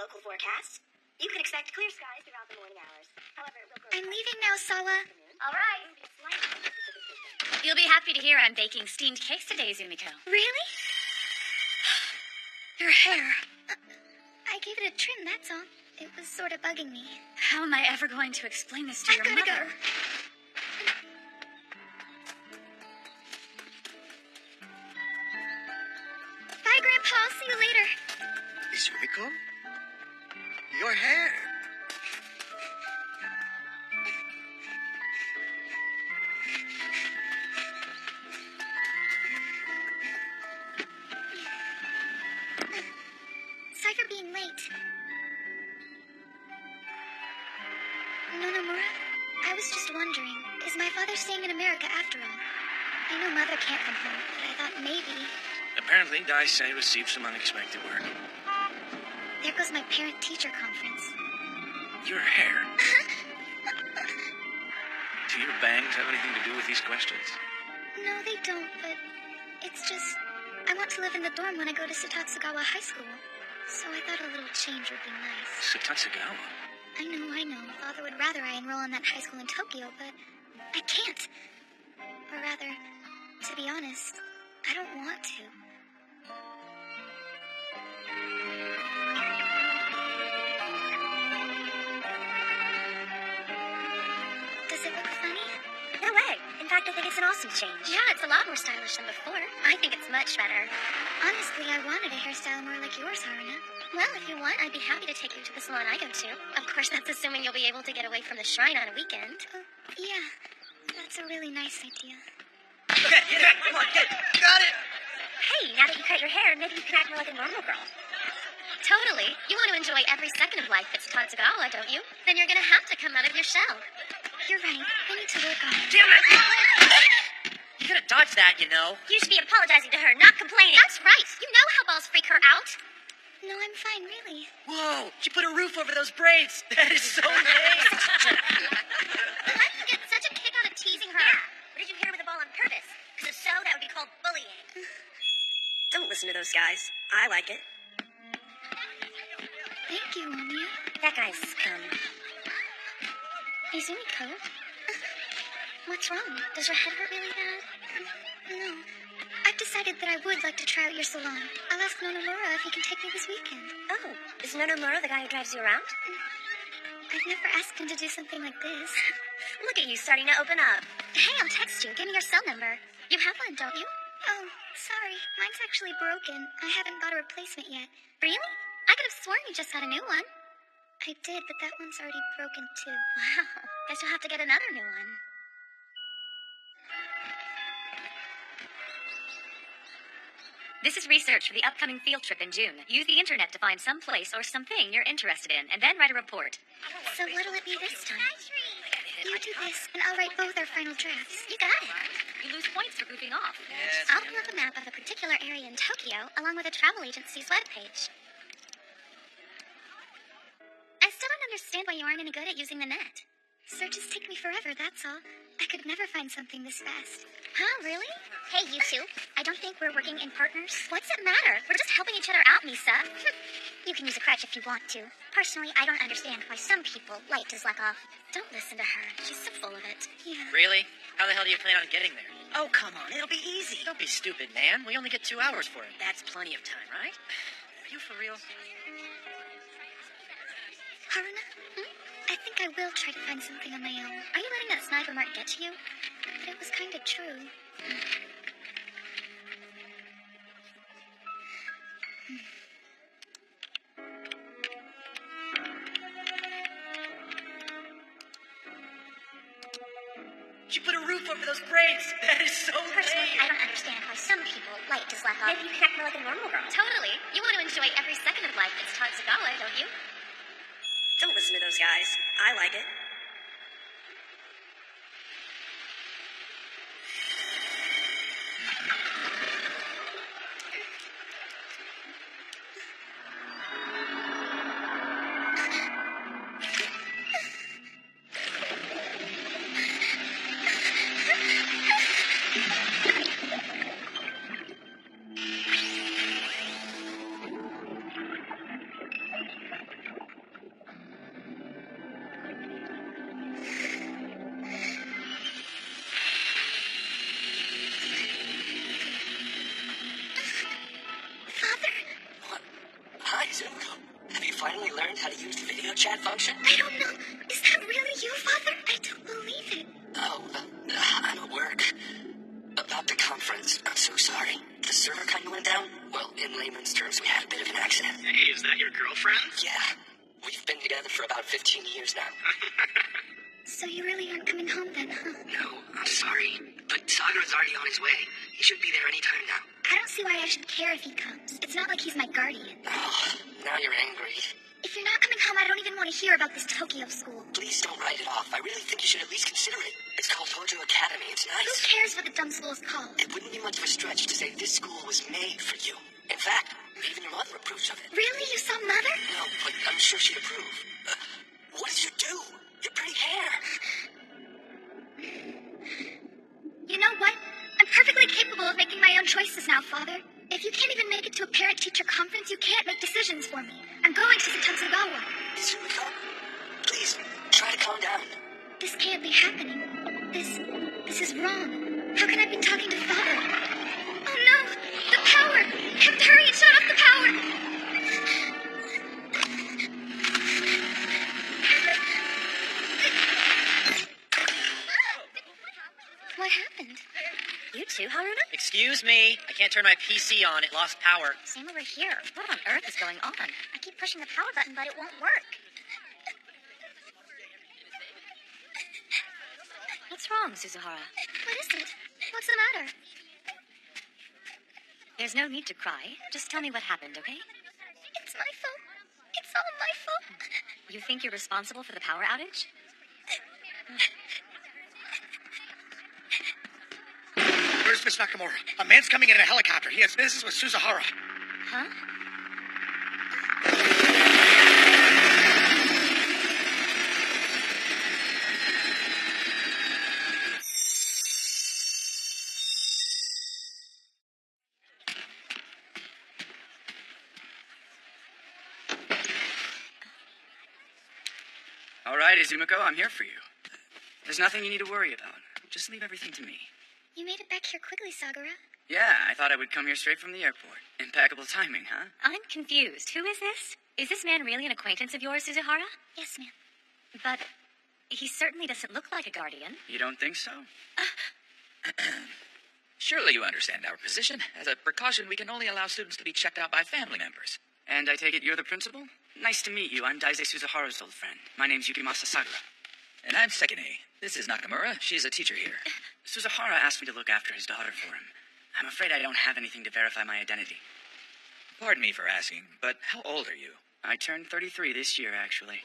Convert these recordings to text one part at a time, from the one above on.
local forecast. You can expect clear skies throughout the morning hours. However, it will grow. I'm leaving now, Sawa. All right. You'll be happy to hear I'm baking steamed cakes today, Zumiko. Really? Your hair. I gave it a trim, that's all. It was sort of bugging me. How am I ever going to explain this to your mother? Go. Bye, Grandpa. I'll see you later. Izumiko? Your hair. Sorry for being late. Nonomura, I was just wondering, is my father staying in America after all? I know Mother can't come home, but I thought maybe... Apparently, Dai-san received some unexpected work. There goes my parent-teacher conference. Your hair. Do your bangs have anything to do with these questions? No, they don't, but it's just... I want to live in the dorm when I go to Sutatsugawa High School. So I thought a little change would be nice. Sutatsugawa? I know. Father would rather I enroll in that high school in Tokyo, but I can't. Or rather, to be honest, I don't want to. Does it look funny? No way. In fact, I think it's an awesome change. Yeah, it's a lot more stylish than before. I think it's much better. Honestly, I wanted a hairstyle more like yours, Haruna. Well, if you want, I'd be happy to take you to the salon I go to. Of course, that's assuming you'll be able to get away from the shrine on a weekend. Yeah, that's a really nice idea. Okay, get it. Come on, get it. Got it. Hey, now that you cut your hair, maybe you can act more like a normal girl. Totally. You want to enjoy every second of life that's Tatsugawa, don't you? Then you're gonna have to come out of your shell. You're right. I need to work on it. Damn it. You could have dodged that, you know. You should be apologizing to her, not complaining. That's right. You know how balls freak her out. No, I'm fine, really. Whoa, she put a roof over those braids. That is so lame. How do you get such a kick out of teasing her? Yeah. Or did you hit her with a ball on purpose? Because if so, that would be called bullying. Don't listen to those guys. I like it. Thank you, Anya. That guy's scum. Hey, Zumiko. What's wrong? Does your head hurt really bad? No. I've decided that I would like to try out your salon. I'll ask Nonomura if he can take me this weekend. Oh, is Nonomura the guy who drives you around? I've never asked him to do something like this. Look at you starting to open up. Hey, I'll text you. Give me your cell number. You have one, don't you? Oh, sorry. Mine's actually broken. I haven't got a replacement yet. Really? I could have sworn you just got a new one. I did, but that one's already broken too. Wow. Guess you'll have to get another new one. This is research for the upcoming field trip in June. Use the internet to find some place or something you're interested in, and then write a report. So what'll it be this time? You do this, and I'll write both our final drafts. You got it. You lose points for goofing off. Yes. I'll pull up a map of a particular area in Tokyo, along with a travel agency's webpage. I still don't understand why you aren't any good at using the net. Searches take me forever, that's all. I could never find something this fast. Huh, really? Hey, you two. I don't think we're working in partners. What's it matter? We're just helping each other out, Misa. You can use a crutch if you want to. Personally, I don't understand why some people light to slack off. Don't listen to her. She's so full of it. Yeah. Really? How the hell do you plan on getting there? Oh, come on. It'll be easy. Don't be stupid, man. We only get 2 hours for it. That's plenty of time, right? Are you for real? Haruna? I think I will try to find something on my own. Are you letting that snide remark get to you? But it was kind of true. She put a roof over those braids. That is so Personally, lame. I don't understand why some people light to slack off. Maybe you can act more like a normal girl. Totally. You want to enjoy every second of life that's Tatsugawa, don't you? Don't listen to those guys. I like it. finally learned how to use the video chat function? I don't know. Is that really you, Father? I don't believe it. Oh, I'm at work. About the conference, I'm so sorry. The server kind of went down. Well, in layman's terms, we had a bit of an accident. Hey, is that your girlfriend? Yeah. We've been together for about 15 years now. So you really aren't coming home then, huh? No, I'm sorry. But Sagara's already on his way. He should be there any time now. I don't see why I should care if he comes. It's not like he's my guardian. Oh, now you're angry. If you're not coming home, I don't even want to hear about this Tokyo school. Please don't write it off. I really think you should at least consider it. It's called Hojo Academy. It's Who nice. cares what the dumb school is called? It wouldn't be much of a stretch to say this school was made for you. In fact, even your mother approves of it. Really? You saw Mother? No, but I'm sure she'd approve. What did you do? Your pretty hair. You know what? I'm perfectly capable of making my own choices now, Father. If you can't even make it to a parent-teacher conference, you can't make decisions for me. I'm going to Tatsugawa. Sumiko, please, try to calm down. This can't be happening. This is wrong. How can I be talking to Father? Oh no! The power! Have to hurry and shut off the power! What happened? You too, Haruna? Excuse me. I can't turn my PC on. It lost power. Same over here. What on earth is going on? I keep pushing the power button, but it won't work. What's wrong, Suzuhara? What is it? What's the matter? There's no need to cry. Just tell me what happened, okay? It's my fault. It's all my fault. You think you're responsible for the power outage? Where's Miss Nakamura? A man's coming in a helicopter. He has business with Suzuhara. Huh? All right, Izumiko, I'm here for you. There's nothing you need to worry about. Just leave everything to me. You made it back here quickly, Sagara. Yeah, I thought I would come here straight from the airport. Impeccable timing, huh? I'm confused. Who is this? Is this man really an acquaintance of yours, Suzuhara? Yes, ma'am. But he certainly doesn't look like a guardian. You don't think so? Surely you understand our position. As a precaution, we can only allow students to be checked out by family members. And I take it you're the principal? Nice to meet you. I'm Daisuke Suzuhara's old friend. My name's Yukimasa Sagara. And I'm Sekine. This is Nakamura. She's a teacher here. Suzuhara asked me to look after his daughter for him. I'm afraid I don't have anything to verify my identity. Pardon me for asking, but how old are you? I turned 33 this year, actually.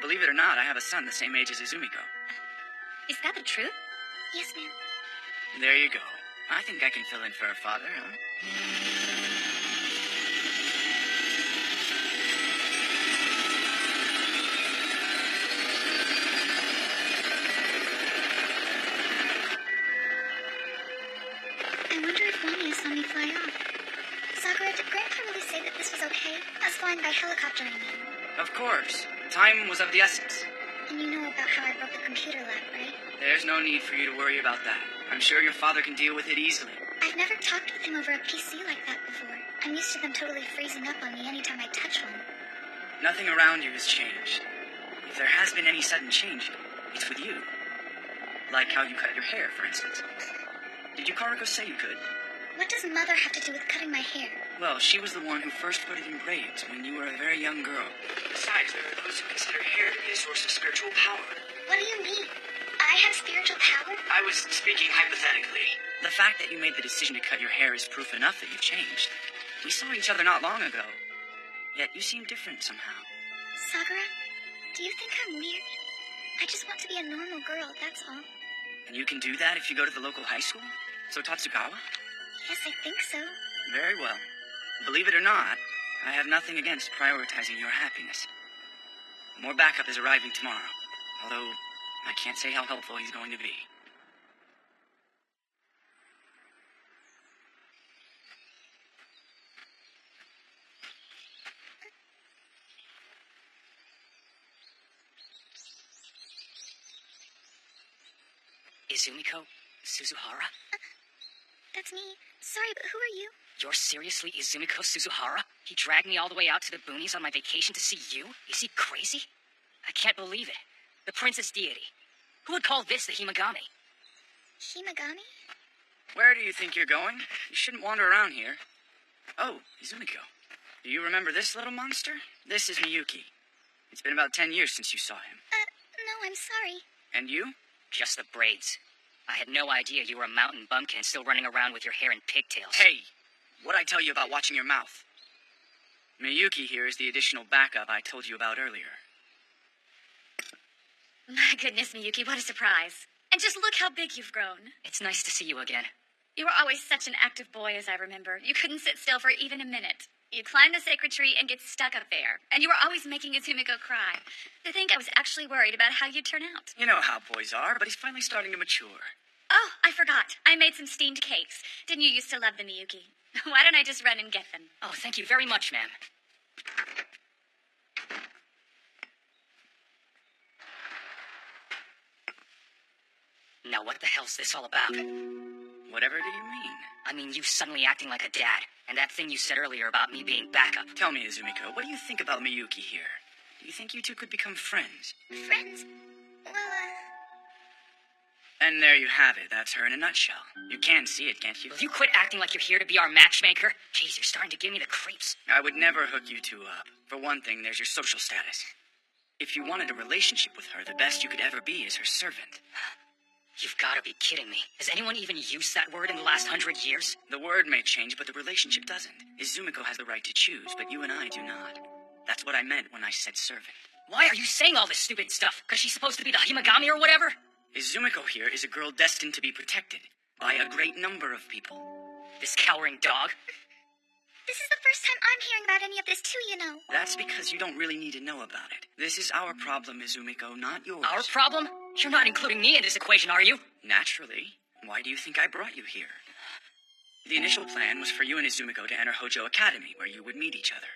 Believe it or not, I have a son the same age as Izumiko. Is that the truth? Yes, ma'am. There you go. I think I can fill in for her father, huh? I wonder if Wanya saw me fly off. Sakura, did Grandpa really say that this was okay? Us flying by helicopter, I mean. Of course. Time was of the essence. And you know about how I broke the computer lab, right? There's no need for you to worry about that. I'm sure your father can deal with it easily. I've never talked with him over a PC like that before. I'm used to them totally freezing up on me anytime I touch one. Nothing around you has changed. If there has been any sudden change, it's with you. Like how you cut your hair, for instance. Did Yukariko say you could? What does Mother have to do with cutting my hair? Well, she was the one who first put it in braids when you were a very young girl. Besides, there are those who consider hair to be a source of spiritual power. What do you mean? I have spiritual power? I was speaking hypothetically. The fact that you made the decision to cut your hair is proof enough that you've changed. We saw each other not long ago. Yet you seem different somehow. Sakura, do you think I'm weird? I just want to be a normal girl, that's all. And you can do that if you go to the local high school? So Tatsugawa? Yes, I think so. Very well. Believe it or not, I have nothing against prioritizing your happiness. More backup is arriving tomorrow, although I can't say how helpful he's going to be. Izumiko Suzuhara? That's me. Sorry, but who are you? You're seriously Izumiko Suzuhara? He dragged me all the way out to the boonies on my vacation to see you? Is he crazy? I can't believe it. The princess deity. Who would call this the Himagami? Himagami? Where do you think you're going? You shouldn't wander around here. Oh, Izumiko. Do you remember this little monster? This is Miyuki. It's been about 10 years since you saw him. No, I'm sorry. And you? Just the braids. I had no idea you were a mountain bumpkin still running around with your hair in pigtails. Hey, what'd I tell you about watching your mouth? Miyuki here is the additional backup I told you about earlier. My goodness, Miyuki, what a surprise. And just look how big you've grown. It's nice to see you again. You were always such an active boy, as I remember. You couldn't sit still for even a minute. You'd climb the sacred tree and get stuck up there. And you were always making Izumiko cry. To think I was actually worried about how you'd turn out. You know how boys are, but he's finally starting to mature. Oh, I forgot. I made some steamed cakes. Didn't you used to love them, Miyuki? Why don't I just run and get them? Oh, thank you very much, ma'am. Now, what the hell's this all about? Whatever do you mean? I mean, you suddenly acting like a dad, and that thing you said earlier about me being backup. Tell me, Izumiko, what do you think about Miyuki here? Do you think you two could become friends? Friends? Well, And there you have it. That's her in a nutshell. You can see it, can't you? Will you quit acting like you're here to be our matchmaker? Jeez, you're starting to give me the creeps. I would never hook you two up. For one thing, there's your social status. If you wanted a relationship with her, the best you could ever be is her servant. You've got to be kidding me. Has anyone even used that word in the last 100 years? The word may change, but the relationship doesn't. Izumiko has the right to choose, but you and I do not. That's what I meant when I said servant. Why are you saying all this stupid stuff? Because she's supposed to be the Himagami or whatever? Izumiko here is a girl destined to be protected by a great number of people. This cowering dog? this is the first time I'm hearing about any of this too, you know. That's because you don't really need to know about it. This is our problem, Izumiko, not yours. Our problem? You're not including me in this equation, are you? Naturally. Why do you think I brought you here? The initial plan was for you and Izumiko to enter Hojo Academy, where you would meet each other.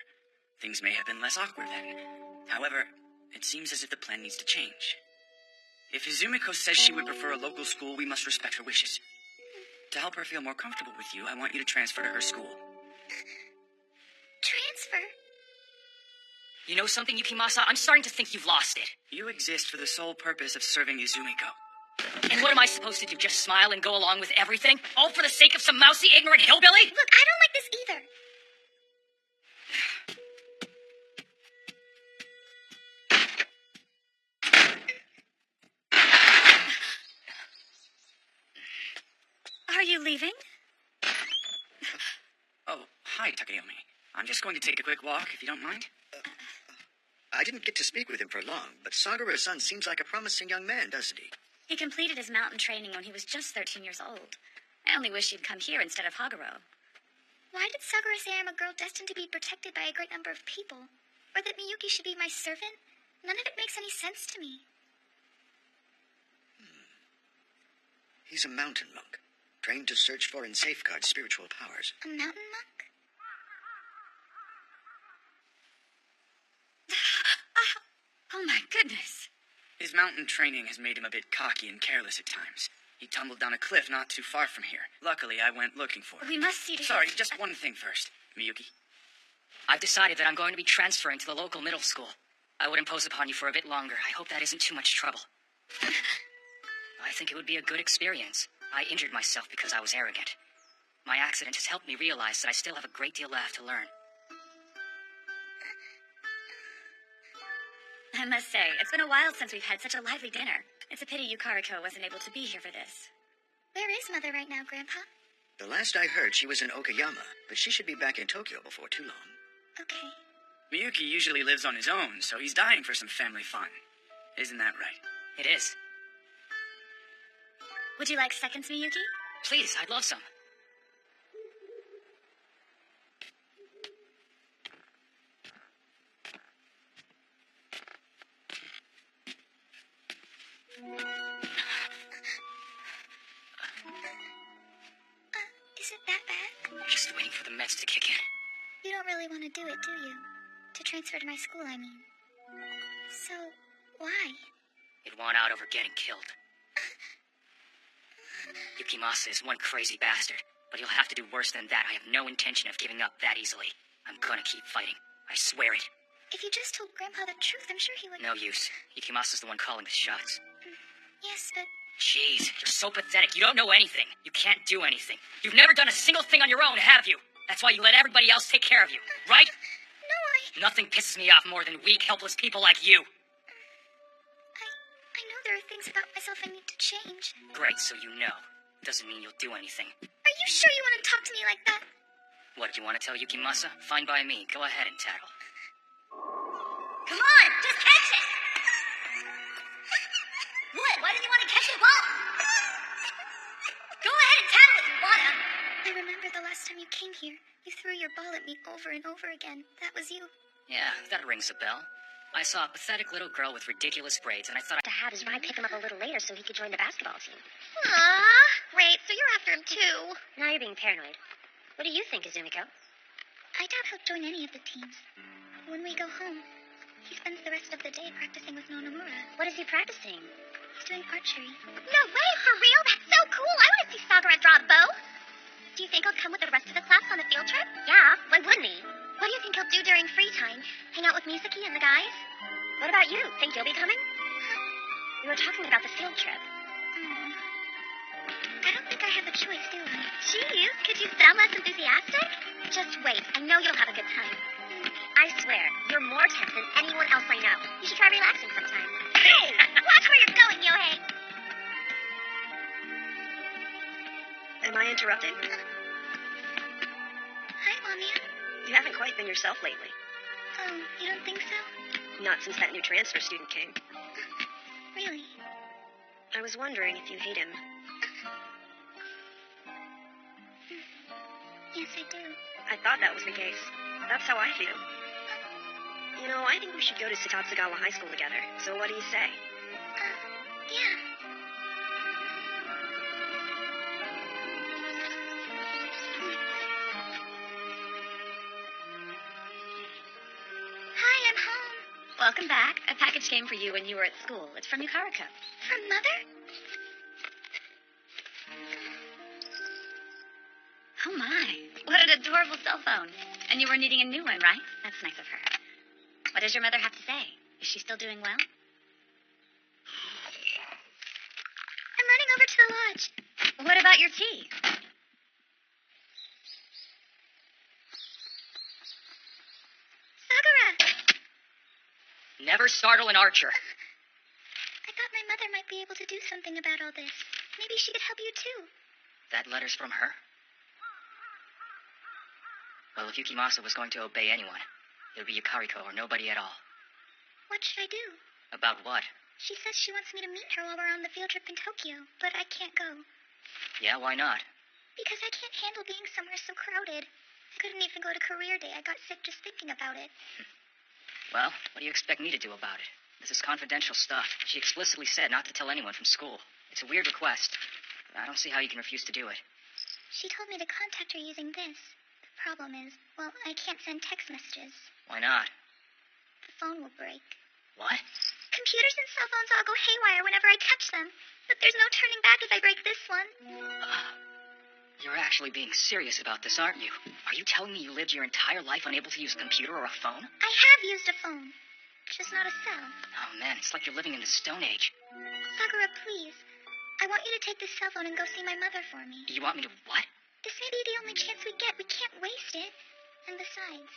Things may have been less awkward then. However, it seems as if the plan needs to change. If Izumiko says she would prefer a local school, we must respect her wishes. To help her feel more comfortable with you, I want you to transfer to her school. Transfer? You know something, Yukimasa? I'm starting to think you've lost it. You exist for the sole purpose of serving Izumiko. And what am I supposed to do? Just smile and go along with everything? All for the sake of some mousy, ignorant hillbilly? Look, I don't like this either. Are you leaving? Oh, hi, Takeyomi. I'm just going to take a quick walk, if you don't mind. I didn't get to speak with him for long, but Sagura-san seems like a promising young man, doesn't he? He completed his mountain training when he was just 13 years old. I only wish he'd come here instead of Haguro. Why did Sagura say I'm a girl destined to be protected by a great number of people? Or that Miyuki should be my servant? None of it makes any sense to me. He's a mountain monk, trained to search for and safeguard spiritual powers. A mountain monk? Oh my goodness. His mountain training has made him a bit cocky and careless at times. He tumbled down a cliff not too far from here. Luckily, I went looking for him. We must see to Sorry, just one thing first. Miyuki? I've decided that I'm going to be transferring to the local middle school. I would impose upon you for a bit longer. I hope that isn't too much trouble. I think it would be a good experience. I injured myself because I was arrogant. My accident has helped me realize that I still have a great deal left to learn. I must say, it's been a while since we've had such a lively dinner. It's a pity Yukariko wasn't able to be here for this. Where is Mother right now, Grandpa? The last I heard, she was in Okayama, but she should be back in Tokyo before too long. Okay. Miyuki usually lives on his own, so he's dying for some family fun. Isn't that right? It is. Would you like seconds, Miyuki? Please, I'd love some. Is it that bad? Just waiting for the meds to kick in. You don't really want to do it, do you? To transfer to my school, I mean. So, why? It won out over getting killed. Yukimasa is one crazy bastard. But you'll have to do worse than that. I have no intention of giving up that easily. I'm gonna keep fighting. I swear it. If you just told Grandpa the truth, I'm sure he would... No use. Yukimasa's the one calling the shots. Yes, but... Jeez, you're so pathetic. You don't know anything. You can't do anything. You've never done a single thing on your own, have you? That's why you let everybody else take care of you, right? No, Nothing pisses me off more than weak, helpless people like you. I know there are things about myself I need to change. Great, so you know. Doesn't mean you'll do anything. Are you sure you want to talk to me like that? What, you want to tell Yukimasa? Fine by me. Go ahead and tattle. Come on, just catch it! What? Why didn't you want to catch the ball? Go ahead and tattle if you wanna. I remember the last time you came here. You threw your ball at me over and over again. That was you. Yeah, that rings a bell. I saw a pathetic little girl with ridiculous braids, and I thought To have his ride pick him up a little later so he could join the basketball team. Aww. Wait, so you're after him too? Now you're being paranoid. What do you think, Izumiko? I doubt he'll join any of the teams. When we go home, he spends the rest of the day practicing with Nonomura. What is he practicing? He's doing archery. No way, for real? That's so cool. I want to see Sakura draw a bow. Do you think he'll come with the rest of the class on the field trip? Yeah, why wouldn't he? What do you think he'll do during free time? Hang out with Misaki and the guys? What about you? Think you'll be coming? We were talking about the field trip. I don't think I have a choice, do I? Jeez, could you sound less enthusiastic? Just wait. I know you'll have a good time. I swear, you're more tense than anyone else I know. You should try relaxing sometime. Hey! Watch where you're going, Yohei! Am I interrupting? Hi, Anya. You haven't quite been yourself lately. Oh, you don't think so? Not since that new transfer student came. Really? I was wondering if you hate him. Yes, I do. I thought that was the case. That's how I feel. You know, I think we should go to Satatsugawa High School together. So what do you say? Yeah. Hi, I'm home. Welcome back. A package came for you when you were at school. It's from Yukariko. From Mother? Oh, my. What an adorable cell phone. And you were needing a new one, right? That's nice of her. What does your mother have to say? Is she still doing well? I'm running over to the lodge. What about your tea? Sakura! never startle an archer. I thought my mother might be able to do something about all this. Maybe she could help you too. That letter's from her? Well, if Yukimasa was going to obey anyone, it would be Yukariko or nobody at all. What should I do? About what? She says she wants me to meet her while we're on the field trip in Tokyo, but I can't go. Yeah, why not? Because I can't handle being somewhere so crowded. I couldn't even go to career day. I got sick just thinking about it. Well, what do you expect me to do about it? This is confidential stuff. She explicitly said not to tell anyone from school. It's a weird request. I don't see how you can refuse to do it. She told me to contact her using this. The problem is, well, I can't send text messages. Why not? The phone will break. What? Computers and cell phones all go haywire whenever I touch them. But there's no turning back if I break this one. You're actually being serious about this, aren't you? Are you telling me you lived your entire life unable to use a computer or a phone? I have used a phone. Just not a cell. Oh, man, it's like you're living in the Stone Age. Sakura, please. I want you to take this cell phone and go see my mother for me. You want me to what? This may be the only chance we get. We can't waste it. And besides,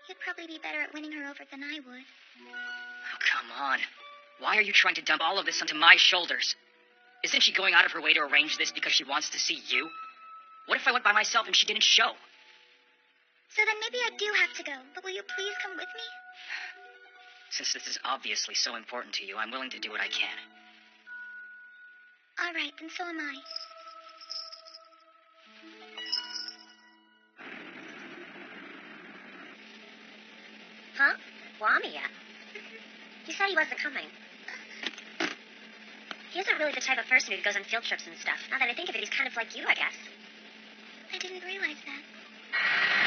you'd probably be better at winning her over than I would. Oh, come on. Why are you trying to dump all of this onto my shoulders? Isn't she going out of her way to arrange this because she wants to see you? What if I went by myself and she didn't show? So then maybe I do have to go. But will you please come with me? Since this is obviously so important to you, I'm willing to do what I can. All right, then so am I. Huh? Wamiya? You said he wasn't coming. He isn't really the type of person who goes on field trips and stuff. Now that I think of it, he's kind of like you, I guess. I didn't realize that.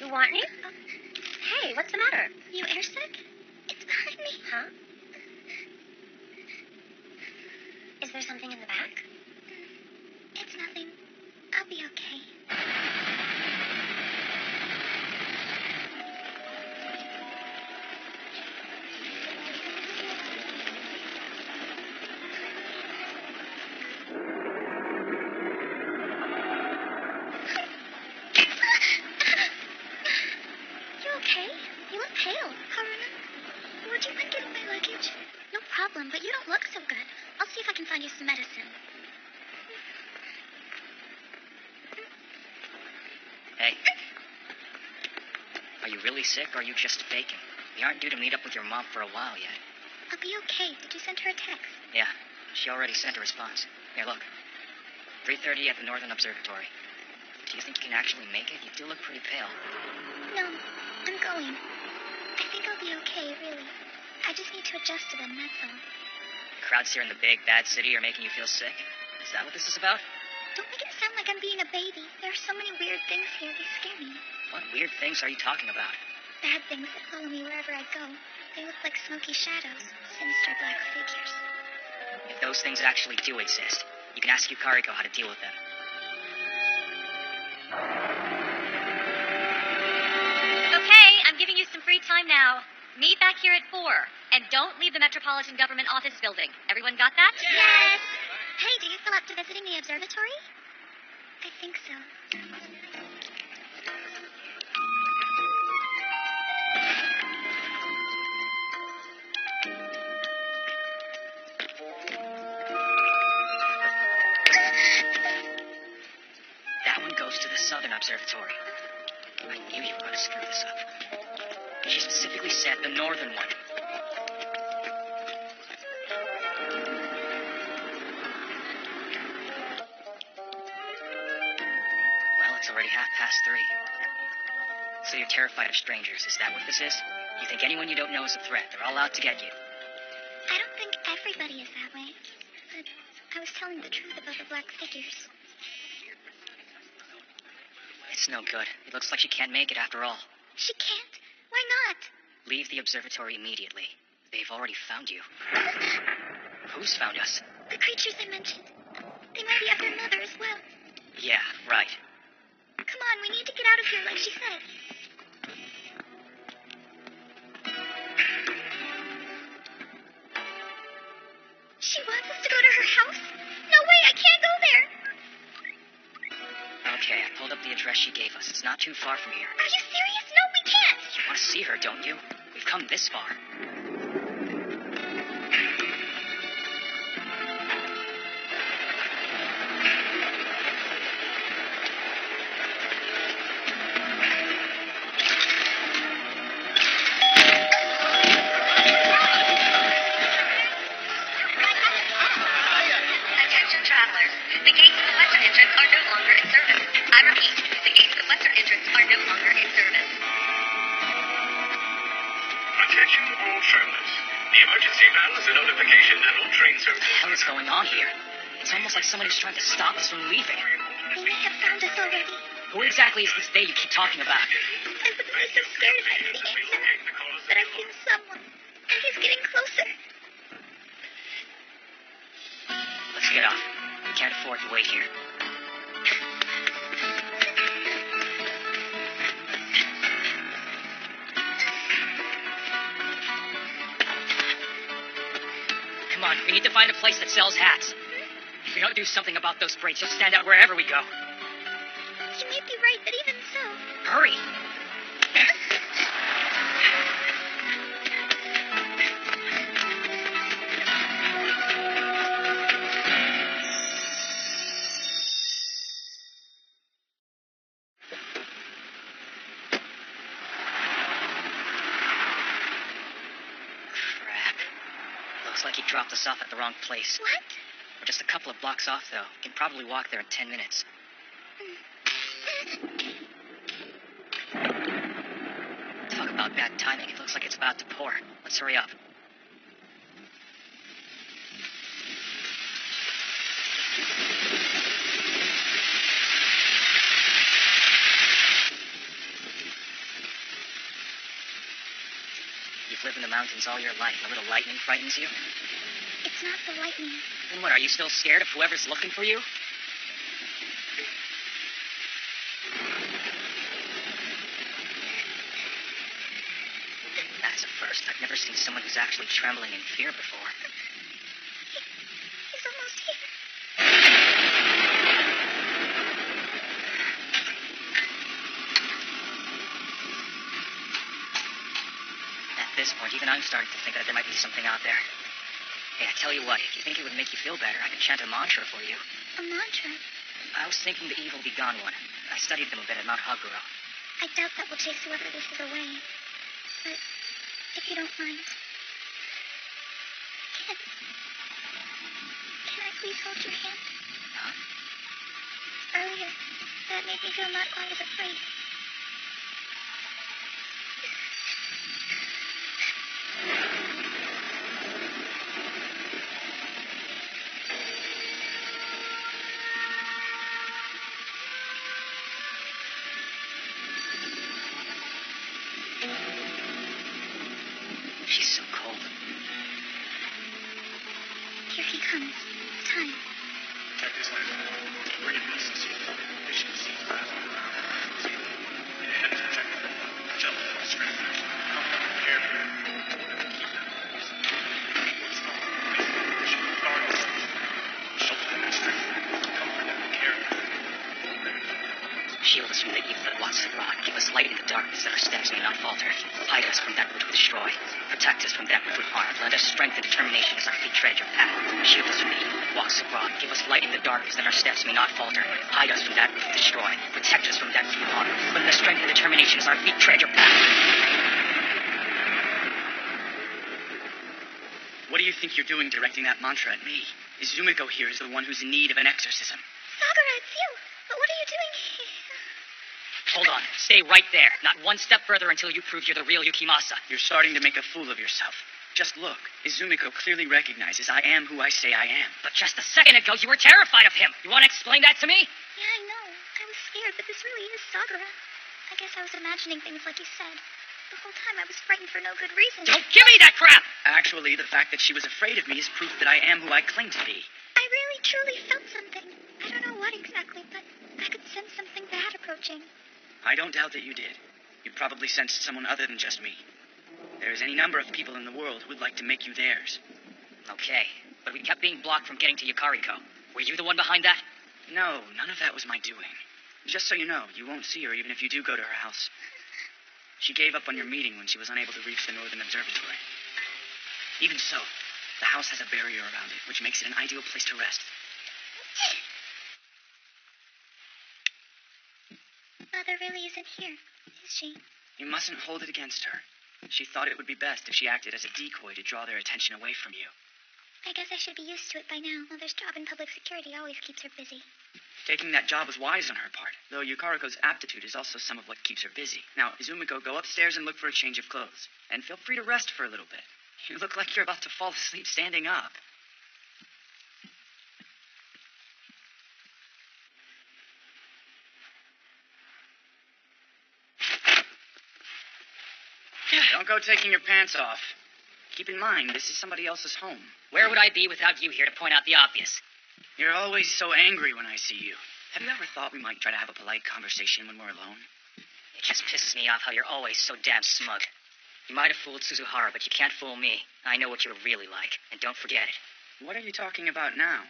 You want me? Hey, what's the matter? You airsick? It's behind me. Huh? Is there something in the back? It's nothing. I'll be okay. You okay? You look pale. Haruna, would you mind getting my luggage? No problem, but you don't look so good. I'll see if I can find you some medicine. Hey. Are you really sick, or are you just faking? We aren't due to meet up with your mom for a while yet. I'll be okay. Did you send her a text? Yeah, she already sent a response. Here, look. 3:30 at the Northern Observatory. Do you think you can actually make it? You do look pretty pale. No, I'm going. I think I'll be okay, really. I just need to adjust to them, that's all. The crowds here in the big, bad city are making you feel sick? Is that what this is about? Don't make it sound like I'm being a baby. There are so many weird things here. They scare me. What weird things are you talking about? Bad things that follow me wherever I go. They look like smoky shadows, sinister black figures. If those things actually do exist, you can ask Yukariko how to deal with them. Okay, I'm giving you some free time now. Meet back here at 4. And don't leave the Metropolitan Government Office building. Everyone got that? Yes! Hey, do you feel up to visiting the observatory? I think so. That one goes to the Southern Observatory. I knew you were going to screw this up. She specifically said the Northern one. Well, it's already 3:30. So you're terrified of strangers, is that what this is? You think anyone you don't know is a threat. They're all out to get you. I don't think everybody is that way. But I was telling the truth about the black figures. It's no good. It looks like she can't make it after all. She can't? Why not? Leave the observatory immediately. They've already found you. Who's found us? The creatures I mentioned. They might be after Mother as well. Yeah, right. Come on, we need to get out of here like she said. She wants us to go to her house? No way, I can't go there. Okay, I pulled up the address she gave us. It's not too far from here. Are you serious? No, we can't. You want to see her, don't you? We've come this far. Attention travelers. The gates to the western entrance are no longer in service. I repeat, the gates to the western entrance are no longer in service. Attention all travelers. The emergency bell is a notification that all train What services... the hell is going on here? It's almost like somebody's trying to stop us from leaving. They may have found us already. Who exactly is this they you keep talking about? I wouldn't be so scared if I knew the answer. But I've seen someone, and he's getting closer. Let's get off. We can't afford to wait here. Come on, we need to find a place that sells hats. If we don't do something about those braids, you'll stand out wherever we go. You may be right, but even so... Hurry! Crap. Looks like he dropped us off at the wrong place. What? We're just a couple of blocks off, though. We can probably walk there in 10 minutes. Talk about bad timing. It looks like it's about to pour. Let's hurry up. the mountains all your life and a little lightning frightens you? It's not the lightning. Then what, are you still scared of whoever's looking for you? That's a first. I've never seen someone who's actually trembling in fear before. He's almost here. At this point, even I'm starting to think that there might be something out there. Hey, I tell you what, if you think it would make you feel better, I could chant a mantra for you. A mantra? I was thinking the evil be gone one. I studied them a bit at Mount Haguro. I doubt that will chase whoever this is away. But if you don't mind, can I please hold your hand? Huh? Earlier, that made me feel not quite as afraid. She's so cold. Here he comes. Time. Check this out. Bring it east to see if we should see plasma around. See, head to check the jump straight. Careful. Keep that noise. What's the mission? Guard us. Shelter the master. Comfort and care. Shield us from the evil that walks abroad. Give us light in the darkness that our steps may not falter. Hide us from that which would destroy. Protect us from that which would harm. Lend us strength and determination as our feet tread your path. Shield us from the evil that walks abroad. Give us light in the darkness that our steps may not falter. Hide us from that which would destroy. Protect us from that which would harm. Lend us strength and determination as our feet tread your path. What do you think you're doing directing that mantra at me? Izumiko here is the one who's in need of an exorcism. Sakura, it's you. But what are you doing here? Hold on. Stay right there. Not one step further until you prove you're the real Yukimasa. You're starting to make a fool of yourself. Just look. Izumiko clearly recognizes I am who I say I am. But just a second ago, you were terrified of him. You want to explain that to me? Yeah, I know. I was scared, but this really is Sakura. I guess I was imagining things like you said. The whole time I was frightened for no good reason. Don't give me that crap! Actually, the fact that she was afraid of me is proof that I am who I claim to be. I really, truly felt something. I don't know what exactly, but I could sense something bad approaching. I don't doubt that you did. You probably sensed someone other than just me. There's any number of people in the world who would like to make you theirs. Okay, but we kept being blocked from getting to Yukariko. Were you the one behind that? No, none of that was my doing. Just so you know, you won't see her even if you do go to her house. She gave up on your meeting when she was unable to reach the Northern Observatory. Even so, the house has a barrier around it, which makes it an ideal place to rest. Mother really isn't here, is she? You mustn't hold it against her. She thought it would be best if she acted as a decoy to draw their attention away from you. I guess I should be used to it by now. Mother's job in public security always keeps her busy. Taking that job was wise on her part, though Yukariko's aptitude is also some of what keeps her busy. Now, Izumiko, go upstairs and look for a change of clothes. And feel free to rest for a little bit. You look like you're about to fall asleep standing up. Don't go taking your pants off. Keep in mind, this is somebody else's home. Where would I be without you here to point out the obvious? You're always so angry when I see you. Have you ever thought we might try to have a polite conversation when we're alone? It just pisses me off how you're always so damn smug. You might have fooled Suzuhara, but you can't fool me. I know what you're really like, and don't forget it. What are you talking about now?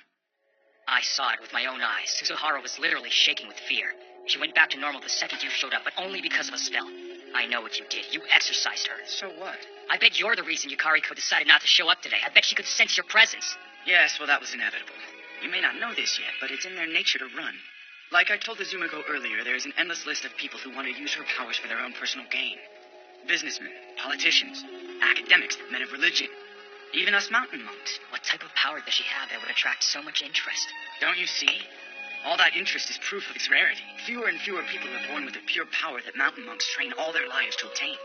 I saw it with my own eyes. Suzuhara was literally shaking with fear. She went back to normal the second you showed up, but only because of a spell. I know what you did. You exorcised her. So what? I bet you're the reason Yukariko decided not to show up today. I bet she could sense your presence. Yes, well, that was inevitable. You may not know this yet, but it's in their nature to run. Like I told Izumiko earlier, there is an endless list of people who want to use her powers for their own personal gain. Businessmen, politicians, academics, men of religion, even us mountain monks. What type of power does she have that would attract so much interest? Don't you see? All that interest is proof of its rarity. Fewer and fewer people are born with the pure power that mountain monks train all their lives to obtain.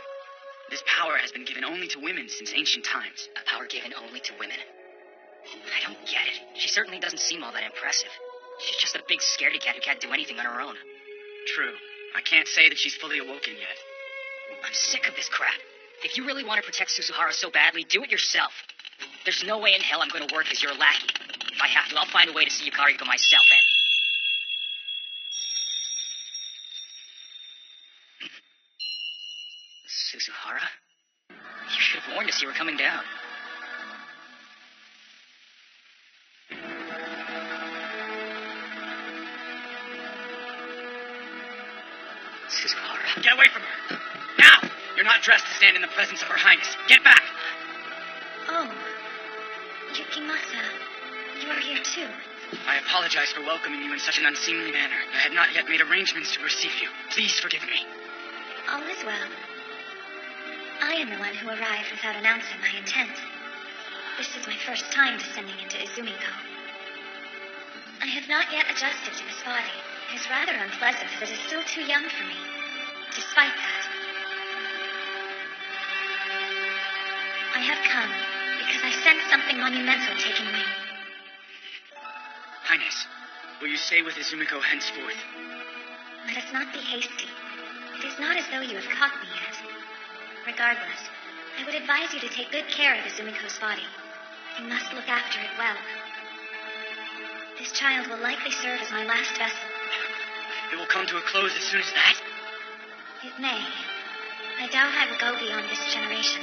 This power has been given only to women since ancient times. A power given only to women? I don't get it. She certainly doesn't seem all that impressive. She's just a big scaredy cat who can't do anything on her own. True. I can't say that she's fully awoken yet. I'm sick of this crap. If you really want to protect Suzuhara so badly, do it yourself. There's no way in hell I'm going to work as your lackey. If I have to, I'll find a way to see Yukariko myself, and... Suzuhara? You should have warned us you were coming down. Suzuhara? Get away from her! Now! You're not dressed to stand in the presence of Her Highness. Get back! Oh, Yukimasa, you are here too. I apologize for welcoming you in such an unseemly manner. I had not yet made arrangements to receive you. Please forgive me. All is well. I am the one who arrived without announcing my intent. This is my first time descending into Izumiko. I have not yet adjusted to this body. It is rather unpleasant as it is still too young for me. Despite that, I have come because I sense something monumental taking wing. Highness, will you stay with Izumiko henceforth? Let us not be hasty. It is not as though you have caught me yet. Regardless, I would advise you to take good care of Izumiko's body. You must look after it well. This child will likely serve as my last vessel. It will come to a close as soon as that? It may. I doubt I will go beyond this generation.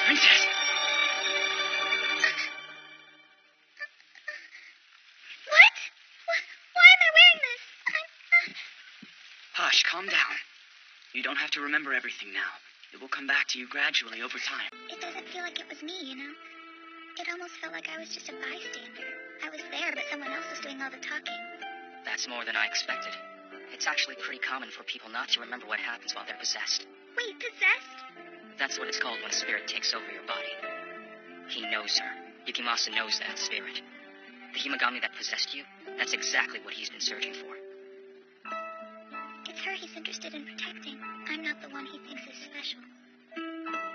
Princess! What? Why am I wearing this? Hush, calm down. You don't have to remember everything now. It will come back to you gradually over time. It doesn't feel like it was me, you know? It almost felt like I was just a bystander. I was there, but someone else was doing all the talking. That's more than I expected. It's actually pretty common for people not to remember what happens while they're possessed. Wait, possessed? That's what it's called when a spirit takes over your body. He knows her. Yukimasa knows that spirit. The Himagami that possessed you, that's exactly what he's been searching for. It's her he's interested in protecting. I'm not the one he thinks is special.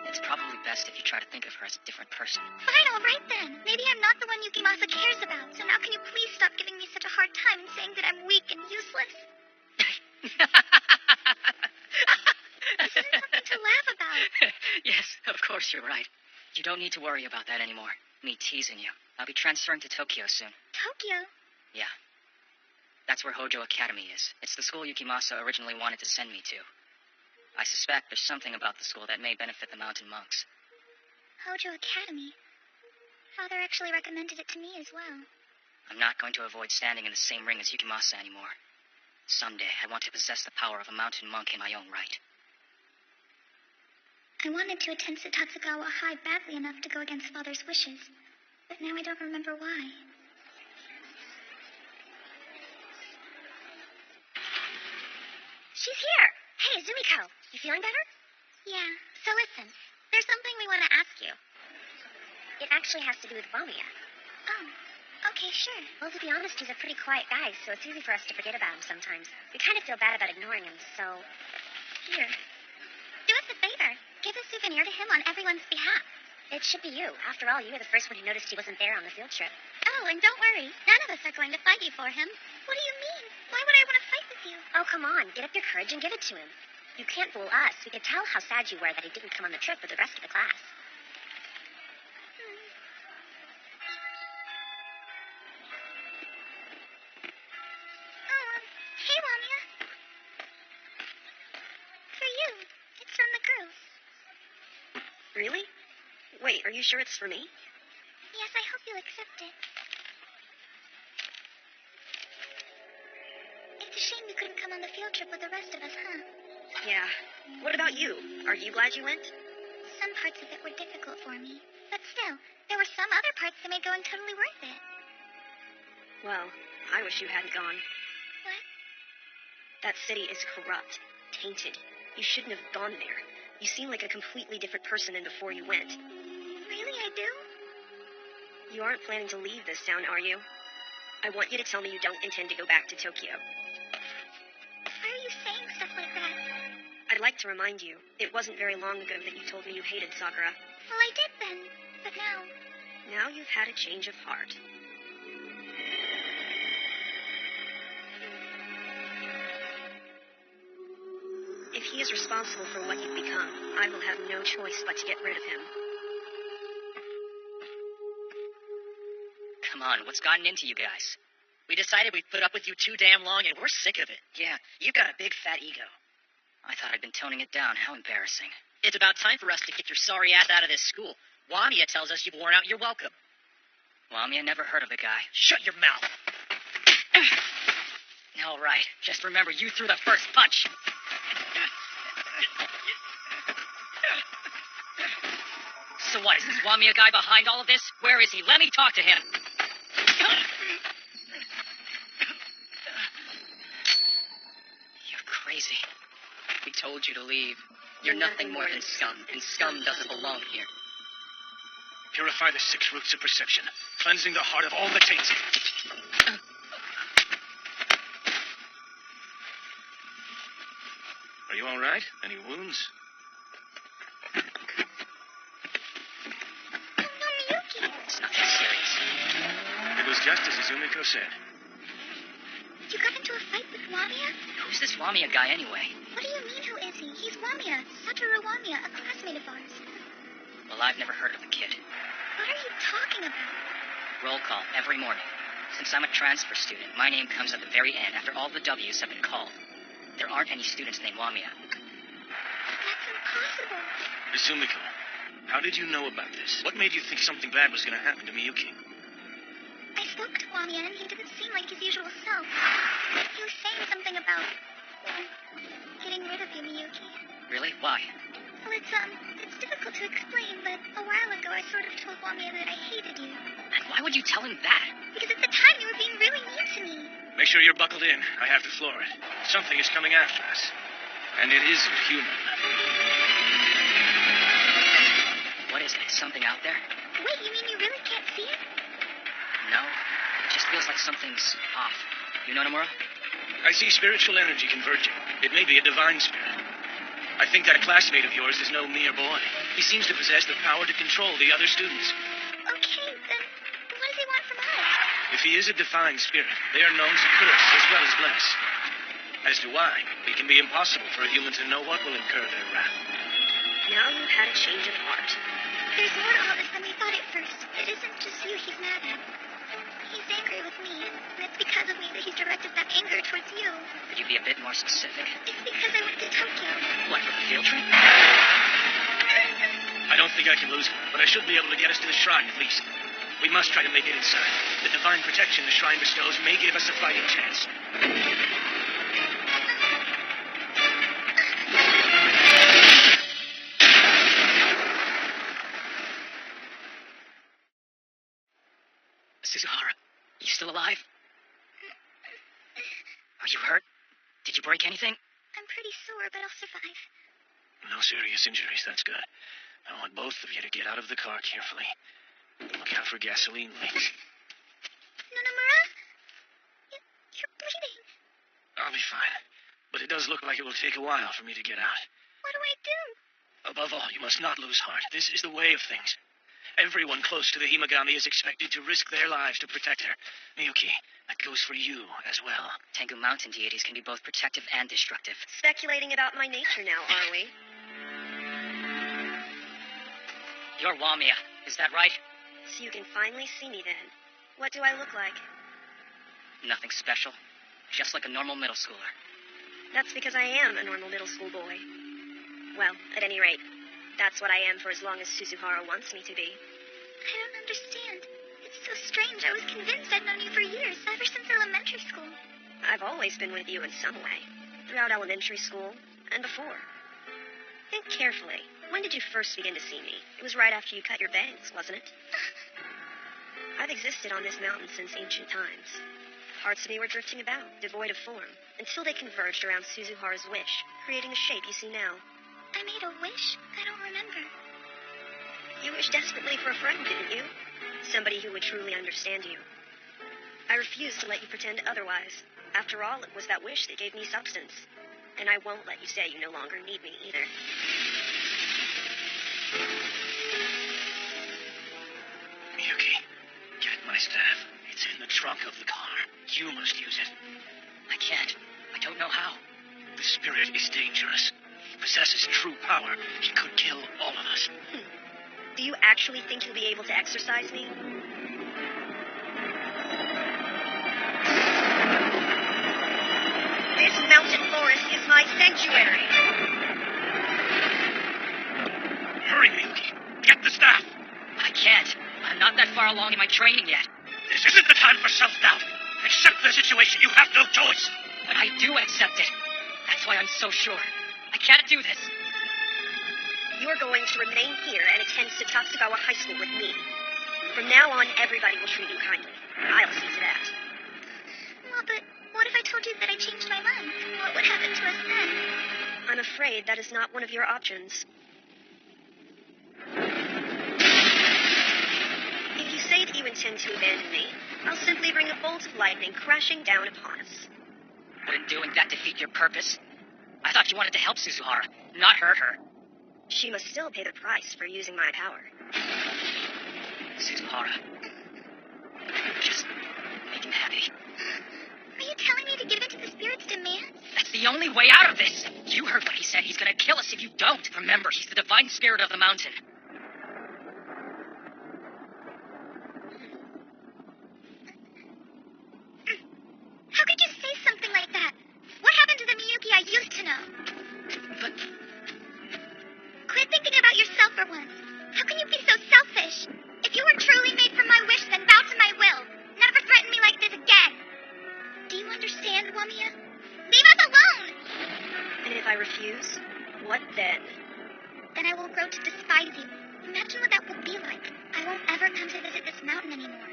It's probably best if you try to think of her as a different person. Fine, all right then. Maybe I'm not the one Yukimasa cares about. So now can you please stop giving me such a hard time and saying that I'm weak and useless? This isn't something to laugh about. Yes, of course you're right. You don't need to worry about that anymore. Me teasing you. I'll be transferring to Tokyo soon. Tokyo? Yeah. That's where Hojo Academy is. It's the school Yukimasa originally wanted to send me to. I suspect there's something about the school that may benefit the mountain monks. Hojo Academy. Father actually recommended it to me as well. I'm not going to avoid standing in the same ring as Yukimasa anymore. Someday, I want to possess the power of a mountain monk in my own right. I wanted to attend Satatsugawa High badly enough to go against Father's wishes, but now I don't remember why. She's here! Hey, Zumiko, you feeling better? Yeah, so listen, there's something we want to ask you. It actually has to do with Bomia. Oh, okay, sure. Well, to be honest, he's a pretty quiet guy, so it's easy for us to forget about him sometimes. We kind of feel bad about ignoring him, so... Here. Do us a favor. Give a souvenir to him on everyone's behalf. It should be you. After all, you were the first one who noticed he wasn't there on the field trip. Oh, and don't worry. None of us are going to fight you for him. What do you mean? Why would I want to fight with you? Oh, come on. Get up your courage and give it to him. You can't fool us. We could tell how sad you were that he didn't come on the trip with the rest of the class. Hey, Lamia. For you. It's from the girls. Really? Wait, are you sure it's for me? Yes, I hope you'll accept it. It's a shame you couldn't come on the field trip with the rest of us, huh? Yeah. What about you? Are you glad you went? Some parts of it were difficult for me. But still, there were some other parts that made going totally worth it. Well, I wish you hadn't gone. What? That city is corrupt, tainted. You shouldn't have gone there. You seem like a completely different person than before you went. Really, I do? You aren't planning to leave this town, are you? I want you to tell me you don't intend to go back to Tokyo. Why are you saying stuff like that? I'd like to remind you, it wasn't very long ago that you told me you hated Sakura. Well, I did then. But now... Now you've had a change of heart. he is responsible for what you've become, I will have no choice but to get rid of him. Come on, what's gotten into you guys? We decided we'd put up with you too damn long, and we're sick of it. Yeah, you've got a big fat ego. I thought I'd been toning it down. How embarrassing. It's about time for us to kick your sorry ass out of this school. Wamia tells us you've worn out your welcome. Wamia, never heard of the guy. Shut your mouth. All right, just remember you threw the first punch. So what, is this Wamia guy behind all of this? Where is he? Let me talk to him. You're crazy. We told you to leave. You're nothing more than scum, and scum doesn't belong here. Purify the 6 roots of perception, cleansing the heart of all that taints it. Are you all right? Any wounds? It's nothing serious. It was just as Izumiko said. You got into a fight with Wamia? Who's this Wamia guy anyway? What do you mean, who is he? He's Wamia. Satoru Wamia, a classmate of ours. Well, I've never heard of the kid. What are you talking about? Roll call every morning. Since I'm a transfer student, my name comes at the very end after all the W's have been called. There aren't any students named Wamia. That's impossible. Izumiko, how did you know about this? What made you think something bad was going to happen to Miyuki? I spoke to Wamia and he didn't seem like his usual self. He was saying something about getting rid of you, Miyuki. Really? Why? Well, it's difficult to explain, but a while ago I sort of told Wamia that I hated you. And why would you tell him that? Because at the time you were being really mean to me. Make sure you're buckled in. I have to floor it. Something is coming after us. And it isn't human. What is it? Something out there? Wait, you mean you really can't see it? No. It just feels like something's off. You know, Nomura? I see spiritual energy converging. It may be a divine spirit. I think that classmate of yours is no mere boy. He seems to possess the power to control the other students. Okay, then what does he want from us? If he is a divine spirit, they are known to curse as well as bless. As to why, it can be impossible for a human to know what will incur their wrath. Now you've had a change of heart. There's more to all this than we thought at first. It isn't just you he's mad at. He's angry with me, and it's because of me that he's directed that anger towards you. Could you be a bit more specific? It's because I went to Tokyo. What, for the field trip? I don't think I can lose him, but I should be able to get us to the shrine at least. We must try to make it inside. The divine protection the shrine bestows may give us a fighting chance. Suzuhara, you still alive? Are you hurt? Did you break anything? I'm pretty sore, but I'll survive. No serious injuries, that's good. I want both of you to get out of the car carefully. Look out for gasoline leaks. Nomura? You're bleeding. I'll be fine. But it does look like it will take a while for me to get out. What do I do? Above all, you must not lose heart. This is the way of things. Everyone close to the Himagami is expected to risk their lives to protect her. Miyuki, that goes for you as well. Tengu mountain deities can be both protective and destructive. Speculating about my nature now, are we? You're Wamia, is that right? So you can finally see me then. What do I look like? Nothing special. Just like a normal middle schooler. That's because I am a normal middle school boy. Well, at any rate, that's what I am for as long as Suzuhara wants me to be. I don't understand. It's so strange. I was convinced I'd known you for years, ever since elementary school. I've always been with you in some way. Throughout elementary school, and before. Think carefully. When did you first begin to see me? It was right after you cut your bangs, wasn't it? I've existed on this mountain since ancient times. Parts of me were drifting about, devoid of form, until they converged around Suzuhara's wish, creating the shape you see now. I made a wish? I don't remember. You wished desperately for a friend, didn't you? Somebody who would truly understand you. I refused to let you pretend otherwise. After all, it was that wish that gave me substance. And I won't let you say you no longer need me either. Miyuki, get my staff. It's in the trunk of the car. You must use it. I can't. I don't know how. The spirit is dangerous. possesses true power, he could kill all of us. Do you actually think you'll be able to exorcise me? This mountain forest is my sanctuary. Hurry, Miyuki. Get the staff. I can't. I'm not that far along in my training yet. This isn't the time for self-doubt. Accept the situation. You have no choice. But I do accept it. That's why I'm so sure. I can't do this. You're going to remain here and attend Satasugawa High School with me. From now on, everybody will treat you kindly. I'll see to that. Well, but what if I told you that I changed my mind? What would happen to us then? I'm afraid that is not one of your options. If you say that you intend to abandon me, I'll simply bring a bolt of lightning crashing down upon us. Wouldn't doing that defeat your purpose? I thought you wanted to help Suzuhara, not hurt her. She must still pay the price for using my power. Suzuhara. Just make him happy. Are you telling me to give in to the spirit's demands? That's the only way out of this. You heard what he said. He's gonna kill us if you don't. Remember, he's the divine spirit of the mountain. How could you say something like that? What happened to the Miyuki I used to know? But Quit thinking about yourself for once. How can you be so selfish? If you were truly made for my wish, then bow to my will. Never threaten me like this again. Do you understand, Wamiya? Leave us alone! And if I refuse, what then? Then I will grow to despise you. Imagine what that would be like. I won't ever come to visit this mountain anymore.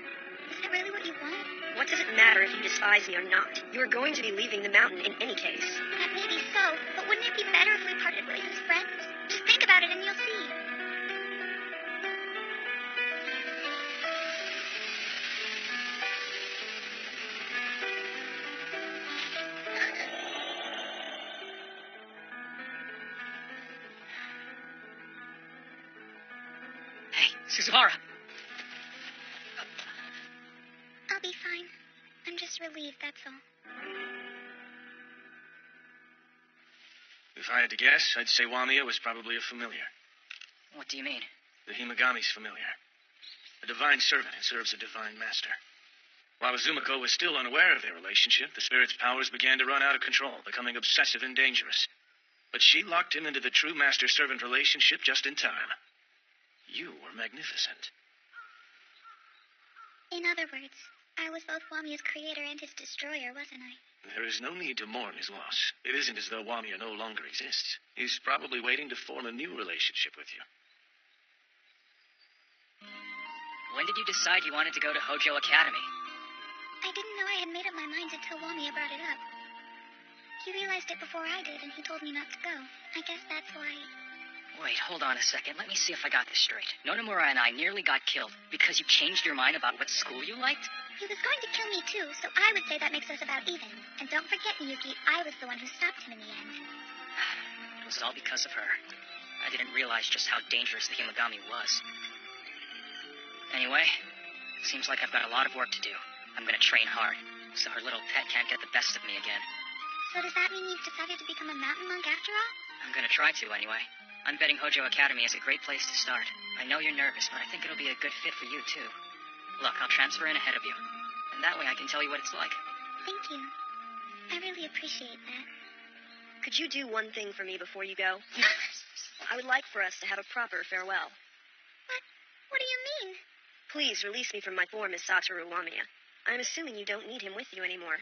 Is that really what you want? What does it matter if you despise me or not? You are going to be leaving the mountain in any case. That may be so, but wouldn't it be better if we parted ways as friends? Just think about it and you'll see. hey, Suzuhara. I'll be fine. I'm just relieved, that's all. If I had to guess, I'd say Wamiya was probably a familiar. What do you mean? The Himagami's familiar. A divine servant who serves a divine master. While Azumiko was still unaware of their relationship, the spirit's powers began to run out of control, becoming obsessive and dangerous. But she locked him into the true master-servant relationship just in time. You were magnificent. In other words, I was both Wamiya's creator and his destroyer, wasn't I? There is no need to mourn his loss. It isn't as though Wamiya no longer exists. He's probably waiting to form a new relationship with you. When did you decide you wanted to go to Hojo Academy? I didn't know I had made up my mind until Wamiya brought it up. He realized it before I did, and he told me not to go. I guess that's why... Wait, hold on a second. Let me see if I got this straight. Nonomura and I nearly got killed because you changed your mind about what school you liked? He was going to kill me too, so I would say that makes us about even. And don't forget, Miyuki, I was the one who stopped him in the end. It was all because of her. I didn't realize just how dangerous the Himagami was. Anyway, it seems like I've got a lot of work to do. I'm gonna train hard, so her little pet can't get the best of me again. So does that mean you've decided to become a mountain monk after all? I'm gonna try to, anyway. I'm betting Hojo Academy is a great place to start. I know you're nervous, but I think it'll be a good fit for you, too. Look, I'll transfer in ahead of you. And that way I can tell you what it's like. Thank you. I really appreciate that. Could you do one thing for me before you go? I would like for us to have a proper farewell. What do you mean? Please release me from my form as Satoru Wamiya. I'm assuming you don't need him with you anymore.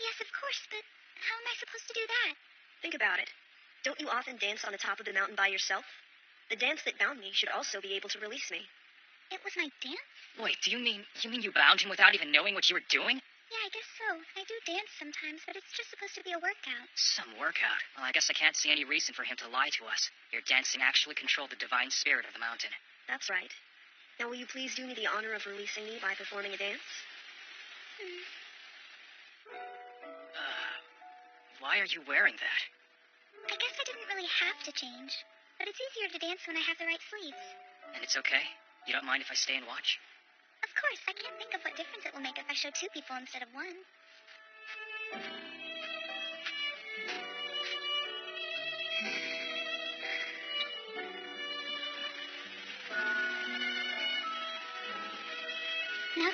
Yes, of course, but how am I supposed to do that? Think about it. Don't you often dance on the top of the mountain by yourself? The dance that bound me should also be able to release me. It was my dance? Wait, do you mean you bound him without even knowing what you were doing? Yeah, I guess so. I do dance sometimes, but it's just supposed to be a workout. Some workout? Well, I guess I can't see any reason for him to lie to us. Your dancing actually controlled the divine spirit of the mountain. That's right. Now, will you please do me the honor of releasing me by performing a dance? Why are you wearing that? I guess I didn't really have to change, but it's easier to dance when I have the right sleeves. And it's okay? You don't mind if I stay and watch? Of course, I can't think of what difference it will make if I show two people instead of one.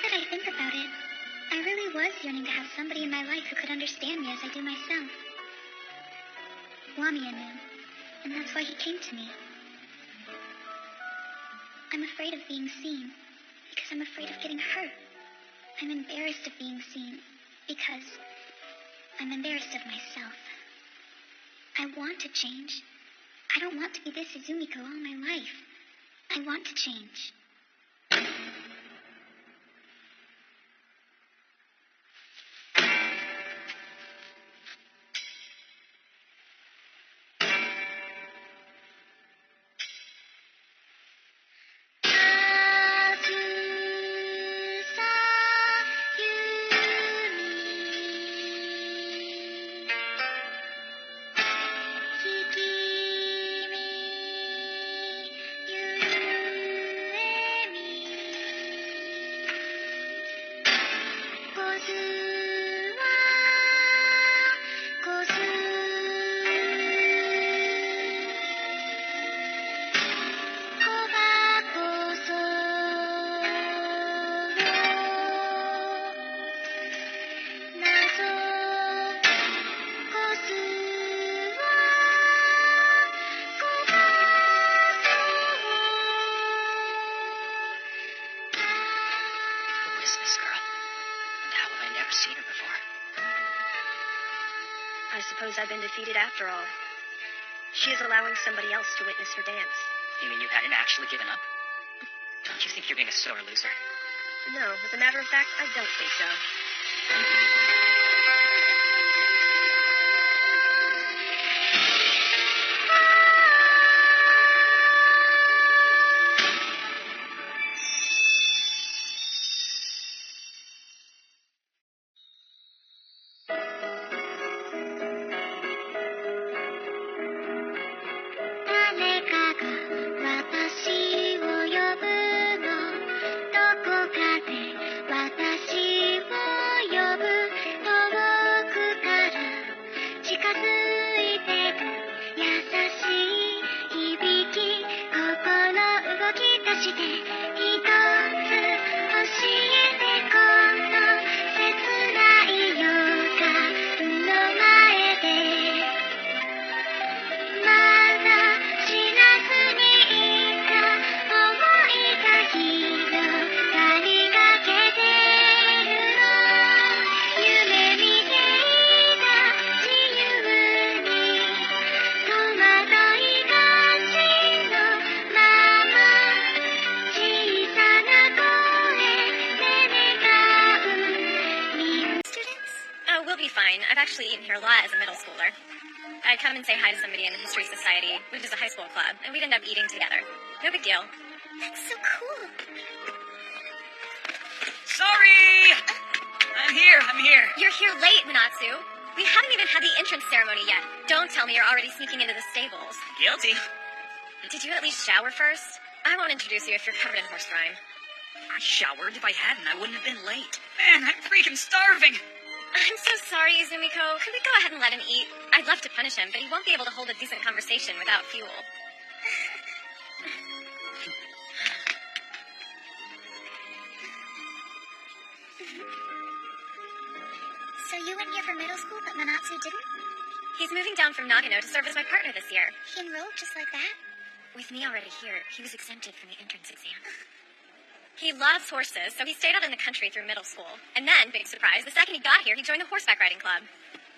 that I think about it, I really was yearning to have somebody in my life who could understand me as I do myself. Lamia knew, and that's why he came to me. I'm afraid of being seen, because I'm afraid of getting hurt. I'm embarrassed of being seen, because I'm embarrassed of myself. I want to change. I don't want to be this Izumiko all my life. I want to change. I suppose I've been defeated after all. She is allowing somebody else to witness her dance. You mean you hadn't actually given up? Don't you think you're being a sore loser? No, as a matter of fact, I don't think so. I've actually eaten here a lot as a middle schooler. I'd come and say hi to somebody in the History Society, which is a high school club, and we'd end up eating together. No big deal. That's so cool. Sorry! I'm here. You're here late, Minatsu. We haven't even had the entrance ceremony yet. Don't tell me you're already sneaking into the stables. Guilty. Did you at least shower first? I won't introduce you if you're covered in horse grime. I showered. If I hadn't, I wouldn't have been late. Man, I'm freaking starving. I'm so sorry, Izumiko. Could we go ahead and let him eat? I'd love to punish him, but he won't be able to hold a decent conversation without fuel. So you went here for middle school, but Manatsu didn't? He's moving down from Nagano to serve as my partner this year. He enrolled just like that? With me already here, he was exempted from the entrance exam. He loves horses, so he stayed out in the country through middle school. And then, big surprise, the second he got here, he joined the horseback riding club.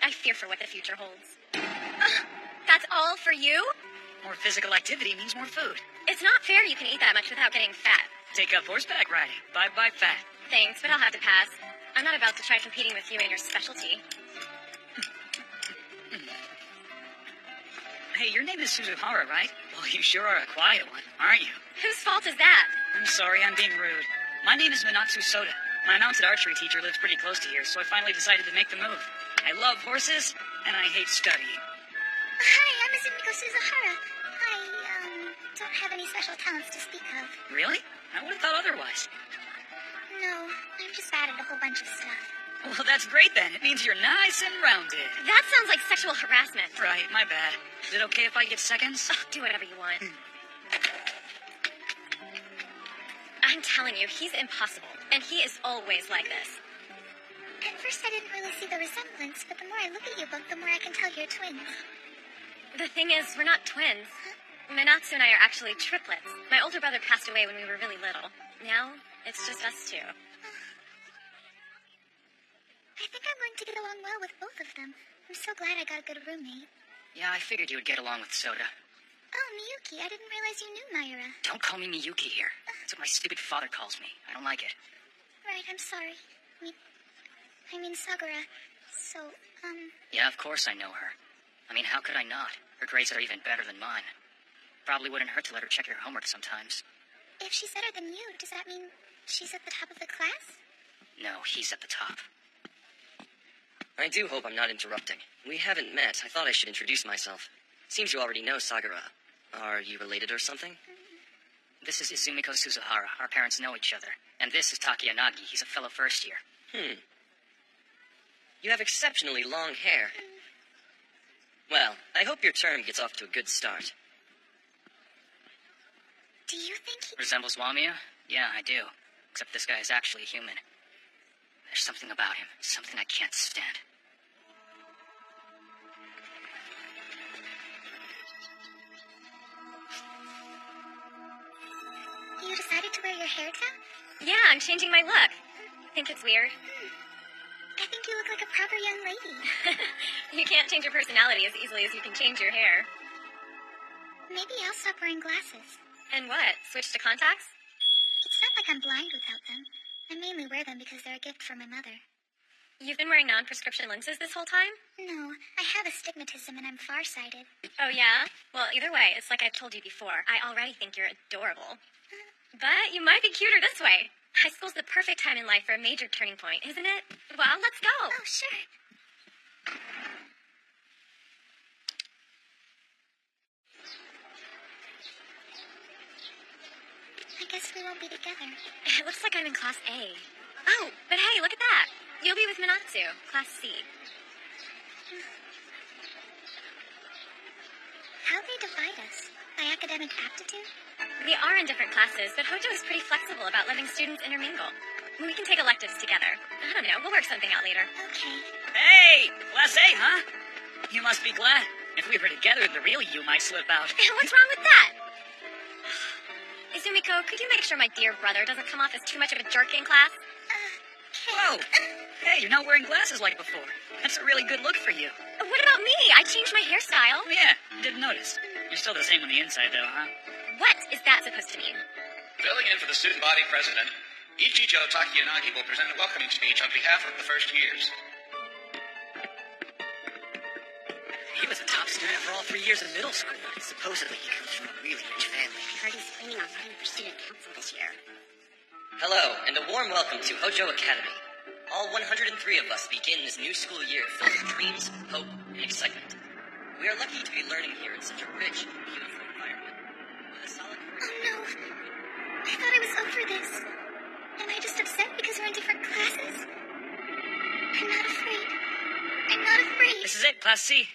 I fear for what the future holds. That's all for you? More physical activity means more food. It's not fair you can eat that much without getting fat. Take up horseback riding. Bye-bye fat. Thanks, but I'll have to pass. I'm not about to try competing with you in your specialty. Hey, your name is Suzuhara, right? Well, you sure are a quiet one, aren't you? Whose fault is that? I'm sorry, I'm being rude. My name is Minatsu Soda. My mounted archery teacher lives pretty close to here, so I finally decided to make the move. I love horses, and I hate studying. Hi, I'm Izumiko Suzuhara. I, don't have any special talents to speak of. Really? I would have thought otherwise. No, I'm just bad at a whole bunch of stuff. Well, that's great then. It means you're nice and rounded. That sounds like sexual harassment. Right, my bad. Is it okay if I get seconds? Do whatever you want. I'm I'm telling you, he's impossible. And he is always like this. At first I didn't really see the resemblance, but the more I look at you both, the more I can tell you're twins. The thing is, we're not twins. Minatsu and I are actually triplets. My older brother passed away when we were really little. Now, it's just us two. I think I'm going to get along well with both of them. I'm so glad I got a good roommate. Yeah, I figured you would get along with Soda. Oh, Miyuki, I didn't realize you knew Mayura. Don't call me Miyuki here. That's what my stupid father calls me. I don't like it. Right, I'm sorry. I mean Sagura. So, Yeah, of course I know her. I mean, how could I not? Her grades are even better than mine. Probably wouldn't hurt to let her check her homework sometimes. if she's better than you, does that mean she's at the top of the class? No, he's at the top. I do hope I'm not interrupting. We haven't met. I thought I should introduce myself. Seems you already know Sagura. Are you related or something? This is Izumiko Suzuhara. Our parents know each other. And this is Taki Yanagi. He's a fellow first year. You have exceptionally long hair. Well, I hope your term gets off to a good start. Do you think he... Resembles Wamiya? Yeah, I do. Except this guy is actually human. There's something about him. Something I can't stand. You decided to wear your hair down? Yeah, I'm changing my look. Think it's weird? I think you look like a proper young lady. You can't change your personality as easily as you can change your hair. Maybe I'll stop wearing glasses. And what? Switch to contacts? It's not like I'm blind without them. I mainly wear them because they're a gift from my mother. You've been wearing non-prescription lenses this whole time? No, I have astigmatism and I'm farsighted. Oh, yeah? Well, either way, it's like I've told you before. I already think you're adorable. But you might be cuter this way. High school's the perfect time in life for a major turning point, isn't it? Well, let's go. Oh, sure. I guess we won't be together. It looks like I'm in Class A. Oh, but hey, look at that. You'll be with Minatsu, Class C. How'd they divide us? By academic aptitude? We are in different classes, but Hojo is pretty flexible about letting students intermingle. We can take electives together. I don't know, we'll work something out later. Okay. Hey! Class A, huh? You must be glad. If we were together, the real you might slip out. What's wrong with that? Izumiko, could you make sure my dear brother doesn't come off as too much of a jerk in class? Whoa! Hey, you're not wearing glasses like before. That's a really good look for you. What about me? I changed my hairstyle. Oh, yeah, didn't notice. You're still the same on the inside, though, huh? What is that supposed to mean? Filling in for the student body president, Ichijo Takiyanagi will present a welcoming speech on behalf of the first years. He was a top student for all 3 years of middle school. Supposedly, he comes from a really rich family. I heard he's planning on running for student council this year. Hello, and a warm welcome to Hojo Academy. All 103 of us begin this new school year filled with dreams, hope, and excitement. We are lucky to be learning here in such a rich and beautiful environment. With a solid... Oh no. I thought I was up for this. Am I just upset because we're in different classes? I'm not afraid. I'm not afraid. This is it, Class C.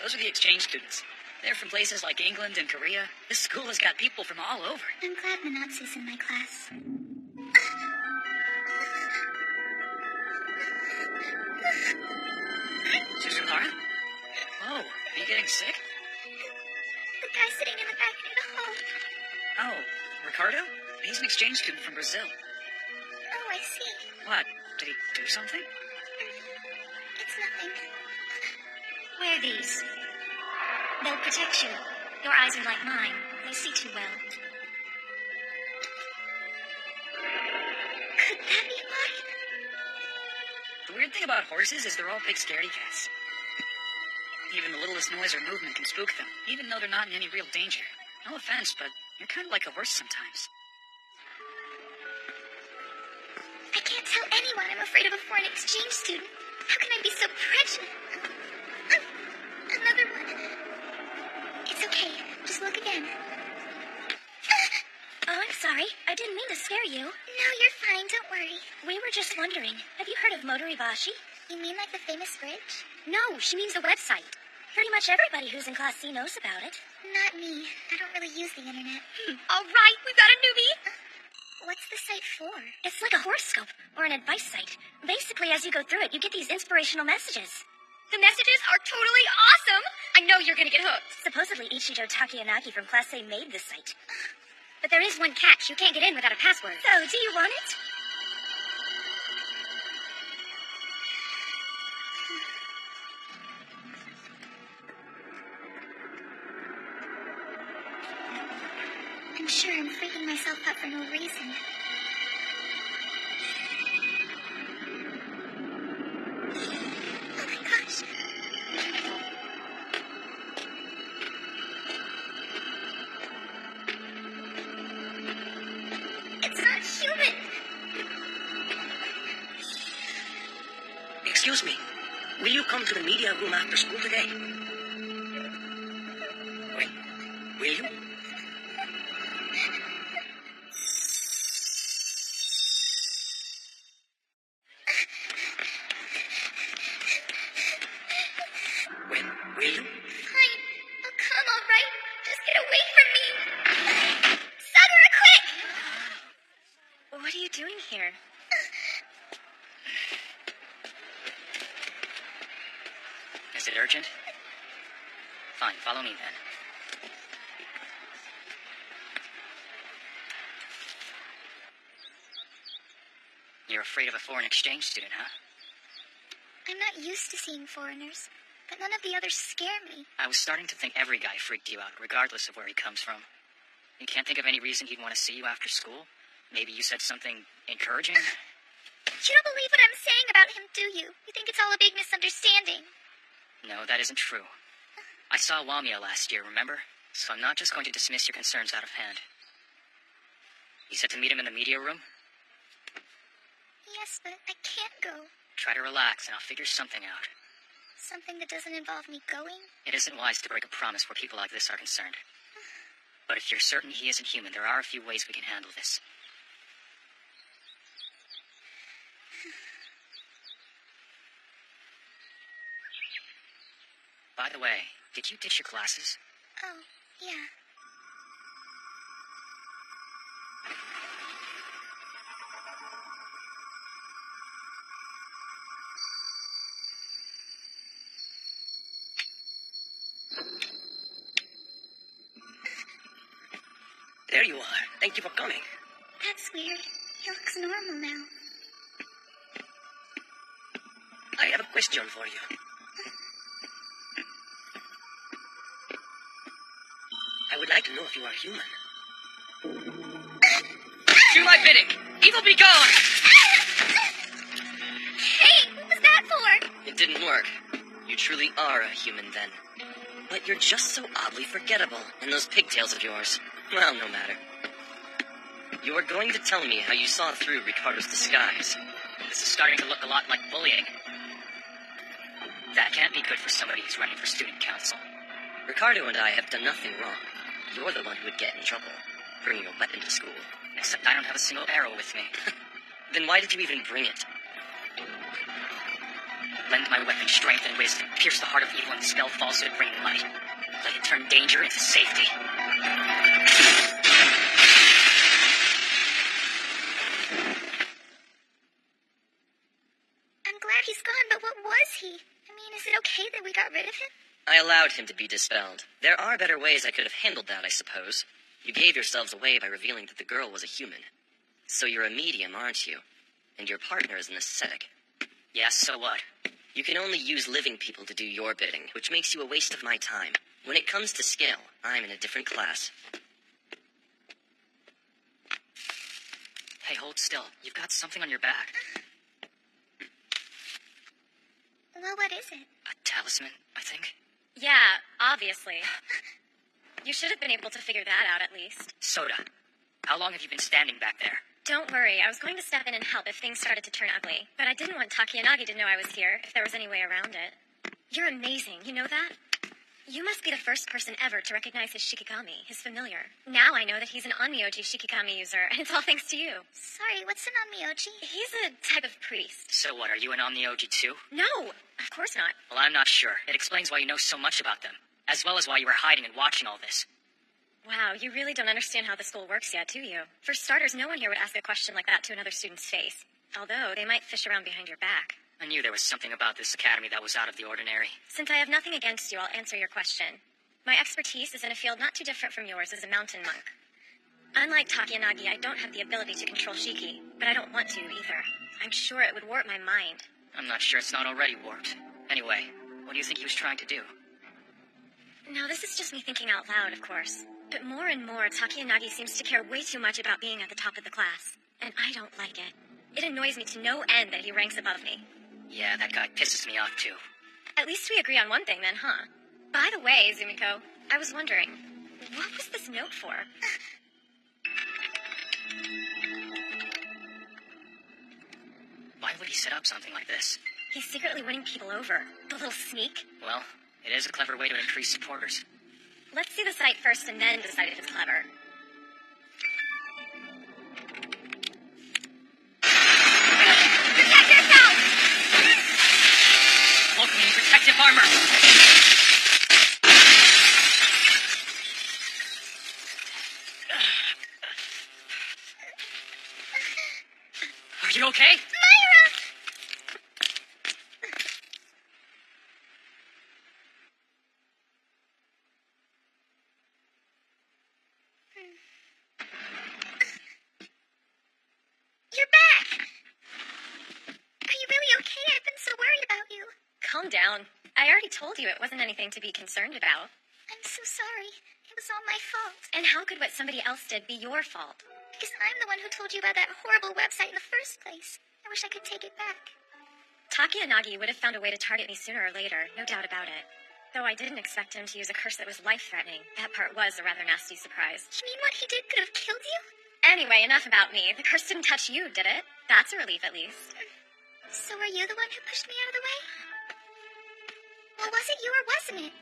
Those are the exchange students. They're from places like England and Korea. This school has got people from all over. I'm glad Minatsu's in my class. Suzuhara? Whoa, are you getting sick? The guy sitting in the back near the hall. Oh, Ricardo? He's an exchange student from Brazil. Oh, I see. What? Did he do something? It's nothing. Wear these. They'll protect you. Your eyes are like mine. They see too well. Could that be why? The weird thing about horses is they're all big scaredy cats. Even the littlest noise or movement can spook them, even though they're not in any real danger. No offense, but you're kind of like a horse sometimes. I can't tell anyone I'm afraid of a foreign exchange student. How can I be so prejudiced? Another one. It's okay. Just look again. Oh, I'm sorry. I didn't mean to scare you. No, you're fine. Don't worry. We were just wondering, have you heard of Motoribashi? You mean like the famous bridge? No, she means the website. Pretty much everybody who's in Class C knows about it. Not me. I don't really use the internet. All right, we've got a newbie. What's the site for? It's like a horoscope or an advice site. Basically, as you go through it, you get these inspirational messages. The messages are totally awesome. I know you're going to get hooked. Supposedly, Ichijo Takiyanagi from Class A made this site. But there is one catch. You can't get in without a password. So, do you want it? I'm sure I'm freaking myself out for no reason. Oh my gosh. It's not human. Excuse me. Will you come to the media room after school today? Will you? Will you? Fine. I'll come, all right? Just get away from me. Sakura, quick! What are you doing here? Is it urgent? Fine, follow me then. You're afraid of a foreign exchange student, huh? I'm not used to seeing foreigners, but none of the others scare me. I was starting to think every guy freaked you out, regardless of where he comes from. You can't think of any reason he'd want to see you after school? Maybe you said something encouraging? You don't believe what I'm saying about him, do you? You think it's all a big misunderstanding. No, that isn't true. I saw Wamiya last year, remember? So I'm not just going to dismiss your concerns out of hand. You said to meet him in the media room? Yes, but I can't go. Try to relax and I'll figure something out. Something that doesn't involve me going? It isn't wise to break a promise where people like this are concerned. But if you're certain he isn't human, there are a few ways we can handle this. By the way, did you ditch your classes? Oh, yeah. There you are. Thank you for coming. That's weird. He looks normal now. I have a question for you. I would like to know if you are human. Do my bidding. Evil be gone. Hey, what was that for? It didn't work. You truly are a human then. But you're just so oddly forgettable, and those pigtails of yours. Well, no matter. You were going to tell me how you saw through Ricardo's disguise. This is starting to look a lot like bullying. That can't be good for somebody who's running for student council. Ricardo and I have done nothing wrong. You're the one who would get in trouble, bringing a weapon to school. Except I don't have a single arrow with me. Then why did you even bring it? Lend my weapon strength and wisdom, pierce the heart of evil, and dispel falsehood, bring light. Let it turn danger into safety. I'm glad he's gone, but what was he? I mean, is it okay that we got rid of him? I allowed him to be dispelled. There are better ways I could have handled that, I suppose. You gave yourselves away by revealing that the girl was a human. So you're a medium, aren't you? And your partner is an ascetic. Yes, so what? You can only use living people to do your bidding, which makes you a waste of my time. When it comes to skill, I'm in a different class. Hey, hold still. You've got something on your back. Well, what is it? A talisman, I think. Yeah, obviously. You should have been able to figure that out at least. Soda, how long have you been standing back there? Don't worry, I was going to step in and help if things started to turn ugly. But I didn't want Takiyanagi to know I was here, if there was any way around it. You're amazing, you know that? You must be the first person ever to recognize his Shikigami, his familiar. Now I know that he's an Onmyoji Shikigami user, and it's all thanks to you. Sorry, what's an Onmyoji? He's a type of priest. So what, are you an Omnioji too? No, of course not. Well, I'm not sure. It explains why you know so much about them, as well as why you were hiding and watching all this. Wow, you really don't understand how the school works yet, do you? For starters, no one here would ask a question like that to another student's face. Although, they might fish around behind your back. I knew there was something about this academy that was out of the ordinary. Since I have nothing against you, I'll answer your question. My expertise is in a field not too different from yours as a mountain monk. Unlike Takiyanagi, I don't have the ability to control Shiki, but I don't want to either. I'm sure it would warp my mind. I'm not sure it's not already warped. Anyway, what do you think he was trying to do? Now, this is just me thinking out loud, of course. But more and more, Takiyanagi seems to care way too much about being at the top of the class. And I don't like it. It annoys me to no end that he ranks above me. Yeah, that guy pisses me off too. At least we agree on one thing then, huh? By the way, Zumiko, I was wondering, what was this note for? Why would he set up something like this? He's secretly winning people over. The little sneak. Well, it is a clever way to increase supporters. Let's see the site first and then decide if it's clever. Protect yourself! Opening protective armor! Are you okay? Myra! You're back! Are you really okay? I've been so worried about you. Calm down. I already told you it wasn't anything to be concerned about. I'm so sorry. It was all my fault. And how could what somebody else did be your fault? Because I'm the one who told you about that horrible website in the first place. I wish I could take it back. Takiyanagi would have found a way to target me sooner or later, no doubt about it. Though I didn't expect him to use a curse that was life-threatening. That part was a rather nasty surprise. You mean what he did could have killed you? Anyway, enough about me. The curse didn't touch you, did it? That's a relief, at least. So were you the one who pushed me out of the way? Well, was it you or wasn't it?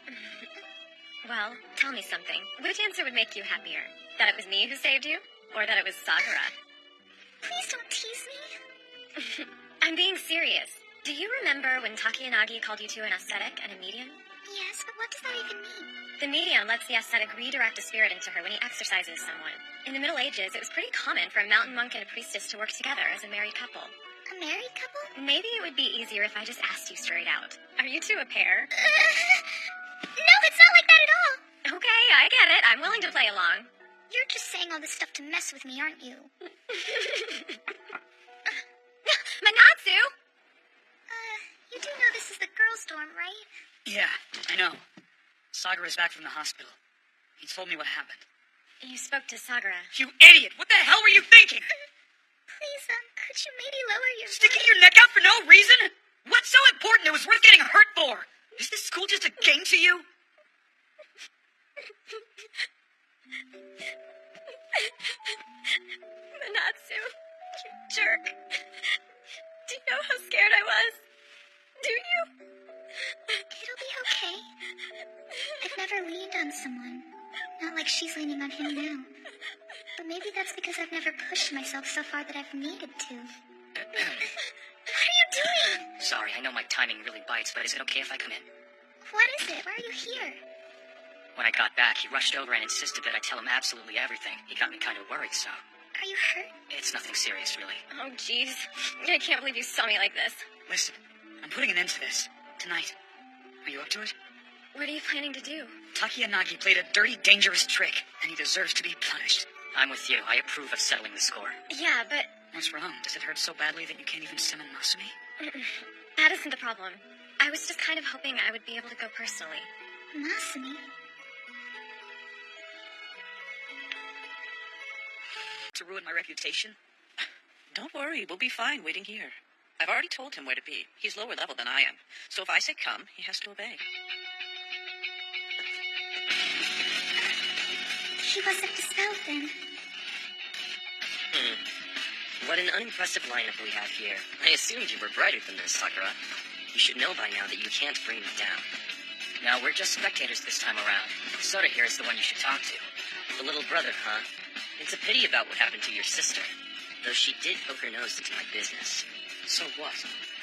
Well, tell me something. Which answer would make you happier? That it was me who saved you? Or that it was Sagara? Please don't tease me. I'm being serious. Do you remember when Takiyanagi called you to an ascetic and a medium? Yes, but what does that even mean? The medium lets the ascetic redirect a spirit into her when he exorcises someone. In the Middle Ages, it was pretty common for a mountain monk and a priestess to work together as a married couple. A married couple? Maybe it would be easier if I just asked you straight out. Are you two a pair? No, it's not like that at all. Okay, I get it. I'm willing to play along. You're just saying all this stuff to mess with me, aren't you? Manatsu! You do know this is the girls' dorm, right? Yeah, I know. Sagara's back from the hospital. He told me what happened. You spoke to Sagara. You idiot! What the hell were you thinking? Please, could you maybe lower your Sticking your neck out for no reason? What's so important it was worth getting hurt for? Is this school just a game to you? Manatsu, you jerk. Do you know how scared I was? Do you? It'll be okay. I've never leaned on someone. Not like she's leaning on him now. But maybe that's because I've never pushed myself so far that I've needed to. What are you doing? Sorry, I know my timing really bites, but is it okay if I come in? What is it? Why are you here? When I got back, he rushed over and insisted that I tell him absolutely everything. He got me kind of worried, so... Are you hurt? It's nothing serious, really. Oh, jeez. I can't believe you saw me like this. Listen, I'm putting an end to this. Tonight. Are you up to it? What are you planning to do? Takiyanagi played a dirty, dangerous trick, and he deserves to be punished. I'm with you. I approve of settling the score. Yeah, but... What's wrong? Does it hurt so badly that you can't even summon Masumi? That isn't the problem. I was just kind of hoping I would be able to go personally. Masumi? To ruin my reputation? Don't worry, we'll be fine waiting here. I've already told him where to be. He's lower level than I am. So if I say come, he has to obey. He wasn't dispelled then. What an unimpressive lineup we have here. I assumed you were brighter than this, Sakura. You should know by now that you can't bring me down. No, we're just spectators this time around. Soda here is the one you should talk to. The little brother, huh? It's a pity about what happened to your sister. Though she did poke her nose into my business. So what?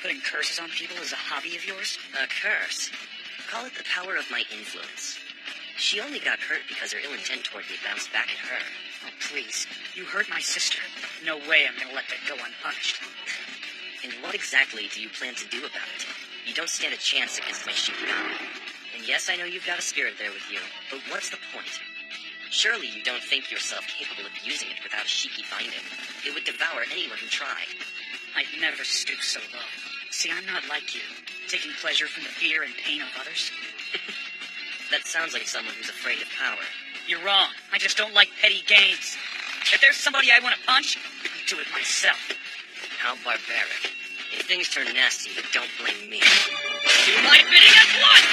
Putting curses on people is a hobby of yours? A curse? Call it the power of my influence. She only got hurt because her ill intent toward me bounced back at her. Oh, please. You hurt my sister. No way I'm gonna let that go unpunished. And what exactly do you plan to do about it? You don't stand a chance against my Shikigami. And yes, I know you've got a spirit there with you, but what's the point? Surely you don't think yourself capable of using it without a Shiki binding. It would devour anyone who tried. I'd never stoop so low. See, I'm not like you, taking pleasure from the fear and pain of others. That sounds like someone who's afraid of power. You're wrong. I just don't like petty games. If there's somebody I want to punch, I'll do it myself. How barbaric. If things turn nasty, don't blame me. Do my bidding at once!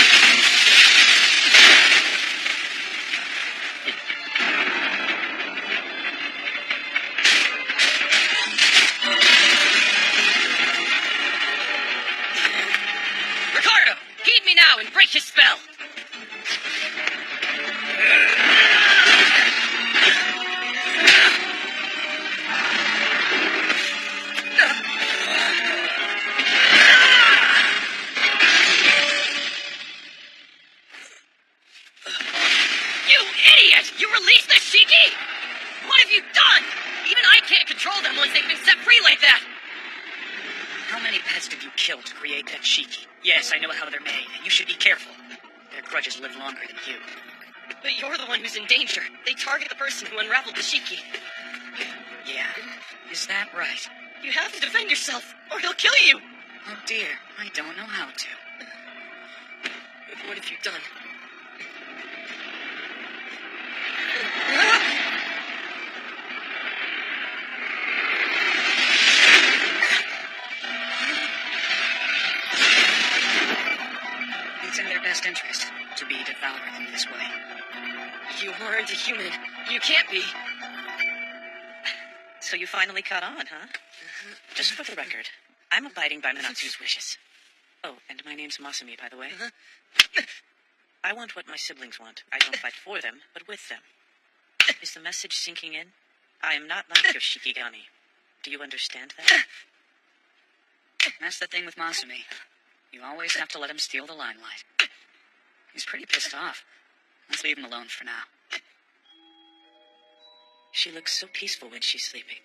Ricardo, heed me now and break his spell. You idiot! You released the Shiki? What have you done? Even I can't control them once they've been set free like that. How many pets did you kill to create that Shiki? Yes, I know how they're made, and you should be careful. Their grudges live longer than you. But you're the one who's in danger. They target the person who unraveled the Shiki. Yeah, is that right? You have to defend yourself, or he'll kill you. Oh dear, I don't know how to. What have you done? It's in their best interest to be devoured in this way. You aren't a human. You can't be. So you finally caught on, huh? Just for the record, I'm abiding by Minatsu's wishes. Oh, and my name's Masumi, by the way. I want what my siblings want. I don't fight for them, but with them. Is the message sinking in? I am not like your Shikigami. Do you understand that? That's the thing with Masumi. You always have to let him steal the limelight. He's pretty pissed off. Let's leave him alone for now. She looks so peaceful when she's sleeping.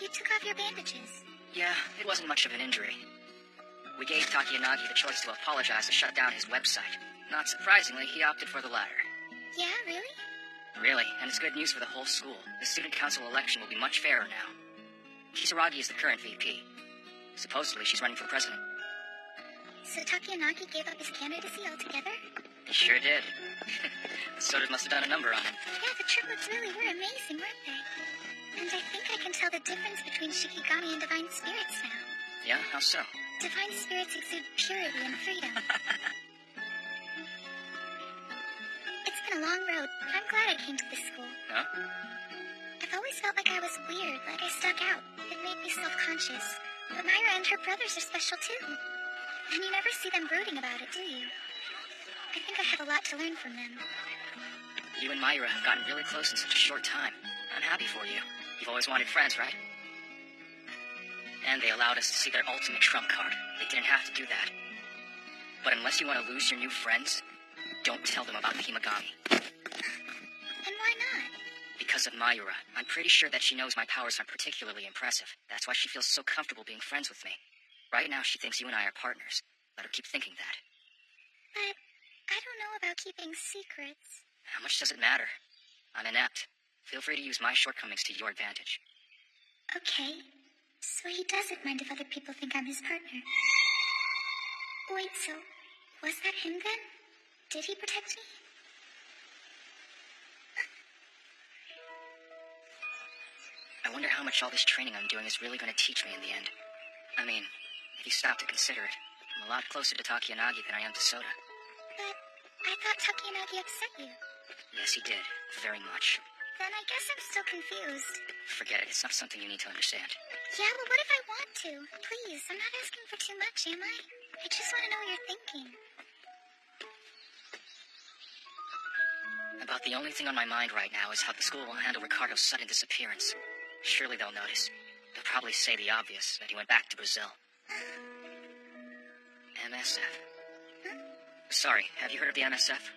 You took off your bandages. Yeah, it wasn't much of an injury. We gave Takiyanagi the choice to apologize and shut down his website. Not surprisingly, he opted for the latter. Yeah, really? Really, and it's good news for the whole school. The student council election will be much fairer now. Kisaragi is the current VP. Supposedly, she's running for president. So Takiyanagi gave up his candidacy altogether? He sure did. The sodas must have done a number on him. Yeah, the triplets really were amazing, weren't they? And I think I can tell the difference between Shikigami and Divine Spirits now. Yeah, how so? Divine Spirits exude purity and freedom. It's been a long road, but I'm glad I came to this school. Huh? I've always felt like I was weird, like I stuck out. It made me self-conscious. But Myra and her brothers are special too. And you never see them brooding about it, do you? I think I have a lot to learn from them. You and Myra have gotten really close in such a short time. I'm happy for you. You've always wanted friends, right? And they allowed us to see their ultimate trump card. They didn't have to do that. But unless you want to lose your new friends, don't tell them about the Himagami. And why not? Because of Mayura. I'm pretty sure that she knows my powers aren't particularly impressive. That's why she feels so comfortable being friends with me. Right now, she thinks you and I are partners. Let her keep thinking that. But I don't know about keeping secrets. How much does it matter? I'm inept. Feel free to use my shortcomings to your advantage. Okay. So he doesn't mind if other people think I'm his partner. Wait, so was that him then? Did he protect me? I wonder how much all this training I'm doing is really going to teach me in the end. I mean, if you stop to consider it, I'm a lot closer to Takiyanagi than I am to Soda. But I thought Takiyanagi upset you. Yes, he did. Very much. Then I guess I'm still confused. Forget it. It's not something you need to understand. Yeah, well, what if I want to? Please, I'm not asking for too much, am I? I just want to know what you're thinking. About the only thing on my mind right now is how the school will handle Ricardo's sudden disappearance. Surely they'll notice. They'll probably say the obvious, that he went back to Brazil. MSF. Huh? Sorry, have you heard of the MSF?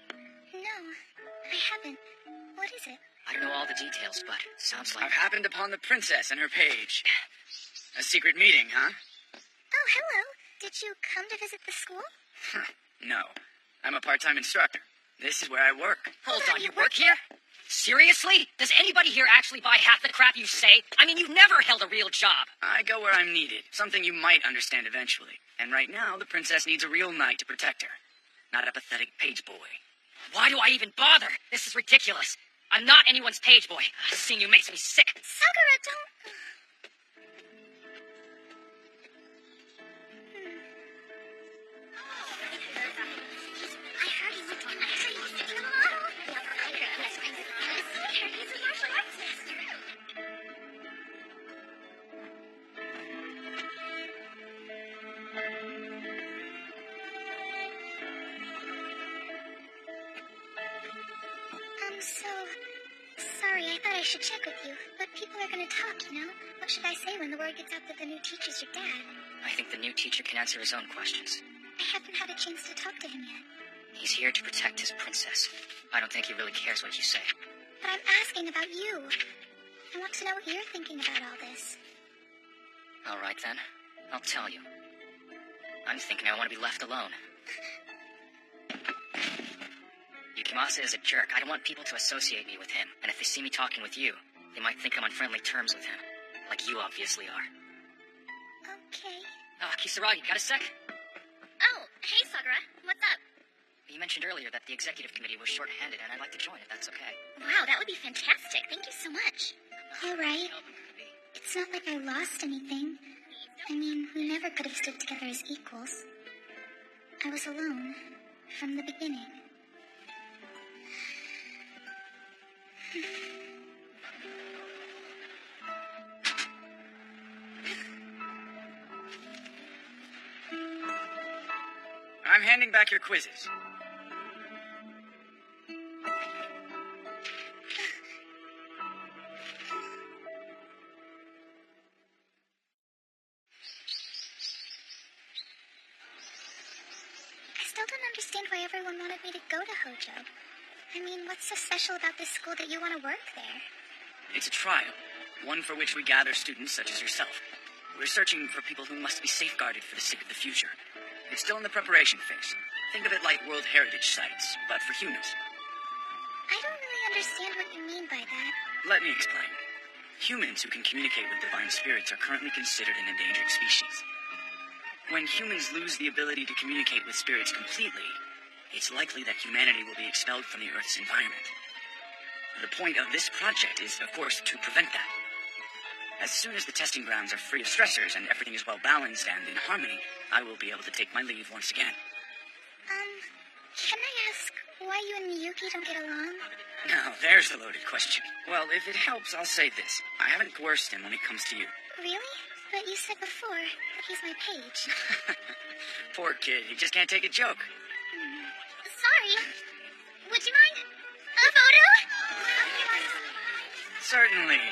No, I haven't. What is it? I don't know all the details, but sounds like... I've happened upon the princess and her page. A secret meeting, huh? Oh, hello. Did you come to visit the school? No. I'm a part-time instructor. This is where I work. Hold on, you work here? Seriously? Does anybody here actually buy half the crap you say? I mean, you've never held a real job. I go where I'm needed. Something you might understand eventually. And right now, the princess needs a real knight to protect her. Not a pathetic page boy. Why do I even bother? This is ridiculous. I'm not anyone's page boy. Seeing you makes me sick. Sakura, don't... I heard he looked like a model. He's a martial artist. So... Sorry, I thought I should check with you. But people are gonna talk, you know? What should I say when the word gets out that the new teacher's your dad? I think the new teacher can answer his own questions. I haven't had a chance to talk to him yet. He's here to protect his princess. I don't think he really cares what you say. But I'm asking about you. I want to know what you're thinking about all this. All right, then. I'll tell you. I'm thinking I want to be left alone. Yukimasa is a jerk. I don't want people to associate me with him. And if they see me talking with you, they might think I'm on friendly terms with him. Like you obviously are. Okay. Kisaragi, got a sec? Oh, hey, Sakura. What's up? You mentioned earlier that the executive committee was short-handed, and I'd like to join if that's okay. Wow, that would be fantastic. Thank you so much. All right. It's not like I lost anything. I mean, we never could have stood together as equals. I was alone from the beginning. I'm handing back your quizzes. I still don't understand why everyone wanted me to go to Hojo. I mean, what's so special about this school that you want to work there? It's a trial, one for which we gather students such as yourself. We're searching for people who must be safeguarded for the sake of the future. It's still in the preparation phase. Think of it like World Heritage Sites, but for humans. I don't really understand what you mean by that. Let me explain. Humans who can communicate with divine spirits are currently considered an endangered species. When humans lose the ability to communicate with spirits completely, it's likely that humanity will be expelled from the Earth's environment. The point of this project is, of course, to prevent that. As soon as the testing grounds are free of stressors and everything is well balanced and in harmony, I will be able to take my leave once again. Can I ask why you and Miyuki don't get along? Now, there's a loaded question. Well, if it helps, I'll say this. I haven't coerced him when it comes to you. Really? But you said before that he's my page. Poor kid, he just can't take a joke. Sorry. Would you mind a photo? Certainly.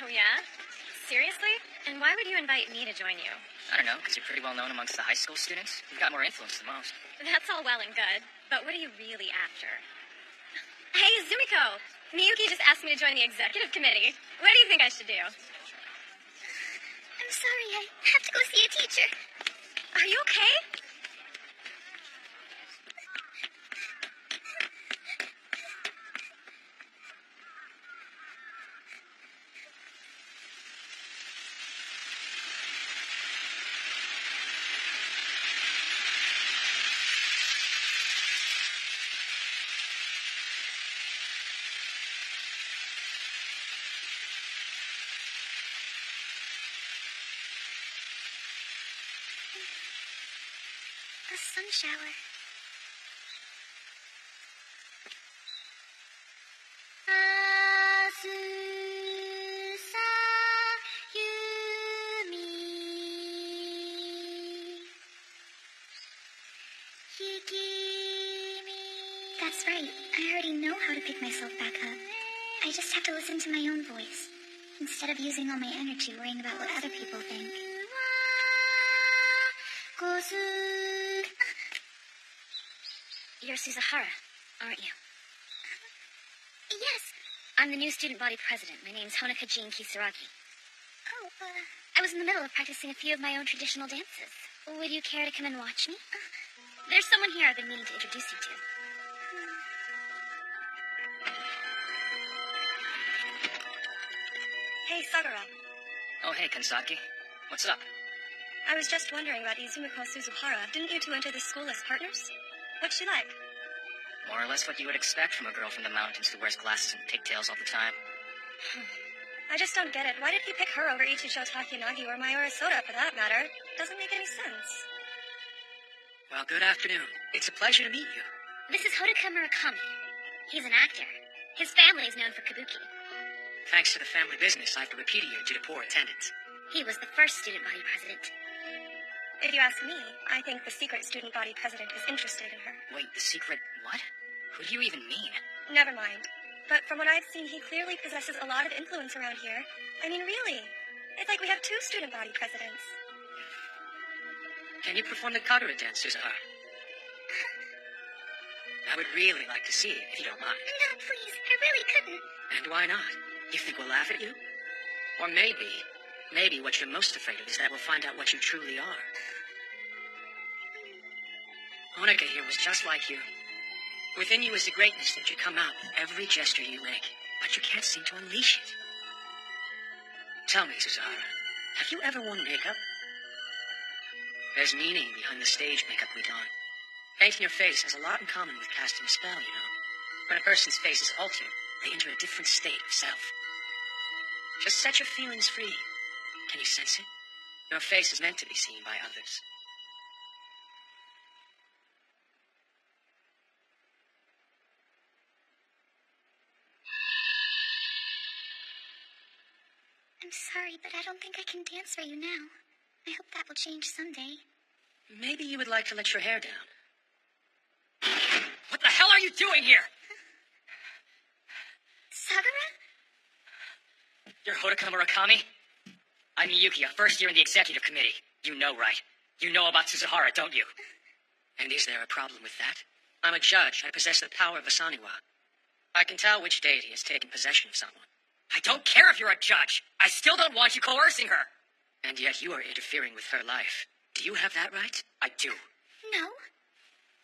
Oh, yeah? Seriously? And why would you invite me to join you? I don't know, because you're pretty well known amongst the high school students. You've got more influence than most. That's all well and good, but what are you really after? Hey, Zumiko! Miyuki just asked me to join the executive committee. What do you think I should do? I'm sorry, I have to go see a teacher. Are you okay? A sun shower. That's right. I already know how to pick myself back up. I just have to listen to my own voice, instead of using all my energy worrying about what other people think. You're Suzuhara, aren't you? Yes. I'm the new student body president. My name's Honoka Jean Kisaragi. Oh, I was in the middle of practicing a few of my own traditional dances. Would you care to come and watch me? There's someone here I've been meaning to introduce you to. Hey, Sagara. Oh, hey, Kansaki. What's up? I was just wondering about Izumiko Suzuhara. Didn't you two enter this school as partners? What's she like? More or less what you would expect from a girl from the mountains who wears glasses and pigtails all the time. I just don't get it. Why did he pick her over Ichijo Takenagi or Mayura Soda, for that matter? Doesn't make any sense. Well, good afternoon. It's a pleasure to meet you. This is Hodoka Murakami. He's an actor. His family is known for kabuki. Thanks to the family business, I have to repeat a year due to poor attendance. He was the first student body president. If you ask me, I think the secret student body president is interested in her. Wait, the secret what? Who do you even mean? Never mind. But from what I've seen, he clearly possesses a lot of influence around here. I mean, really. It's like we have two student body presidents. Can you perform the Kagura dance, Suzuhara? I would really like to see it, if you don't mind. No, please. I really couldn't. And why not? You think we'll laugh at you? Or maybe what you're most afraid of is that we'll find out what you truly are. Honoka here was just like you. Within you is the greatness that should come out with every gesture you make, but you can't seem to unleash it. Tell me, Suzuhara, have you ever worn makeup? There's meaning behind the stage makeup we don. Painting your face has a lot in common with casting a spell, you know. When a person's face is altered, they enter a different state of self. Just set your feelings free. Can you sense it? Your face is meant to be seen by others. I'm sorry, but I don't think I can dance for you now. I hope that will change someday. Maybe you would like to let your hair down. What the hell are you doing here? Sagara? You're Hodoka Murakami? I'm Miyuki, a first year in the executive committee. You know, right? You know about Suzuhara, don't you? And is there a problem with that? I'm a judge. I possess the power of Asaniwa. I can tell which deity has taken possession of someone. I don't care if you're a judge. I still don't want you coercing her. And yet you are interfering with her life. Do you have that right? I do. No.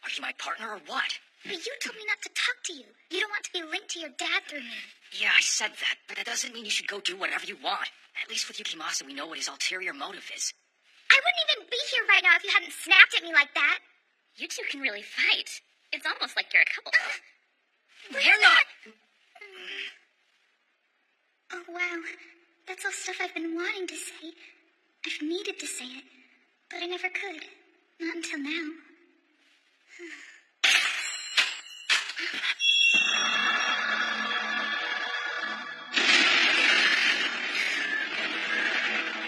Are you my partner or what? But you told me not to talk to you. You don't want to be linked to your dad through me. Yeah, I said that, but that doesn't mean you should go do whatever you want. At least with Yukimasa, we know what his ulterior motive is. I wouldn't even be here right now if you hadn't snapped at me like that. You two can really fight. It's almost like you're a couple. We're not! Oh, wow. That's all stuff I've been wanting to say. I've needed to say it, but I never could. Not until now.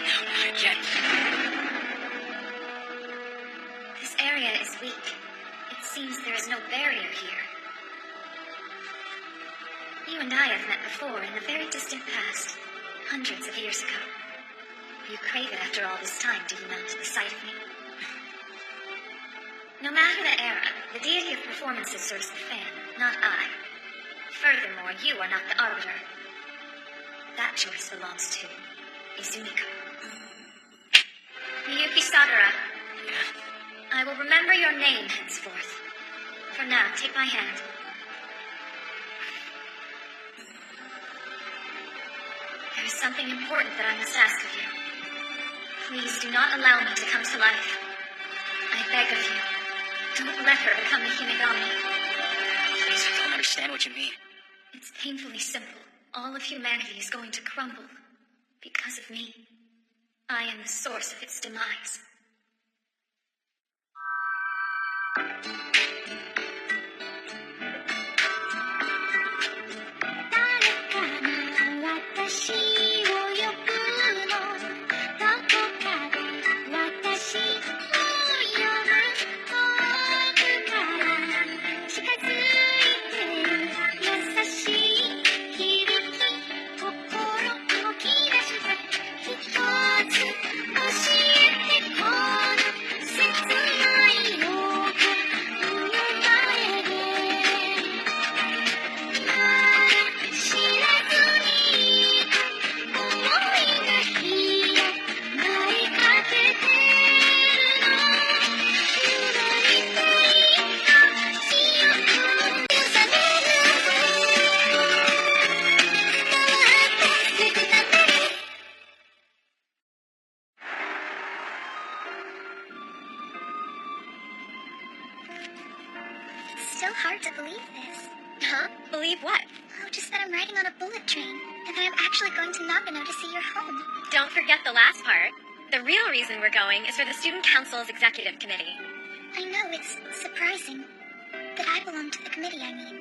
No, not again. This area is weak. It seems there is no barrier here. You and I have met before in the very distant past, hundreds of years ago. You crave it after all this time, do you not, the sight of me? No matter the era, the deity of performances serves the fan, not I. Furthermore, you are not the arbiter. That choice belongs to Izumiko. Miyuki Sagara. I will remember your name henceforth. For now, take my hand. There is something important that I must ask of you. Please do not allow me to come to life. I beg of you, don't let her become the Hinagami. Please, I don't understand what you mean. It's painfully simple. All of humanity is going to crumble. Because of me. I am the source of its demise. Still hard to believe this. Huh? Believe what? Oh, just that I'm riding on a bullet train, and that I'm actually going to Nagano to see your home. Don't forget the last part. The real reason we're going is for the Student Council's Executive Committee. I know, it's surprising. That I belong to the committee, I mean.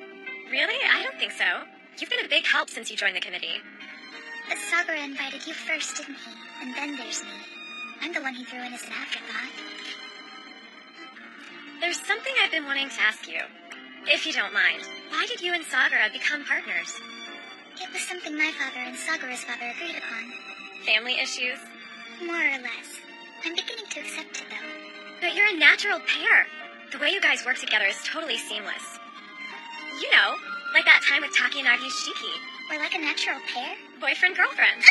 Really? I don't think so. You've been a big help since you joined the committee. But Sagura invited you first, didn't he? And then there's me. I'm the one he threw in as an afterthought. There's something I've been wanting to ask you. If you don't mind, why did you and Sagura become partners? It was something my father and Sagura's father agreed upon. Family issues? More or less. I'm beginning to accept it, though. But you're a natural pair. The way you guys work together is totally seamless. You know, like that time with Taki and Agishiki. We're like a natural pair? Boyfriend-girlfriend.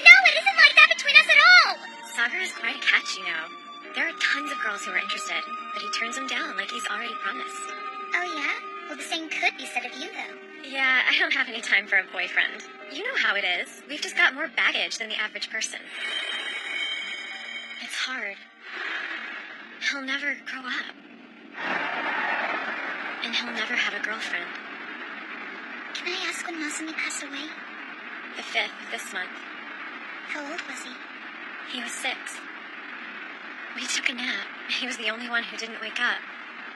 No, it isn't like that between us at all! Sagura is quite a catch, you know. There are tons of girls who are interested, but he turns them down like he's already promised. Oh, yeah? Well, the same could be said of you, though. Yeah, I don't have any time for a boyfriend. You know how it is. We've just got more baggage than the average person. It's hard. He'll never grow up. And he'll never have a girlfriend. Can I ask when Masumi passed away? The 5th of this month. How old was he? He was 6. We took a nap. He was the only one who didn't wake up.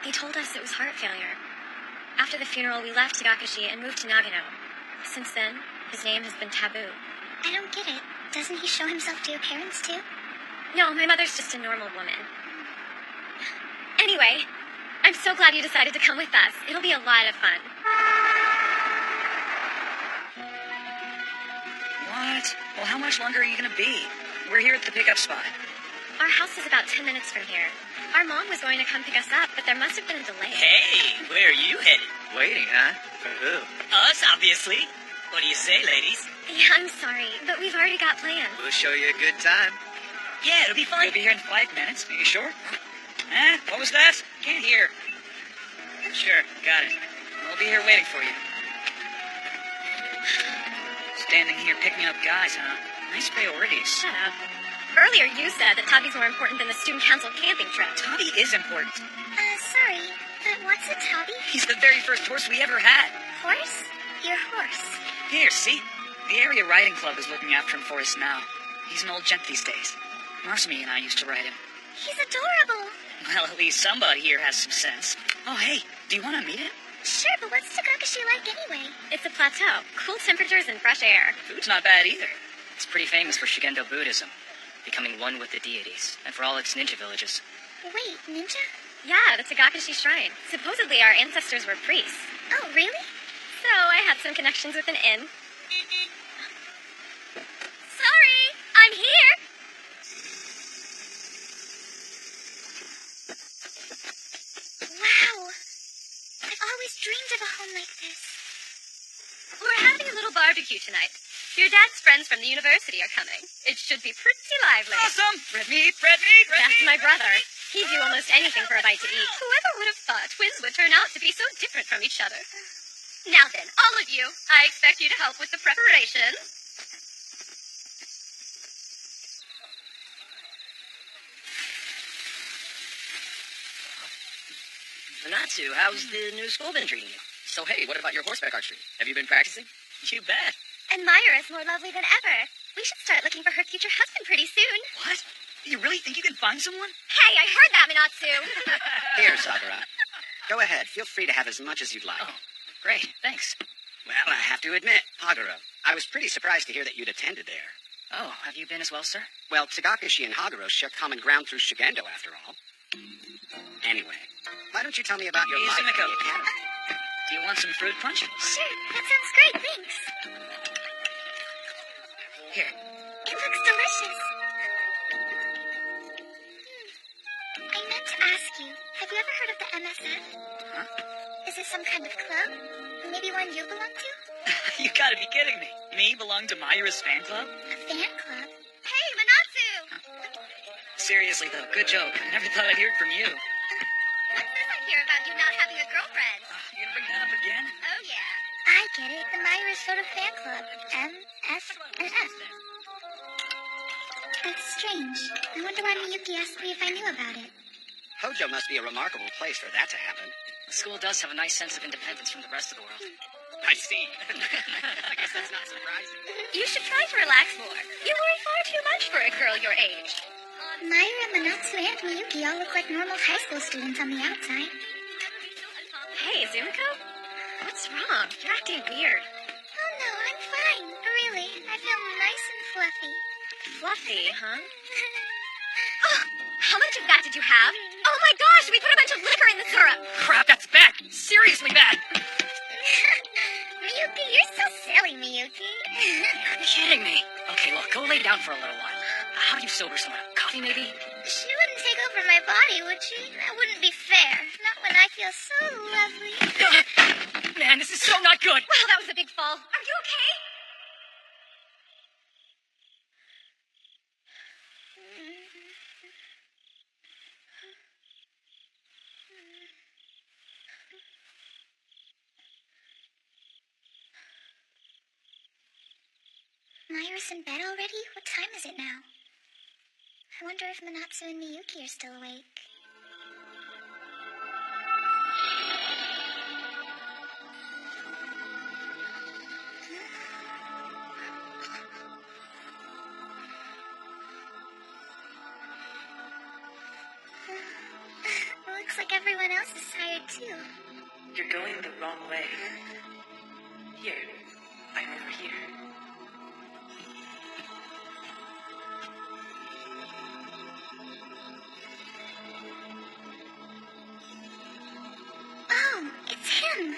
He told us it was heart failure. After the funeral, we left Tagakushi and moved to Nagano. Since then, his name has been taboo. I don't get it. Doesn't he show himself to your parents, too? No, my mother's just a normal woman. Anyway, I'm so glad you decided to come with us. It'll be a lot of fun. What? Well, how much longer are you going to be? We're here at the pickup spot. Our house is about 10 minutes from here. Our mom was going to come pick us up, but there must have been a delay. Hey, where are you headed? Waiting, huh? For who? Us, obviously. What do you say, ladies? Yeah, I'm sorry, but we've already got plans. We'll show you a good time. Yeah, it'll be fun. We'll be here in 5 minutes. Are you sure? Huh? What was that? Can't hear. Sure, got it. We'll be here waiting for you. Standing here picking up guys, huh? Nice priorities. Shut up. Earlier you said that Tabi's more important than the student council camping trip. Tabi is important. Sorry, but what's a Tabi? He's the very first horse we ever had. Horse? Your horse. Here, see? The area riding club is looking after him for us now. He's an old gent these days. Masumi and I used to ride him. He's adorable. Well, at least somebody here has some sense. Oh, hey, do you want to meet him? Sure, but what's Tagakushi like anyway? It's a plateau. Cool temperatures and fresh air. Food's not bad either. It's pretty famous for Shigendo Buddhism, becoming one with the deities, and for all its ninja villages. Wait, ninja? Yeah, the Tagakushi Shrine. Supposedly our ancestors were priests. Oh, really? So I had some connections with an inn. Sorry, I'm here. Wow. I've always dreamed of a home like this. We're having a little barbecue tonight. Your dad's friends from the university are coming. It should be pretty lively. Awesome! Red meat, red meat, red That's meat! my brother. He'd do almost anything for a bite to eat. Whoever would have thought twins would turn out to be so different from each other? Now then, all of you, I expect you to help with the preparations. Natsu, how's the new school been treating you? So hey, what about your horseback archery? Have you been practicing? You bet. And Myra is more lovely than ever. We should start looking for her future husband pretty soon. What? You really think you can find someone? Hey, I heard that, Minatsu. Here, Sakura. Go ahead. Feel free to have as much as you'd like. Oh, great. Thanks. Well, I have to admit, Haguro, I was pretty surprised to hear that you'd attended there. Oh, have you been as well, sir? Well, Tagakishi and Haguro share common ground through Shigendo, after all. Anyway, why don't you tell me about your life at the Izumiko. academy? Do you want some fruit punch? Sure, that sounds great, thanks. Here. It looks delicious. I meant to ask you, have you ever heard of the MSF? Huh? Is it some kind of club? Maybe one you belong to? You gotta be kidding me. Me belong to Mayura's fan club? A fan club? Hey, Minatsu. Seriously, though, good joke. I never thought I'd hear it from you. What's this I hear about you not having a girlfriend? You gonna bring that up again? Oh, yeah. I get it. The Myra Soda Fan Club. MSF. That's strange. I wonder why Miyuki asked me if I knew about it. Hojo must be a remarkable place for that to happen. The school does have a nice sense of independence from the rest of the world. I see. I guess that's not surprising. You should try to relax more. You worry far too much for a girl your age. Myra, Manatsu, and Miyuki all look like normal high school students on the outside. Hey, Zumiko? What's wrong? You're acting weird. Oh no, I'm fine. Really, I feel nice and fluffy. Fluffy, huh? Oh, how much of that did you have? Oh my gosh, we put a bunch of liquor in the syrup. Crap, that's bad. Seriously bad. Miyuki, you're so silly, Miyuki. You're kidding me. Okay, look, go lay down for a little while. How do you sober someone up? Coffee, maybe? She wouldn't take over my body, would she? That wouldn't be fair. Not when I feel so lovely. Man, this is so not good. Wow, that was a big fall. Are you okay? Myra's in bed already? What time is it now? I wonder if Manatsu and Miyuki are still awake. Looks like everyone else is tired too. You're going the wrong way. Here. I'm over here. Oh, it's him.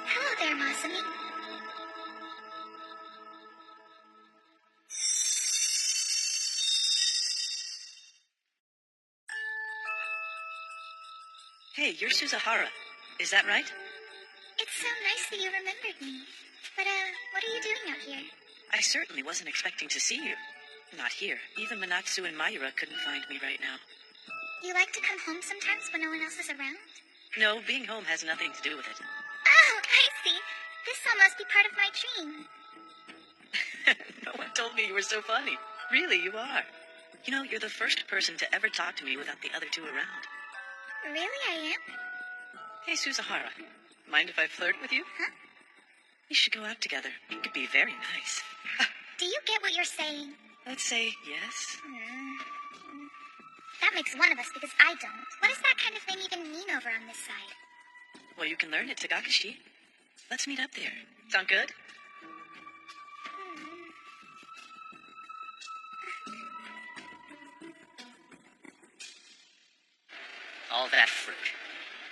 Hello there, Masumi. Hey, you're Suzuhara. Is that right? It's so nice that you remembered me. But, what are you doing out here? I certainly wasn't expecting to see you. Not here. Even Manatsu and Mayura couldn't find me right now. You like to come home sometimes when no one else is around? No, being home has nothing to do with it. Oh, I see. This all must be part of my dream. No one told me you were so funny. Really, you are. You know, you're the first person to ever talk to me without the other two around. Really, I am? Hey, Suzuhara. Mind if I flirt with you? Huh? We should go out together. It could be very nice. Do you get what you're saying? Let's say yes. That makes one of us because I don't. What does that kind of thing even mean over on this side? Well, you can learn at Tagakishi. Let's meet up there. Sound good? All that fruit.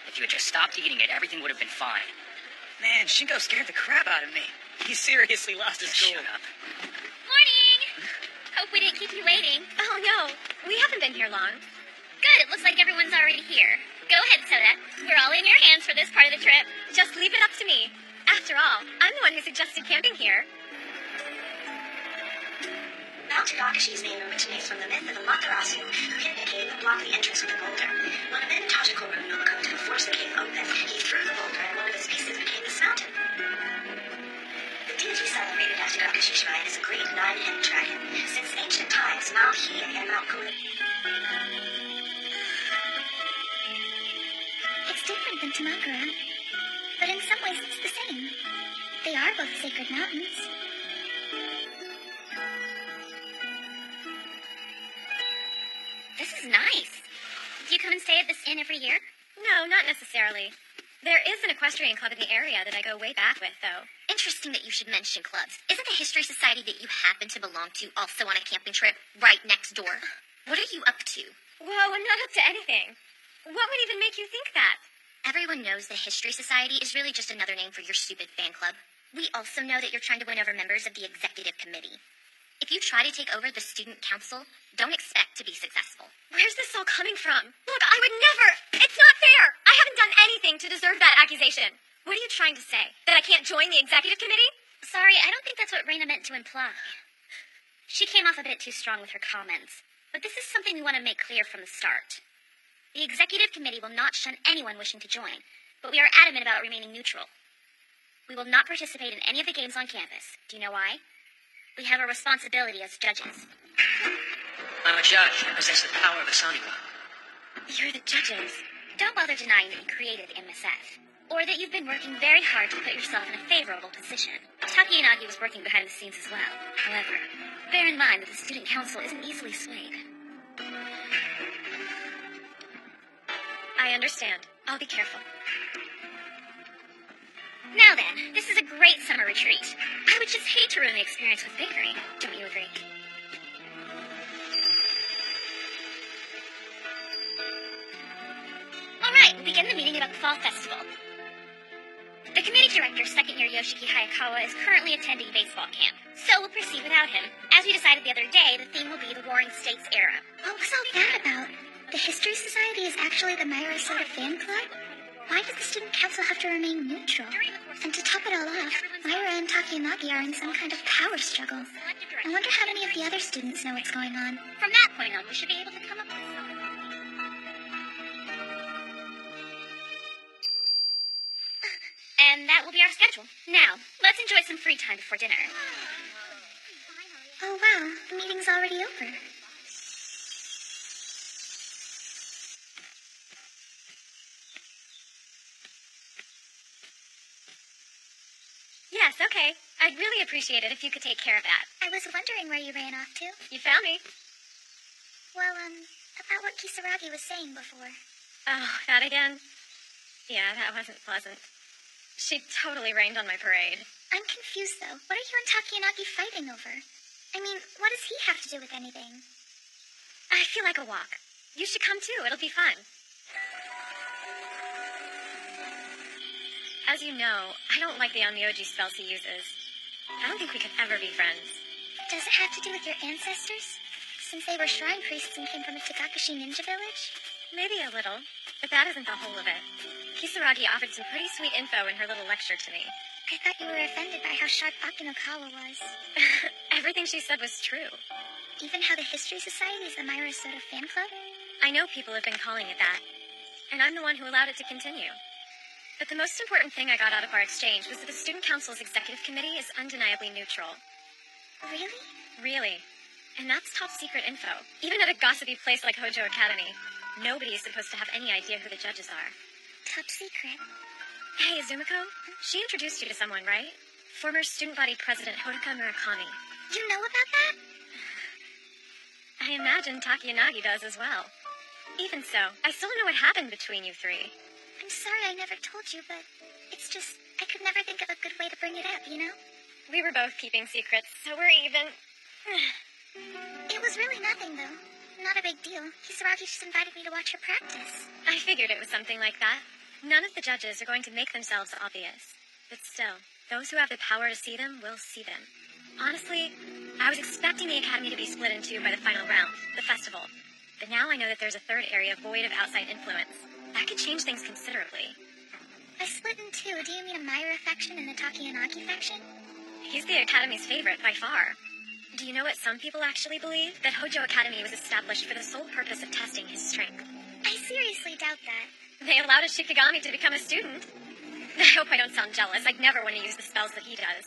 If you had just stopped eating it, everything would have been fine. Man, Shingo scared the crap out of me. He seriously lost his cool. Shut up. Morning! Hope we didn't keep you waiting. Oh, no. We haven't been here long. Good, it looks like everyone's already here. Go ahead, Soda. We're all in your hands for this part of the trip. Just leave it up to me. After all, I'm the one who suggested camping here. Mount Tagakishi's name originates from the myth of Amaterasu, who hid in a cave and blocked the entrance with a boulder. When a man Tachikoru no Makoto forced the cave open, he threw the boulder and one of its pieces became this mountain. The deity celebrated at Tagakishi Shrine is a great nine-headed dragon. Since ancient times, Mount Hiei and Mount Kuri. It's different than Tamakura, but in some ways it's the same. They are both sacred mountains. This is nice. Do you come and stay at this inn every year? No, not necessarily. There is an equestrian club in the area that I go way back with, though. Interesting that you should mention clubs. Isn't the history society that you happen to belong to also on a camping trip right next door? What are you up to? Whoa, I'm not up to anything. What would even make you think that? Everyone knows the History Society is really just another name for your stupid fan club. We also know that you're trying to win over members of the executive committee. If you try to take over the student council, don't expect to be successful. Where's this all coming from? Look, I would never! It's not fair! I haven't done anything to deserve that accusation. What are you trying to say? That I can't join the executive committee? Sorry, I don't think that's what Raina meant to imply. She came off a bit too strong with her comments, but this is something we want to make clear from the start. The executive committee will not shun anyone wishing to join, but we are adamant about remaining neutral. We will not participate in any of the games on campus. Do you know why? We have a responsibility as judges. I'm a judge. I possess the power of a Soniwa. You're the judges. Don't bother denying that you created MSF, or that you've been working very hard to put yourself in a favorable position. Taki Yanagi was working behind the scenes as well. However, bear in mind that the student council isn't easily swayed. I understand. I'll be careful. Now then, this is a great summer retreat. I would just hate to ruin the experience with bickering. Don't you agree? Alright, we'll begin the meeting about the Fall Festival. The committee director, second year Yoshiki Hayakawa, is currently attending baseball camp, so we'll proceed without him. As we decided the other day, the theme will be the Warring States era. What was all that about? The History Society is actually the Myra Soda fan club? Why does the student council have to remain neutral? And to top it all off, Myra and Takiyanagi are in some kind of power struggle. I wonder how many of the other students know what's going on. From that point on, we should be able to come up with something. And that will be our schedule. Now, let's enjoy some free time before dinner. Oh wow, the meeting's already over. Yes, okay. I'd really appreciate it if you could take care of that. I was wondering where you ran off to. You found me. Well, about what Kisaragi was saying before. Oh, that again? Yeah, that wasn't pleasant. She totally rained on my parade. I'm confused, though. What are you and Takiyanagi fighting over? I mean, what does he have to do with anything? I feel like a walk. You should come too. It'll be fun. As you know, I don't like the Onmyoji spells he uses. I don't think we could ever be friends. Does it have to do with your ancestors? Since they were shrine priests and came from a Tagakushi ninja village? Maybe a little, but that isn't the whole of it. Kisaragi offered some pretty sweet info in her little lecture to me. I thought you were offended by how sharp Akinokawa was. Everything she said was true. Even how the History Society is the Myra Soda fan club? I know people have been calling it that, and I'm the one who allowed it to continue. But the most important thing I got out of our exchange was that the Student Council's executive committee is undeniably neutral. Really? Really. And that's top secret info. Even at a gossipy place like Hojo Academy, nobody is supposed to have any idea who the judges are. Top secret. Hey, Azumiko, she introduced you to someone, right? Former student body president Hodoka Murakami. You know about that? I imagine Takiyanagi does as well. Even so, I still don't know what happened between you three. I'm sorry I never told you, but it's just, I could never think of a good way to bring it up, you know? We were both keeping secrets, so we're even. It was really nothing, though. Not a big deal. Kisaragi just invited me to watch her practice. I figured it was something like that. None of the judges are going to make themselves obvious. But still, those who have the power to see them will see them. Honestly, I was expecting the academy to be split in two by the final round, the festival. But now I know that there's a third area void of outside influence. That could change things considerably. By split in two, do you mean a Myra faction and a Takiyanagi faction? He's the academy's favorite by far. Do you know what some people actually believe? That Hojo Academy was established for the sole purpose of testing his strength. I seriously doubt that. They allowed a Shikigami to become a student. I hope I don't sound jealous. I'd never want to use the spells that he does.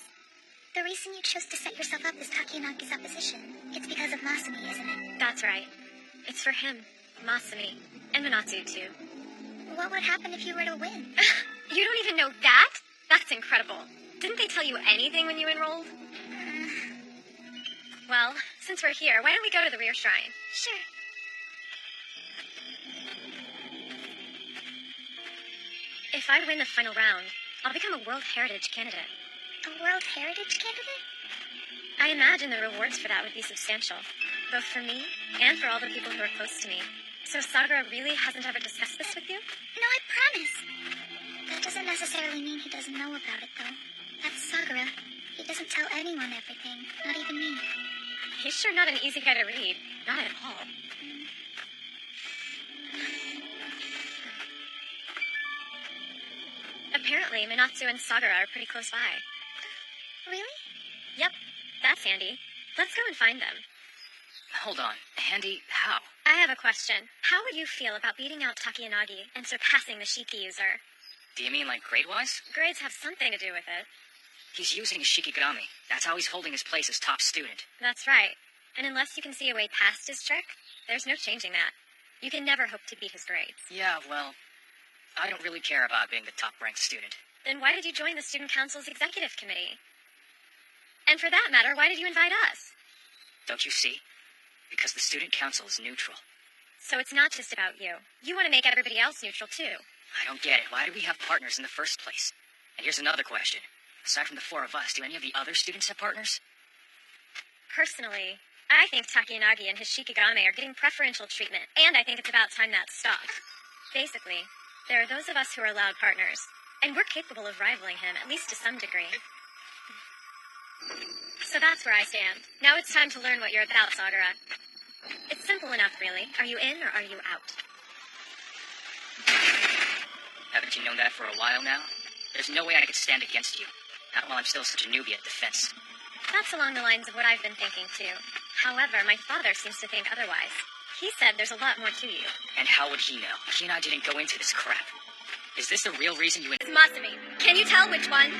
The reason you chose to set yourself up as Takiyanagi's opposition, it's because of Masumi, isn't it? That's right. It's for him, Masumi, and Minatsu too. What would happen if you were to win? You don't even know that? That's incredible. Didn't they tell you anything when you enrolled? Well, since we're here, why don't we go to the rear shrine? Sure. If I win the final round, I'll become a World Heritage candidate. A World Heritage candidate? I imagine the rewards for that would be substantial, both for me and for all the people who are close to me. So Sagara really hasn't ever discussed this with you? No, I promise. That doesn't necessarily mean he doesn't know about it, though. That's Sagara. He doesn't tell anyone everything, not even me. He's sure not an easy guy to read. Not at all. Apparently, Minatsu and Sagara are pretty close by. Really? Yep, that's handy. Let's go and find them. Hold on. Handy how? I have a question. How would you feel about beating out Takiyanagi and surpassing the Shiki user? Do you mean like grade-wise? Grades have something to do with it. He's using his Shikigami. That's how he's holding his place as top student. That's right. And unless you can see a way past his trick, there's no changing that. You can never hope to beat his grades. Yeah, well, I don't really care about being the top-ranked student. Then why did you join the Student Council's executive committee? And for that matter, why did you invite us? Don't you see? Because the Student Council is neutral. So it's not just about you. You want to make everybody else neutral, too. I don't get it. Why do we have partners in the first place? And here's another question. Aside from the four of us, do any of the other students have partners? Personally, I think Takiyanagi and his Shikigami are getting preferential treatment, and I think it's about time that stopped. Basically, there are those of us who are allowed partners, and we're capable of rivaling him, at least to some degree. So that's where I stand. Now it's time to learn what you're about, Sagara. It's simple enough, really. Are you in or are you out? Haven't you known that for a while now? There's no way I could stand against you. Not while I'm still such a newbie at defense. That's along the lines of what I've been thinking, too. However, my father seems to think otherwise. He said there's a lot more to you. And how would he know? He and I didn't go into this crap. Is this the real reason you... It's Masumi. Can you tell which one?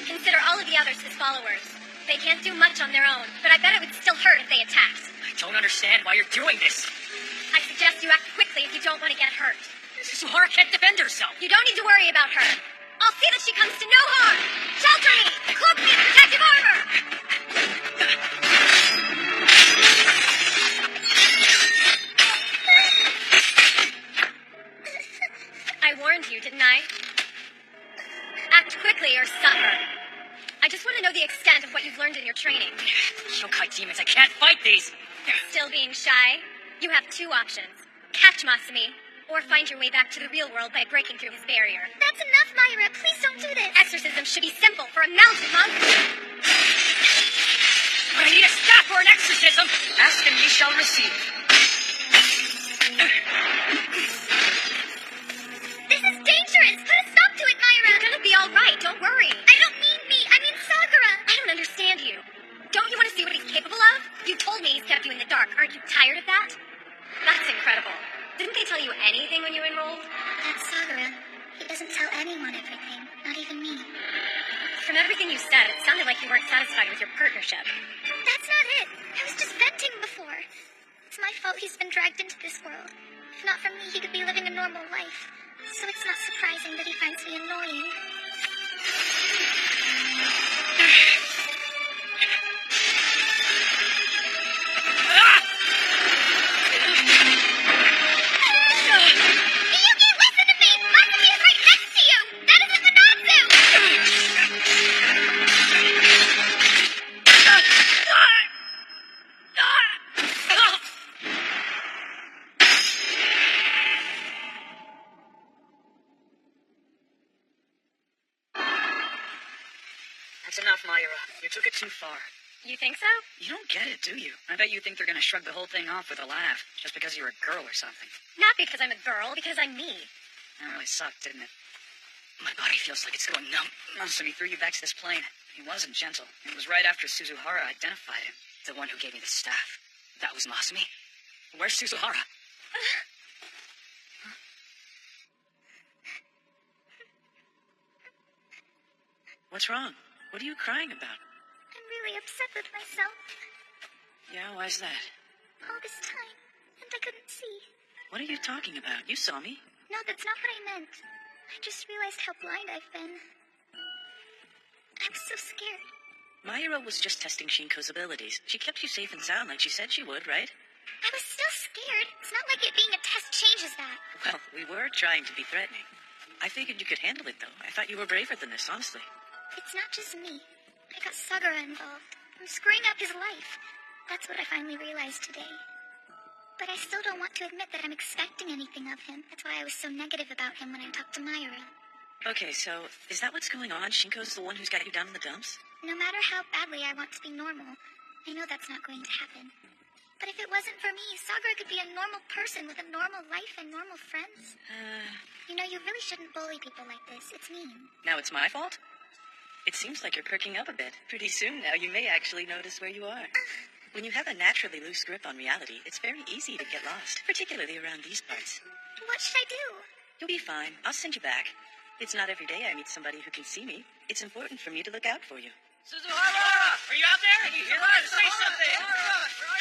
Consider all of the others his followers. They can't do much on their own, but I bet it would still hurt if they attacked. I don't understand why you're doing this. I suggest you act quickly if you don't want to get hurt. Suhara can't defend herself. You don't need to worry about her. I'll see that she comes to no harm. Shelter me! Cloak me in protective armor! I warned you, didn't I? Act quickly or suffer. I just want to know the extent of what you've learned in your training. Yokai demons, I can't fight these! Still being shy? You have two options. Catch Masumi, or find your way back to the real world by breaking through his barrier. That's enough, Myra. Please don't do this. Exorcism should be simple for a mountain monk. But I need a staff for an exorcism! Ask and ye shall receive. This is dangerous. Put a stop to it, Myra. You're gonna be all right. Don't worry. I don't mean me. I mean Sagara. I don't understand you. Don't you want to see what he's capable of? You told me he's kept you in the dark. Aren't you tired of that? That's incredible. Didn't they tell you anything when you enrolled? That's Sagara. He doesn't tell anyone everything, not even me. From everything you said, it sounded like you weren't satisfied with your partnership. That's not it. I was just venting before. It's my fault he's been dragged into this world. If not for me, he could be living a normal life. So it's not surprising that he finds me annoying. Miyuki, listen to me! Masumi is right next to you! That isn't Minatsu! That's enough, Mayura. You took it too far. You think so? You don't get it, do you? I bet you think they're gonna shrug the whole thing off with a laugh, just because you're a girl or something. Not because I'm a girl, because I'm me. That really sucked, didn't it? My body feels like it's going numb. Masumi threw you back to this plane. He wasn't gentle. It was right after Suzuhara identified him. The one who gave me the staff. That was Masumi? Where's Suzuhara? What's wrong? What are you crying about? I'm really upset with myself. Yeah, why's that? All this time, and I couldn't see. What are you talking about? You saw me. No, that's not what I meant. I just realized how blind I've been. I was so scared. Mayura was just testing Shinko's abilities. She kept you safe and sound like she said she would, right? I was still scared. It's not like it being a test changes that. Well, we were trying to be threatening. I figured you could handle it, though. I thought you were braver than this, honestly. It's not just me. I got Sagara involved. I'm screwing up his life. That's what I finally realized today. But I still don't want to admit that I'm expecting anything of him. That's why I was so negative about him when I talked to Mayura. Okay, so is that what's going on? Shinko's the one who's got you down in the dumps? No matter how badly I want to be normal, I know that's not going to happen. But if it wasn't for me, Sagara could be a normal person with a normal life and normal friends. You know, you really shouldn't bully people like this. It's mean. Now it's my fault? It seems like you're perking up a bit. Pretty soon now, you may actually notice where you are. When you have a naturally loose grip on reality, it's very easy to get lost, particularly around these parts. What should I do? You'll be fine. I'll send you back. It's not every day I meet somebody who can see me. It's important for me to look out for you. Suzuhara! Are you out there? Can you hear us? Say something!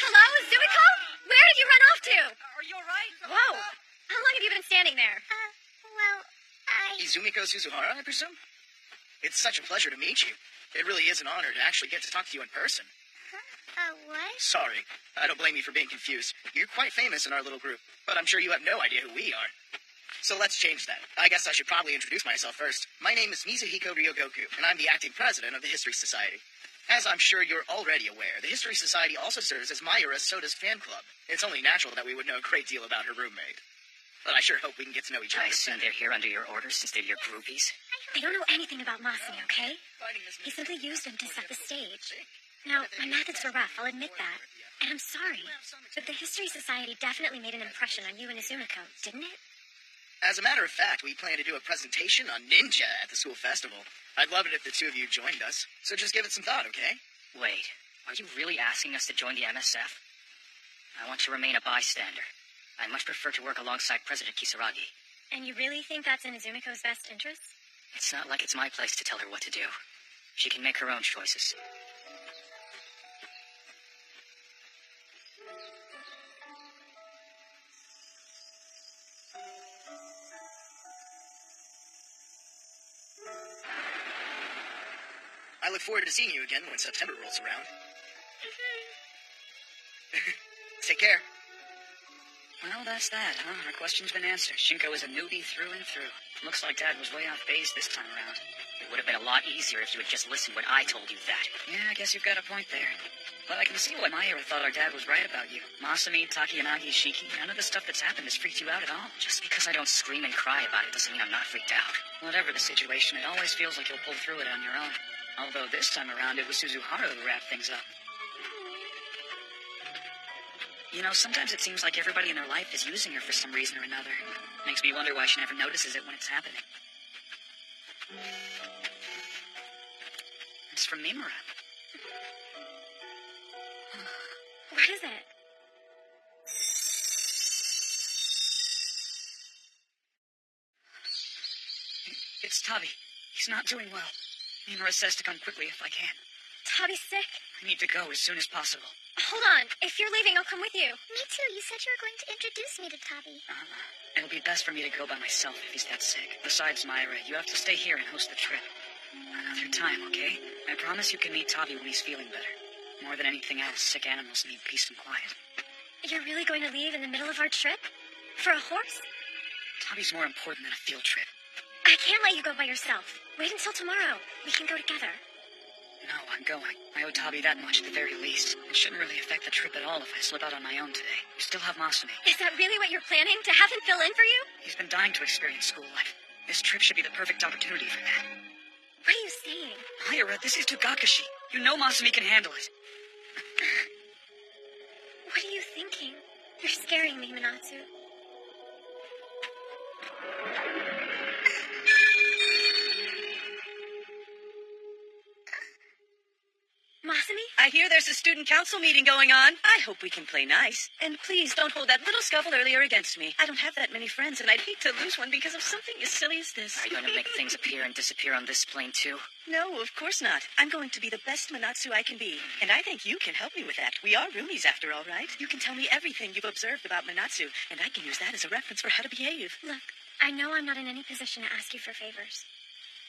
Hello, Zumiko? Where did you run off to? Are you alright? Whoa! How long have you been standing there? Well, Izumiko Suzuhara, I presume? It's such a pleasure to meet you. It really is an honor to actually get to talk to you in person. What? Sorry, I don't blame you for being confused. You're quite famous in our little group, but I'm sure you have no idea who we are. So let's change that. I guess I should probably introduce myself first. My name is Mizuhiko Ryogoku, and I'm the acting president of the History Society. As I'm sure you're already aware, the History Society also serves as Mayura Soda's fan club. It's only natural that we would know a great deal about her roommate. But I sure hope we can get to know each other. I assume they're here under your orders since they're your groupies. I don't know anything about Masumi, okay? He simply used him to set the stage. Now, my methods were rough, I'll admit that. And I'm sorry. But the History Society definitely made an impression on you and Izumiko, didn't it? As a matter of fact, we plan to do a presentation on ninja at the school festival. I'd love it if the two of you joined us. So just give it some thought, okay? Wait, are you really asking us to join the MSF? I want to remain a bystander. I much prefer to work alongside President Kisaragi. And you really think that's in Izumiko's best interest? It's not like it's my place to tell her what to do. She can make her own choices. I look forward to seeing you again when September rolls around. Take care. Well, that's that, huh? Our question's been answered. Shinko is a newbie through and through. Looks like Dad was way off base this time around. It would have been a lot easier if you had just listened when I told you that. Yeah, I guess you've got a point there. But I can see why Mayura thought our dad was right about you. Masumi, Takiyanagi, Shiki, none of the stuff that's happened has freaked you out at all. Just because I don't scream and cry about it doesn't mean I'm not freaked out. Whatever the situation, it always feels like you'll pull through it on your own. Although this time around, it was Suzuhara who wrapped things up. You know, sometimes it seems like everybody in their life is using her for some reason or another. Makes me wonder why she never notices it when it's happening. It's from Mimura. What is it? It's Tabi. He's not doing well. Mimura says to come quickly if I can. Tabi's sick? I need to go as soon as possible. Hold on. If you're leaving, I'll come with you. Me too. You said you were going to introduce me to Tabi. It'll be best for me to go by myself if he's that sick. Besides, Mayura, you have to stay here and host the trip. Another time, okay? I promise you can meet Tabi when he's feeling better. More than anything else, sick animals need peace and quiet. You're really going to leave in the middle of our trip? For a horse? Tabi's more important than a field trip. I can't let you go by yourself. Wait until tomorrow. We can go together. No, I'm going. I owe Tabi that much at the very least. It shouldn't really affect the trip at all if I slip out on my own today. We still have Masumi. Is that really what you're planning? To have him fill in for you? He's been dying to experience school life. This trip should be the perfect opportunity for that. What are you saying? Mayura, this is Togakashi. You know Masumi can handle it. What are you thinking? You're scaring me, Minatsu. Masumi? I hear there's a student council meeting going on. I hope we can play nice. And please don't hold that little scuffle earlier against me. I don't have that many friends, and I'd hate to lose one because of something as silly as this. Are you going to make things appear and disappear on this plane, too? No, of course not. I'm going to be the best Manatsu I can be. And I think you can help me with that. We are roomies, after all, right? You can tell me everything you've observed about Manatsu, and I can use that as a reference for how to behave. Look, I know I'm not in any position to ask you for favors.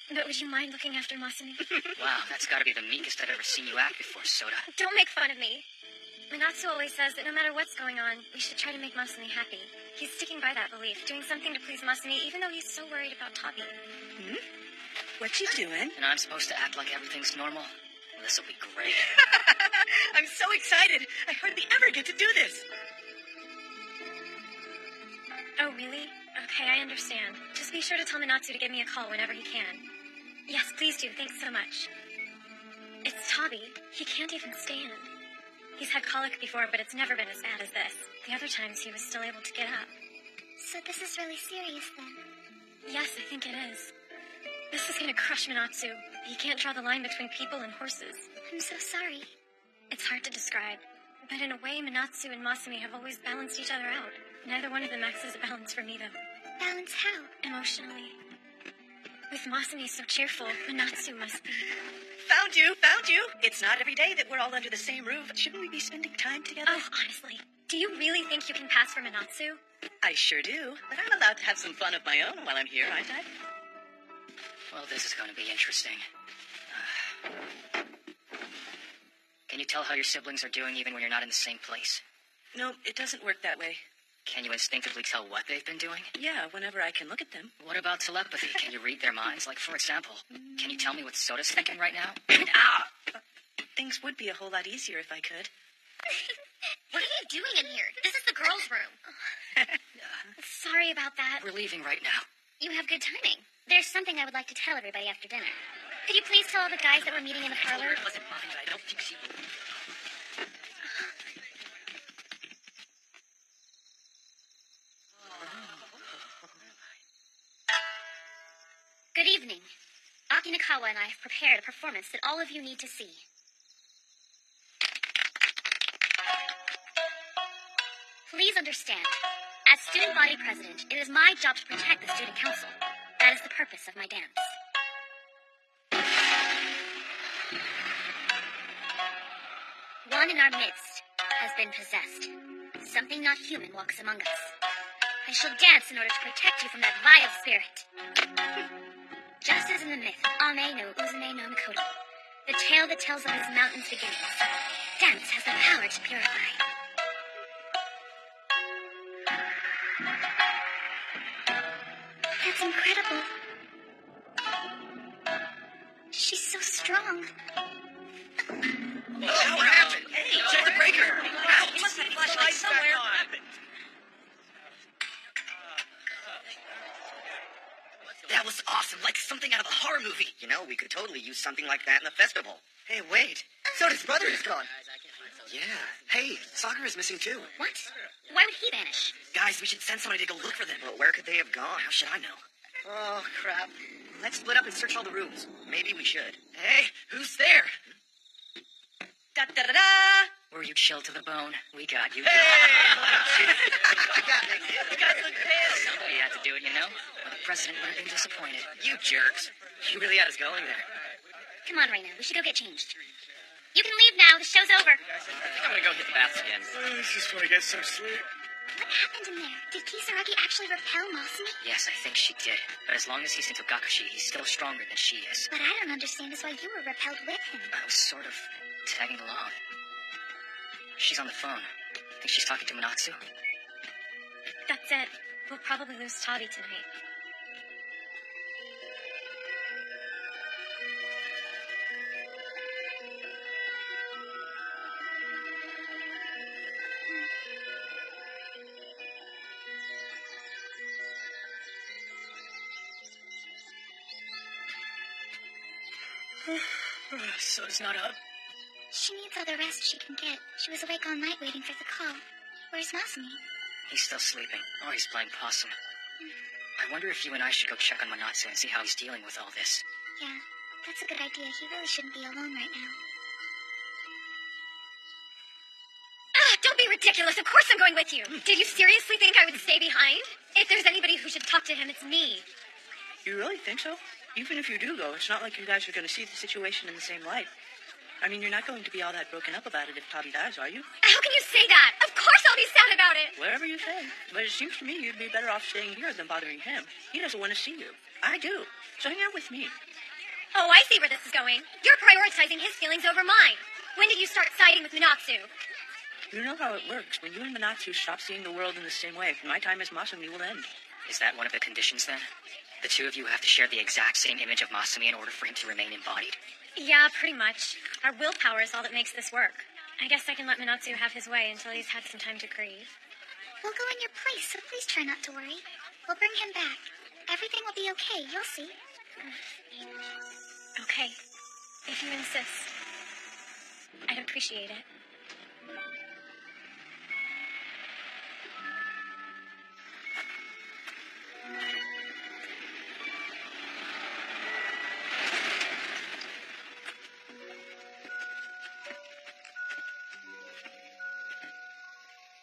But would you mind looking after Masumi? Wow, that's gotta be the meekest I've ever seen you act before, Soda. Don't make fun of me. Minatsu always says that no matter what's going on, we should try to make Masumi happy. He's sticking by that belief, doing something to please Masumi, even though he's so worried about Tabi. What you doing? And I'm supposed to act like everything's normal? This'll be great. I'm so excited. I hardly ever get to do this. Oh, really? Okay, I understand. Just be sure to tell Minatsu to give me a call whenever he can. Yes, please do. Thanks so much. It's Tabi. He can't even stand. He's had colic before, but it's never been as bad as this. The other times he was still able to get up. So this is really serious then? Yes, I think it is. This is gonna crush Minatsu. He can't draw the line between people and horses. I'm so sorry. It's hard to describe. But in a way, Minatsu and Masumi have always balanced each other out. Neither one of them acts as a balance for me, though. Balance how? Emotionally. With Masumi so cheerful, Minatsu must be. Found you, found you. It's not every day that we're all under the same roof. Shouldn't we be spending time together? Oh, honestly. Do you really think you can pass for Minatsu? I sure do. But I'm allowed to have some fun of my own while I'm here, aren't I? Well, this is going to be interesting. Can you tell how your siblings are doing even when you're not in the same place? No, it doesn't work that way. Can you instinctively tell what they've been doing? Yeah, whenever I can look at them. What about telepathy? Can you read their minds? Like, for example, can you tell me what Soda's thinking right now? Things would be a whole lot easier if I could. What are you doing in here? This is the girls' room. Sorry about that. We're leaving right now. You have good timing. There's something I would like to tell everybody after dinner. Could you please tell all the guys that we're meeting in the I told her parlor? it wasn't mine, but I don't think she will. Good evening. Akinakawa and I have prepared a performance that all of you need to see. Please understand, as student body president, it is my job to protect the student council. That is the purpose of my dance. One in our midst has been possessed. Something not human walks among us. I shall dance in order to protect you from that vile spirit. Just as in the myth, Ame no Uzume no Mikoto, the tale that tells of this mountain's beginnings, dance has the power to purify. That's incredible. She's so strong. What happened? Hey, check the breaker. Wow, You must have a flashlight somewhere. That was awesome, like something out of a horror movie. You know, we could totally use something like that in the festival. Hey, wait. Soda's brother is gone. Yeah. Hey, Sakura is missing too. What? Why would he vanish? Guys, we should send somebody to go look for them. But where could they have gone? How should I know? Oh, crap. Let's split up and search all the rooms. Maybe we should. Hey, who's there? Da-da-da-da! Were you chilled to the bone? We got you. I got it. You guys look pissed. Somebody had to do it, you know? Or the president would have been disappointed. You jerks. You really had us going there. Come on, Reina. We should go get changed. You can leave now. The show's over. I think I'm gonna go hit the baths again. I just want to get some sleep. What happened in there? Did Kisaragi actually repel Masumi? Yes, I think she did. But as long as he's into Gakushi, he's still stronger than she is. What I don't understand is why you were repelled with him. I was sort of tagging along. She's on the phone. Think she's talking to Minatsu? That's it. We'll probably lose Tabi tonight. Soda's not up. She needs all the rest she can get. She was awake all night waiting for the call. Where's Masumi? He's still sleeping. Or he's playing possum. I wonder if you and I should go check on Minatsu and see how he's dealing with all this. Yeah, that's a good idea. He really shouldn't be alone right now. Don't be ridiculous. Of course I'm going with you. Did you seriously think I would stay behind? If there's anybody who should talk to him, it's me. You really think so? Even if you do go, it's not like you guys are going to see the situation in the same light. I mean, you're not going to be all that broken up about it if Tabi dies, are you? How can you say that? Of course I'll be sad about it. Whatever you say. But it seems to me you'd be better off staying here than bothering him. He doesn't want to see you. I do. So hang out with me. Oh, I see where this is going. You're prioritizing his feelings over mine. When did you start siding with Minatsu? You know how it works. When you and Minatsu stop seeing the world in the same way, my time as Masumi will end. Is that one of the conditions, then? The two of you have to share the exact same image of Masumi in order for him to remain embodied? Yeah, pretty much. Our willpower is all that makes this work. I guess I can let Minatsu have his way until he's had some time to grieve. We'll go in your place, so please try not to worry. We'll bring him back. Everything will be okay, you'll see. Okay, if you insist. I'd appreciate it.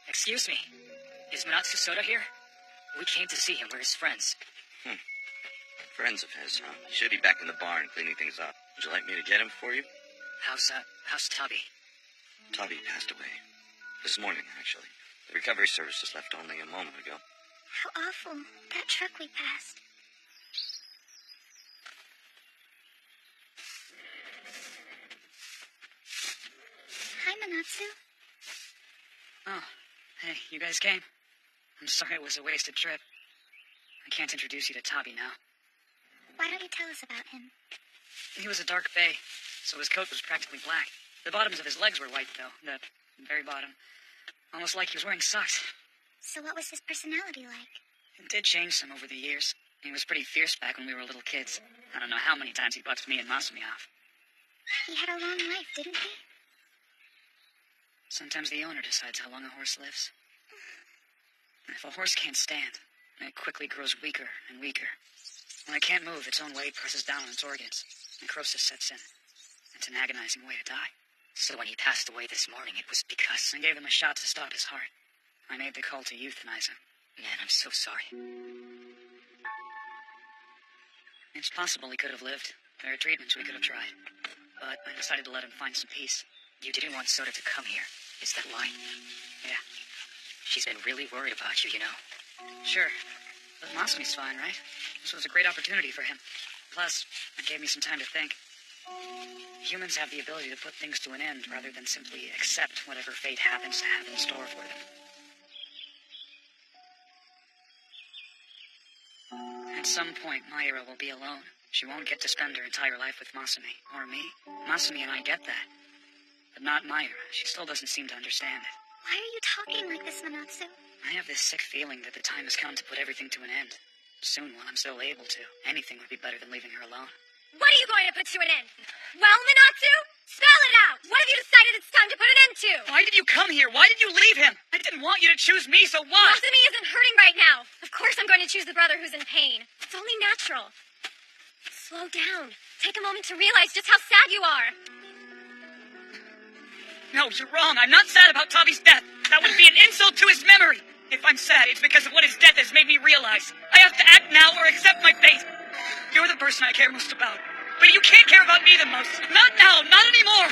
Excuse me. Is Minatsu Soda here? We came to see him. We're his friends. Friends of his, huh? He should be back in the barn cleaning things up. Would you like me to get him for you? How's Tubby? Tubby passed away. This morning, actually. The recovery service just left only a moment ago. How awful. That truck we passed. Hi, Minatsu. Oh, hey, you guys came? I'm sorry it was a wasted trip. I can't introduce you to Tabi now. Why don't you tell us about him? He was a dark bay, so his coat was practically black. The bottoms of his legs were white, though. The very bottom. Almost like he was wearing socks. So what was his personality like? It did change some over the years. He was pretty fierce back when we were little kids. I don't know how many times he bucked me and Masumi off. He had a long life, didn't he? Sometimes the owner decides how long a horse lives. If a horse can't stand, it quickly grows weaker and weaker. When it can't move, its own weight presses down on its organs. Necrosis sets in. It's an agonizing way to die. So when he passed away this morning, it was because... I gave him a shot to stop his heart. I made the call to euthanize him. Man, I'm so sorry. It's possible he could have lived. There are treatments we could have tried. But I decided to let him find some peace. You didn't want Soda to come here. Is that why? Yeah. She's been really worried about you, you know. Sure. But Masumi's fine, right? This was a great opportunity for him. Plus, it gave me some time to think. Humans have the ability to put things to an end rather than simply accept whatever fate happens to have in store for them. At some point, Mayura will be alone. She won't get to spend her entire life with Masumi, or me. Masumi and I get that. But not Mayura. She still doesn't seem to understand it. Why are you talking like this, Minatsu? I have this sick feeling that the time has come to put everything to an end. Soon, when I'm still able to, anything would be better than leaving her alone. What are you going to put to an end? Well, Minatsu, spell it out. What have you decided it's time to put an end to? Why did you come here? Why did you leave him? I didn't want you to choose me, so what? Masumi isn't hurting right now. Of course I'm going to choose the brother who's in pain. It's only natural. Slow down. Take a moment to realize just how sad you are. No, you're wrong. I'm not sad about Tabi's death. That would be an insult to his memory. If I'm sad, it's because of what his death has made me realize. I have to act now or accept my fate. You're the person I care most about. But you can't care about me the most. Not now. Not anymore.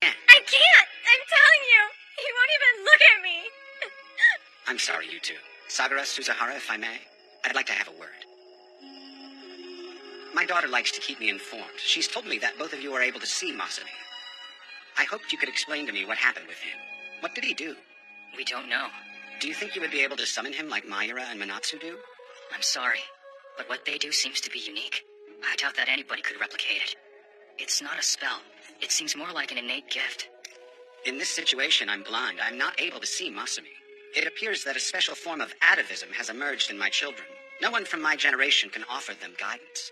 I can't. I'm telling you. He won't even look at me. I'm sorry, you two. Sagara, Suzahara, if I may, I'd like to have a word. My daughter likes to keep me informed. She's told me that both of you are able to see Masumi. I hoped you could explain to me what happened with him. What did he do? We don't know. Do you think you would be able to summon him like Mayura and Minatsu do? I'm sorry, but what they do seems to be unique. I doubt that anybody could replicate it. It's not a spell. It seems more like an innate gift. In this situation, I'm blind. I'm not able to see Masumi. It appears that a special form of atavism has emerged in my children. No one from my generation can offer them guidance.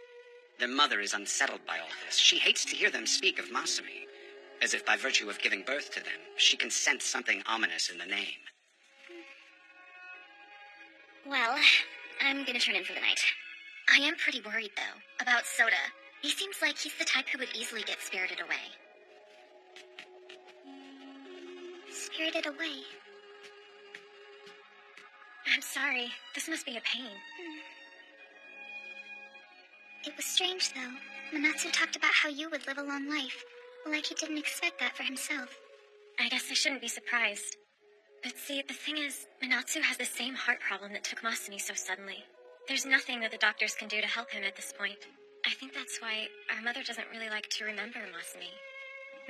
Their mother is unsettled by all this. She hates to hear them speak of Masumi, as if by virtue of giving birth to them, she can sense something ominous in the name. Well, I'm gonna turn in for the night. I am pretty worried, though, about Soda. He seems like he's the type who would easily get spirited away. Spirited away? I'm sorry. This must be a pain. It was strange, though. Minatsu talked about how you would live a long life, like he didn't expect that for himself. I guess I shouldn't be surprised. But see, the thing is, Minatsu has the same heart problem that took Masumi so suddenly. There's nothing that the doctors can do to help him at this point. I think that's why our mother doesn't really like to remember Masumi.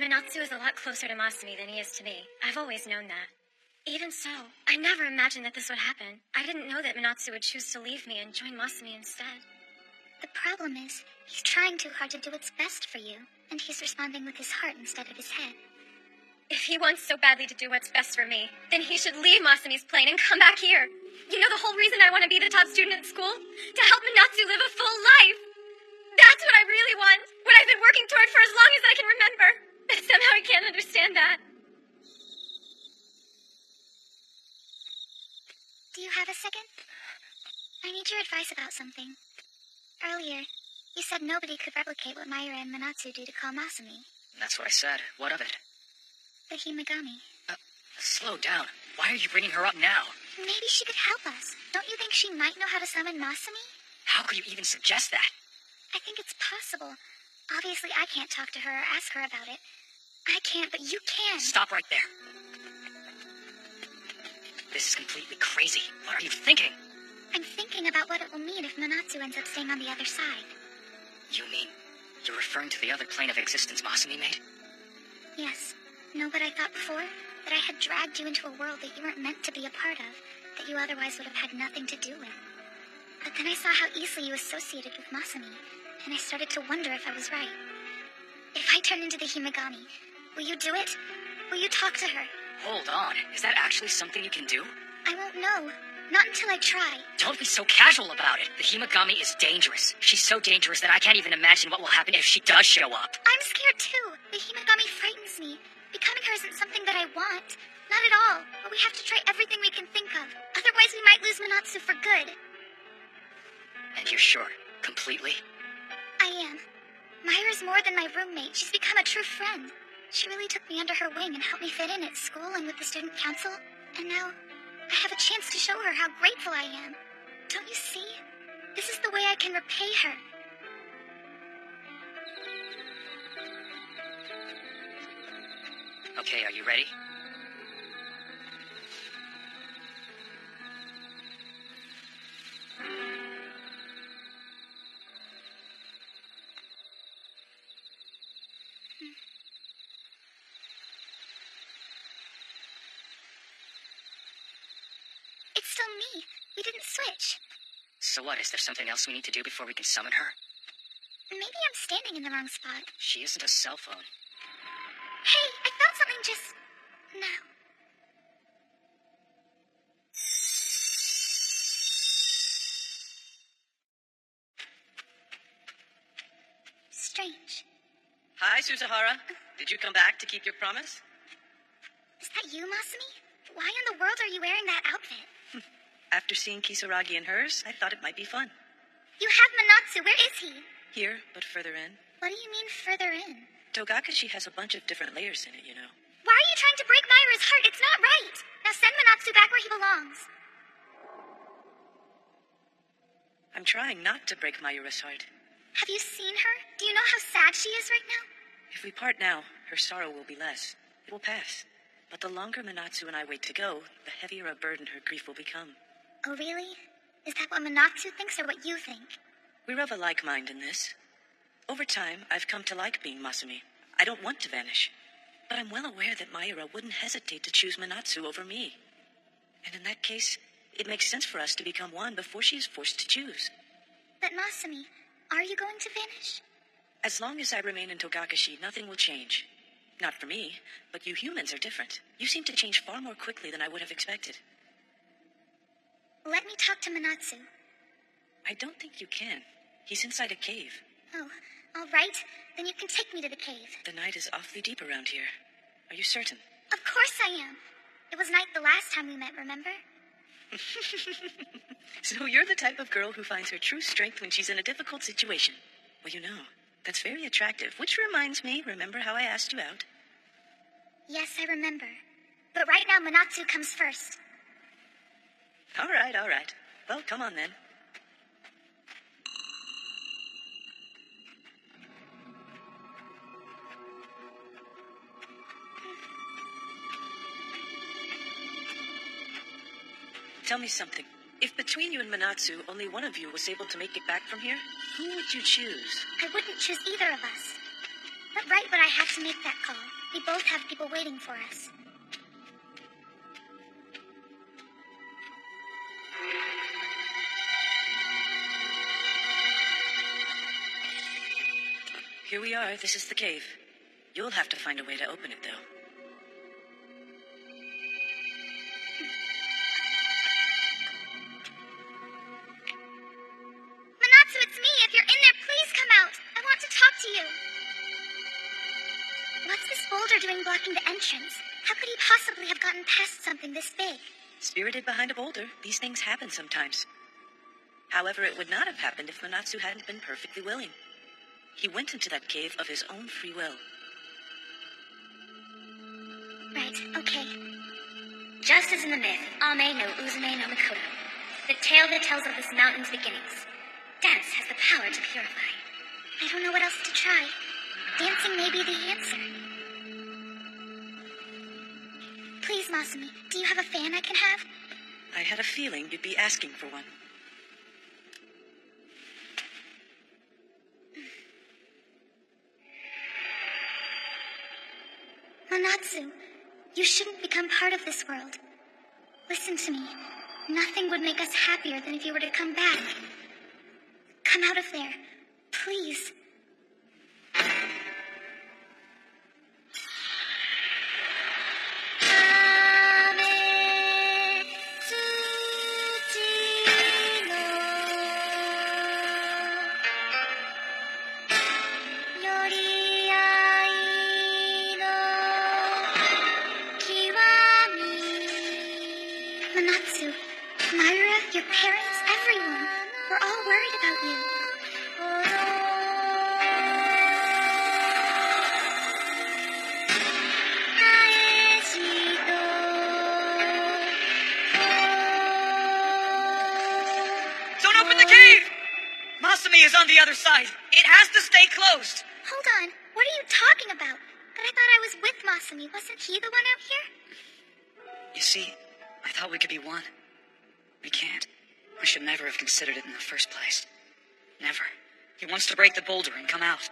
Minatsu is a lot closer to Masumi than he is to me. I've always known that. Even so, I never imagined that this would happen. I didn't know that Minatsu would choose to leave me and join Masumi instead. The problem is, he's trying too hard to do what's best for you, and he's responding with his heart instead of his head. If he wants so badly to do what's best for me, then he should leave Masumi's plane and come back here. You know the whole reason I want to be the top student at school? To help Minatsu live a full life. That's what I really want. What I've been working toward for as long as I can remember. But somehow I can't understand that. Do you have a second? I need your advice about something. Earlier, you said nobody could replicate what Mayura and Minatsu do to call Masumi. That's what I said. What of it? The Himagami. Slow down. Why are you bringing her up now? Maybe she could help us. Don't you think she might know how to summon Masumi? How could you even suggest that? I think it's possible. Obviously, I can't talk to her or ask her about it. I can't, but you can. Stop right there. This is completely crazy. What are you thinking? I'm thinking about what it will mean if Minatsu ends up staying on the other side. You mean you're referring to the other plane of existence Masumi made? Yes. Know what I thought before? That I had dragged you into a world that you weren't meant to be a part of, that you otherwise would have had nothing to do with. But then I saw how easily you associated with Masumi, and I started to wonder if I was right. If I turn into the Himagami, will you do it? Will you talk to her? Hold on. Is that actually something you can do? I won't know. Not until I try. Don't be so casual about it. The Himagami is dangerous. She's so dangerous that I can't even imagine what will happen if she does show up. I'm scared too. The Himagami frightens me. Becoming her isn't something that I want. Not at all. But we have to try everything we can think of. Otherwise we might lose Minatsu for good. And you're sure? Completely? I am. Mayura's more than my roommate. She's become a true friend. She really took me under her wing and helped me fit in at school and with the student council. And now, I have a chance to show her how grateful I am. Don't you see? This is the way I can repay her. Okay, are you ready? It's still me. We didn't switch. So what, is there something else we need to do before we can summon her? Maybe I'm standing in the wrong spot. She isn't a cell phone. Hey, I felt something just now. Strange. Hi, Suzuhara. Did you come back to keep your promise? Is that you, Masumi? Why in the world are you wearing that outfit? After seeing Kisaragi and hers, I thought it might be fun. You have Minatsu. Where is he? Here, but further in. What do you mean further in? Togakashi has a bunch of different layers in it, you know. Why are you trying to break Mayura's heart? It's not right. Now send Minatsu back where he belongs. I'm trying not to break Mayura's heart. Have you seen her? Do you know how sad she is right now? If we part now, her sorrow will be less. It will pass. But the longer Minatsu and I wait to go, the heavier a burden her grief will become. Oh, really? Is that what Minatsu thinks or what you think? We're of a like mind in this. Over time, I've come to like being Masumi. I don't want to vanish. But I'm well aware that Mayura wouldn't hesitate to choose Minatsu over me. And in that case, it makes sense for us to become one before she is forced to choose. But Masumi, are you going to vanish? As long as I remain in Togakashi, nothing will change. Not for me, but you humans are different. You seem to change far more quickly than I would have expected. Let me talk to Minatsu. I don't think you can. He's inside a cave. Oh, all right. Then you can take me to the cave. The night is awfully deep around here. Are you certain? Of course I am. It was night the last time we met, remember? So you're the type of girl who finds her true strength when she's in a difficult situation. Well, you know, that's very attractive. Which reminds me, remember how I asked you out? Yes, I remember. But right now, Minatsu comes first. All right, all right. Well, come on then. Tell me something. If between you and Manatsu, only one of you was able to make it back from here, who would you choose? I wouldn't choose either of us. But right when I had to make that call, we both have people waiting for us. Here we are. This is the cave. You'll have to find a way to open it, though. Manatsu, it's me. If you're in there, please come out. I want to talk to you. What's this boulder doing blocking the entrance? How could he possibly have gotten past something this big? Spirited behind a boulder, these things happen sometimes. However, it would not have happened if Manatsu hadn't been perfectly willing. He went into that cave of his own free will. Right, okay. Just as in the myth, Ame no Uzume no Mikoto, the tale that tells of this mountain's beginnings, dance has the power to purify. I don't know what else to try. Dancing may be the answer. Please, Masumi, do you have a fan I can have? I had a feeling you'd be asking for one. Manatsu, you shouldn't become part of this world. Listen to me. Nothing would make us happier than if you were to come back. Come out of there. Please. Manatsu, Myra, your parents, everyone. We're all worried about you. Don't open the cave! Masumi is on the other side. It has to stay closed. Hold on. What are you talking about? But I thought I was with Masumi. Wasn't he the one out here? You see, I thought we could be one. We can't. I should never have considered it in the first place. Never. He wants to break the boulder and come out.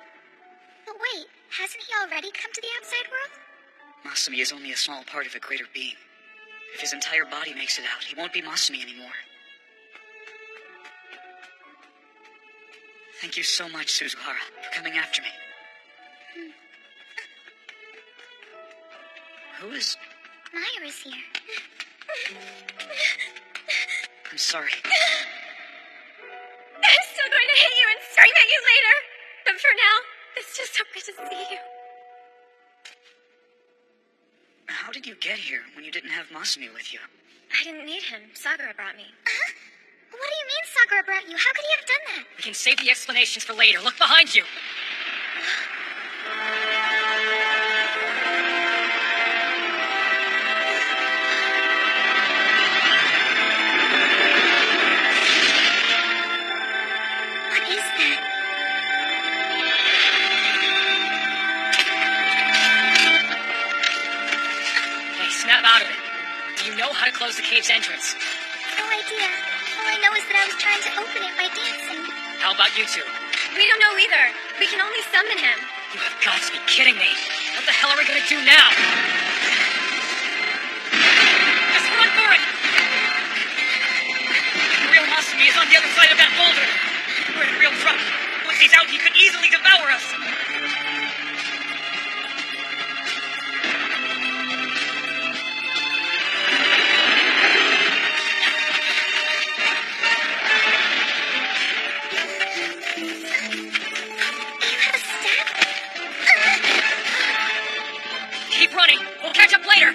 But wait, hasn't he already come to the outside world? Masumi is only a small part of a greater being. If his entire body makes it out, he won't be Masumi anymore. Thank you so much, Suzuhara, for coming after me. Who is... Myra's here. I'm sorry. I'm still going to hit you and scream at you later. But for now, it's just so good to see you. How did you get here when you didn't have Masumi with you? I didn't need him. Sakura brought me. Huh? What do you mean Sakura brought you? How could he have done that? We can save the explanations for later. Look behind you. What is that? Hey, snap out of it. Do you know how to close the cave's entrance? No idea. All I know is that I was trying to open it by dancing. How about you two? We don't know either. We can only summon him. You have got to be kidding me. What the hell are we gonna do now? Just run for it! The real Masumi is on the other side of that boulder. We're in real trouble. Once he's out, he could easily devour us. You have a staff? Keep running. We'll catch up later.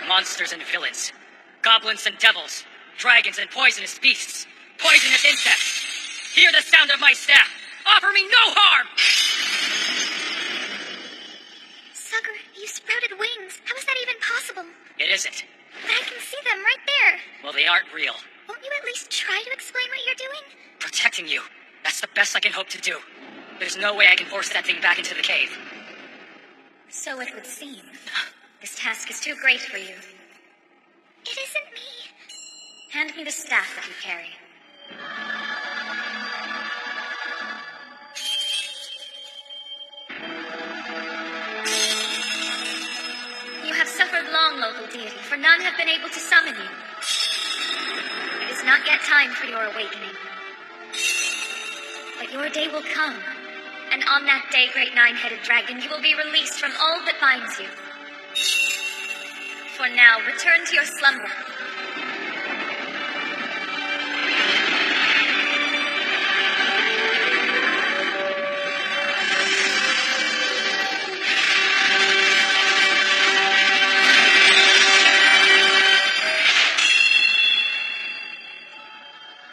Monsters and villains. Goblins and devils. Dragons and poisonous beasts. Poisonous insects. Hear the sound of my staff. Offer me no harm! Sakura, you sprouted wings. How is that even possible? impossible. It isn't. But I can see them right there. Well, they aren't real. Won't you at least try to explain what you're doing? Protecting you. That's the best I can hope to do. There's no way I can force that thing back into the cave. So it would seem. This task is too great for you. It isn't me. Hand me the staff that you carry. You have suffered long, local deity, for none have been able to summon you. It is not yet time for your awakening. But your day will come, and on that day, great nine-headed dragon, you will be released from all that binds you. For now, return to your slumber.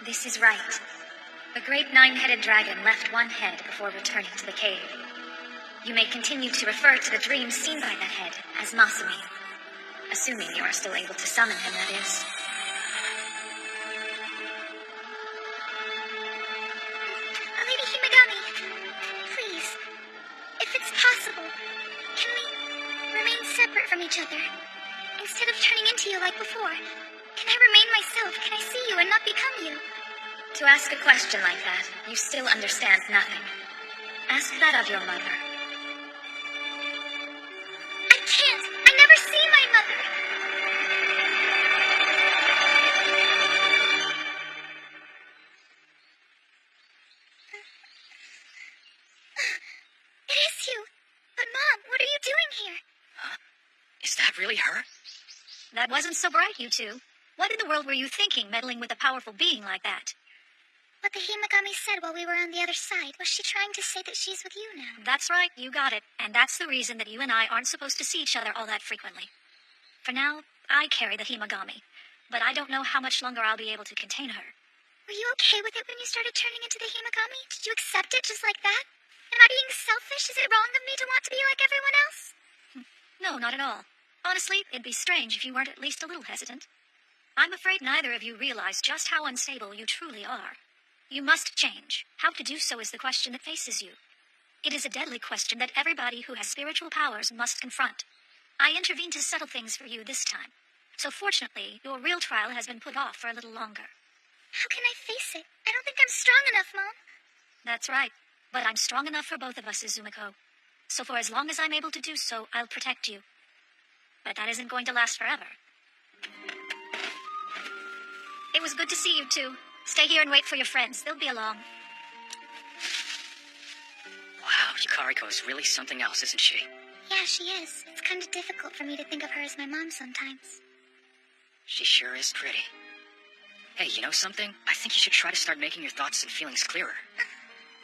This is right. The great nine-headed dragon left one head before returning to the cave. You may continue to refer to the dream seen by that head as Masumi. Assuming you are still able to summon him, that is. Lady Himegami, please, if it's possible, can we remain separate from each other? Instead of turning into you like before, can I remain myself? Can I see you and not become you? To ask a question like that, you still understand nothing. Ask that of your mother. I can't. I never see my mother. It is you. But Mom, what are you doing here? Huh? Is that really her? That wasn't so bright, you two. What in the world were you thinking, meddling with a powerful being like that? What the Himegami said while we were on the other side, was she trying to say that she's with you now? That's right, you got it. And that's the reason that you and I aren't supposed to see each other all that frequently. For now, I carry the Himegami, but I don't know how much longer I'll be able to contain her. Were you okay with it when you started turning into the Himegami? Did you accept it just like that? Am I being selfish? Is it wrong of me to want to be like everyone else? No, not at all. Honestly, it'd be strange if you weren't at least a little hesitant. I'm afraid neither of you realize just how unstable you truly are. You must change. How to do so is the question that faces you. It is a deadly question that everybody who has spiritual powers must confront. I intervened to settle things for you this time. So fortunately, your real trial has been put off for a little longer. How can I face it? I don't think I'm strong enough, Mom. That's right. But I'm strong enough for both of us, Izumiko. So for as long as I'm able to do so, I'll protect you. But that isn't going to last forever. It was good to see you two. Stay here and wait for your friends. They'll be along. Wow, Yukariko is really something else, isn't she? Yeah, she is. It's kind of difficult for me to think of her as my mom sometimes. She sure is pretty. Hey, you know something? I think you should try to start making your thoughts and feelings clearer.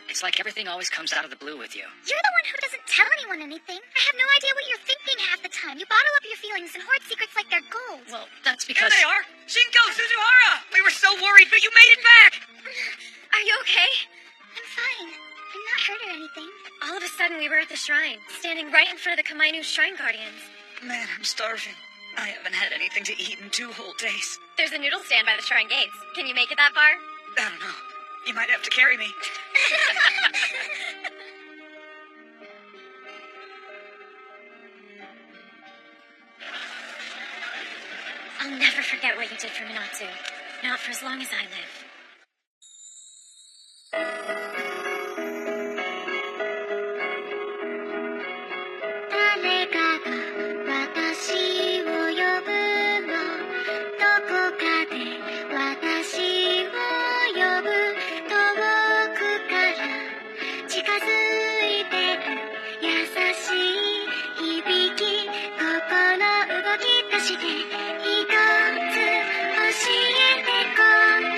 It's like everything always comes out of the blue with you. You're the one who doesn't tell anyone anything. I have no idea what you're thinking half the time. You bottle up your feelings and hoard secrets like they're gold. Well, that's because... Here they are! Shinko, Suzuhara! We were so worried, but you made it back! Are you okay? I'm fine. I'm not hurt or anything. All of a sudden, we were at the shrine, standing right in front of the Kamainu Shrine Guardians. Man, I'm starving. I haven't had anything to eat in 2 whole days. There's a noodle stand by the shrine gates. Can you make it that far? I don't know. You might have to carry me. I'll never forget what you did for Minatsu. Not for as long as I live. 誰かが私を呼ぶのどこかで私を呼ぶ遠くから近づいてく優しい響き心動き出して一つ教えてこの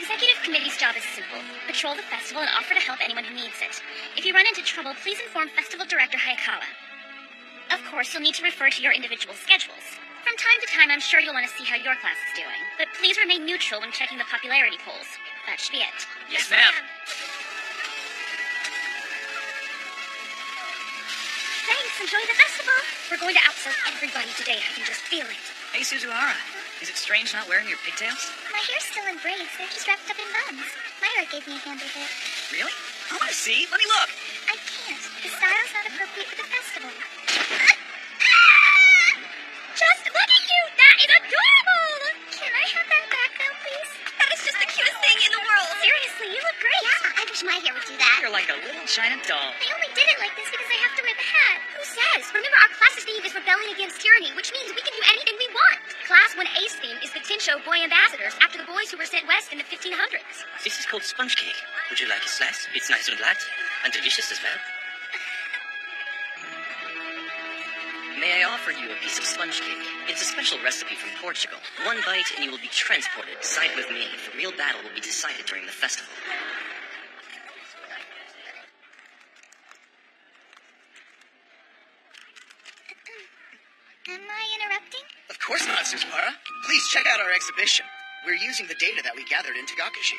executive committee's job is simple. Patrol the festival and offer to help anyone who needs it. If you run into trouble, please inform Festival Director Hayakawa. Of course, you'll need to refer to your individual schedules. From time to time, I'm sure you'll want to see how your class is doing. But please remain neutral when checking the popularity polls. That should be it. Yes, ma'am. Thanks, enjoy the festival. We're going to outsell everybody today, I can just feel it. Hey, Suzuhara. Is it strange not wearing your pigtails? My hair's still in braids. They're just wrapped up in buns. Myra gave me a hand with it. Really? I want to see. Let me look. I can't. The style's not appropriate for the festival. Just look at you! That is adorable! Can I have that back now, please? That is just the cutest thing in the world. Seriously, you look great. Yeah, I wish my hair would do that. You're like a little China doll. I only did it like this because I have to wear the hat. Who says? Remember, our class's theme is rebelling against tyranny, which means we can do anything we want. Class 1A's theme is the Tinsho Boy Ambassadors, after the boys who were sent west in the 1500s. This is called sponge cake. Would you like a slice? It's nice and light, and delicious as well. May I offer you a piece of sponge cake? It's a special recipe from Portugal. One bite and you will be transported. Side with me. The real battle will be decided during the festival. Am I interrupting? Of course not, Suzuhara. Please check out our exhibition. We're using the data that we gathered in Tagakashi.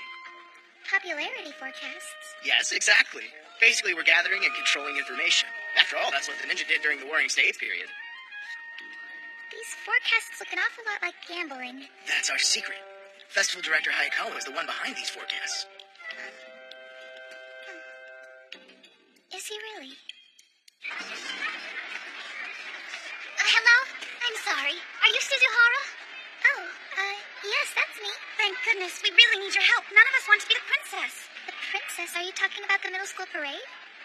Popularity forecasts. Yes, exactly. Basically, we're gathering and controlling information. After all, that's what the ninja did during the Warring States period. These forecasts look an awful lot like gambling. That's our secret. Festival Director Hayakawa is the one behind these forecasts. Is he really? Hello? I'm sorry. Are you Suzuhara? Oh, yes, that's me. Thank goodness, we really need your help. None of us want to be the princess. The princess? Are you talking about the middle school parade?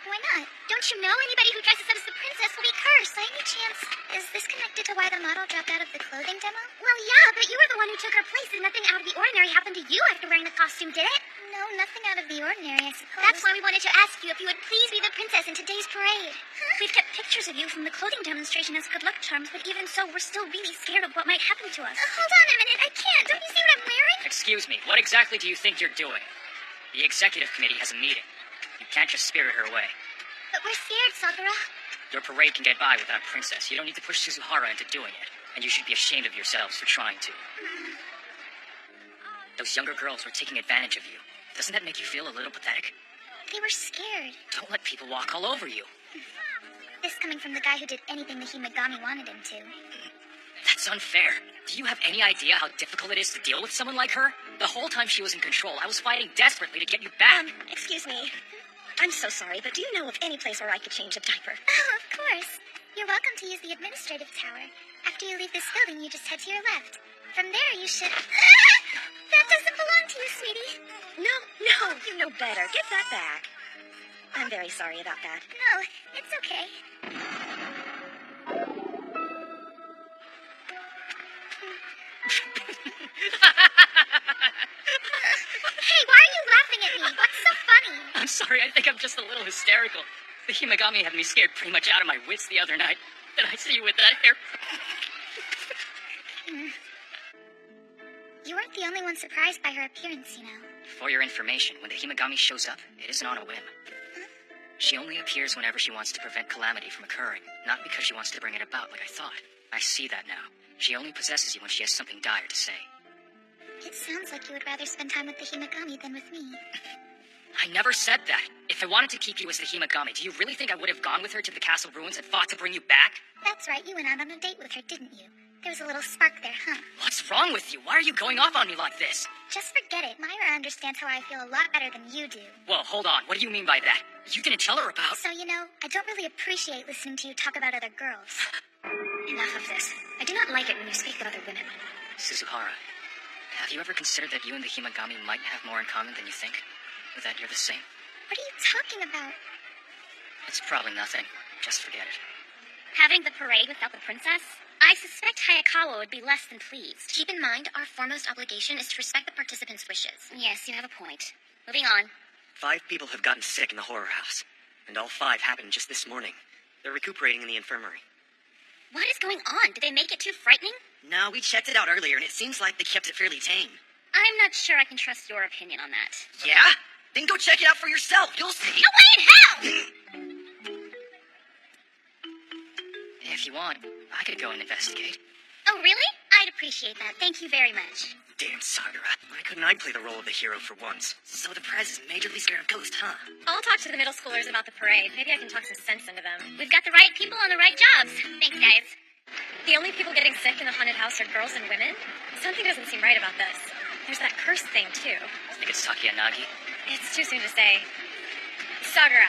Why not? Don't you know anybody who dresses up as the princess will be cursed? By any chance, is this connected to why the model dropped out of the clothing demo? Well, yeah, but you were the one who took her place, and nothing out of the ordinary happened to you after wearing the costume, did it? No, nothing out of the ordinary, I suppose. That's why we wanted to ask you if you would please be the princess in today's parade. We've kept pictures of you from the clothing demonstration as good luck charms, but even so, we're still really scared of what might happen to us. Hold on a minute, I can't. Don't you see what I'm wearing? Excuse me, what exactly do you think you're doing? The executive committee has a meeting. You can't just spirit her away. But we're scared, Sakura. Your parade can get by without a princess. You don't need to push Suzuhara into doing it. And you should be ashamed of yourselves for trying to. Those younger girls were taking advantage of you. Doesn't that make you feel a little pathetic? They were scared. Don't let people walk all over you. This coming from the guy who did anything the Himagami wanted him to. That's unfair. Do you have any idea how difficult it is to deal with someone like her? The whole time she was in control, I was fighting desperately to get you back. Excuse me. I'm so sorry, but do you know of any place where I could change a diaper? Oh, of course. You're welcome to use the administrative tower. After you leave this building, you just head to your left. From there, you should... That doesn't belong to you, sweetie. No, you know better. Give that back. I'm very sorry about that. No, it's okay. Hey, why are you laughing at me? What's so funny? I'm sorry, I think I'm just a little hysterical. The Himagami had me scared pretty much out of my wits the other night. Then I see you with that hair. You weren't the only one surprised by her appearance, you know. For your information, when the Himagami shows up, it isn't on a whim. She only appears whenever she wants to prevent calamity from occurring, not because she wants to bring it about like I thought. I see that now. She only possesses you when she has something dire to say. It sounds like you would rather spend time with the Himagami than with me. I never said that. If I wanted to keep you as the Himagami, do you really think I would have gone with her to the castle ruins and fought to bring you back? That's right, you went out on a date with her, didn't you? There was a little spark there, huh? What's wrong with you? Why are you going off on me like this? Just forget it. Myra understands how I feel a lot better than you do. Whoa, hold on. What do you mean by that? You didn't tell her about... So, you know, I don't really appreciate listening to you talk about other girls. Enough of this. I do not like it when you speak of other women. Suzuhara, have you ever considered that you and the Himagami might have more in common than you think? Or that you're the same? What are you talking about? It's probably nothing. Just forget it. Having the parade without the princess? I suspect Hayakawa would be less than pleased. Keep in mind, our foremost obligation is to respect the participants' wishes. Yes, you have a point. Moving on. 5 people have gotten sick in the horror house, and all 5 happened just this morning. They're recuperating in the infirmary. What is going on? Did they make it too frightening? No, we checked it out earlier, and it seems like they kept it fairly tame. I'm not sure I can trust your opinion on that. Yeah? Then go check it out for yourself. You'll see. No way in hell! If you want, I could go and investigate. Oh, really? I'd appreciate that. Thank you very much. Damn, Sakura. Why couldn't I play the role of the hero for once? So the prez is majorly scared of ghosts, huh? I'll talk to the middle schoolers about the parade. Maybe I can talk some sense into them. We've got the right people on the right jobs. Thanks, guys. The only people getting sick in the haunted house are girls and women? Something doesn't seem right about this. There's that curse thing, too. I think it's Takiyanagi. It's too soon to say. Sakura,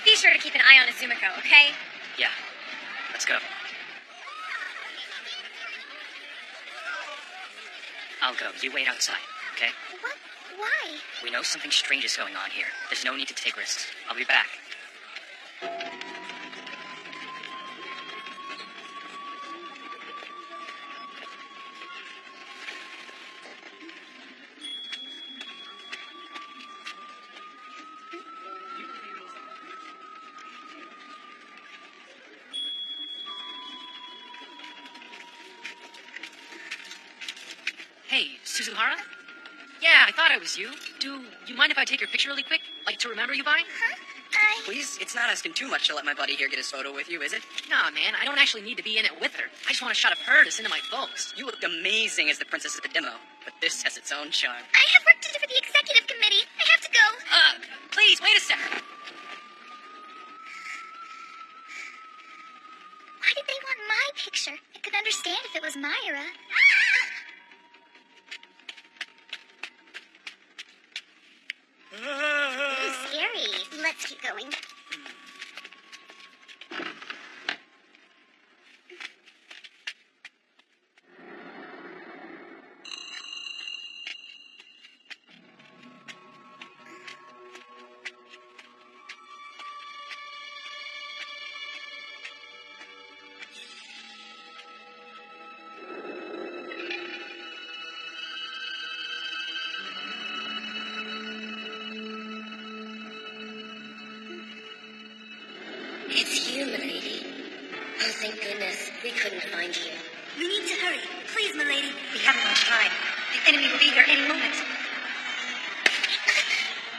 be sure to keep an eye on Azumiko, okay? Yeah. Let's go. I'll go. You wait outside, okay? What? Why? We know something strange is going on here. There's no need to take risks. I'll be back. Hey, Suzuhara? Yeah, I thought I was you. Do you mind if I take your picture really quick? Like to remember you by? Huh? Please, it's not asking too much to let my buddy here get his photo with you, is it? Nah, man, I don't actually need to be in it with her. I just want a shot of her to send to my folks. You looked amazing as the princess at the demo, but this has its own charm. I have work to do for the executive committee. I have to go. Please, wait a second. Why did they want my picture? I could understand if it was Myra. Ooh, scary. Let's keep going. It's you, milady. Oh, thank goodness. We couldn't find you. We need to hurry. Please, milady. We haven't much time. The enemy will be here any moment.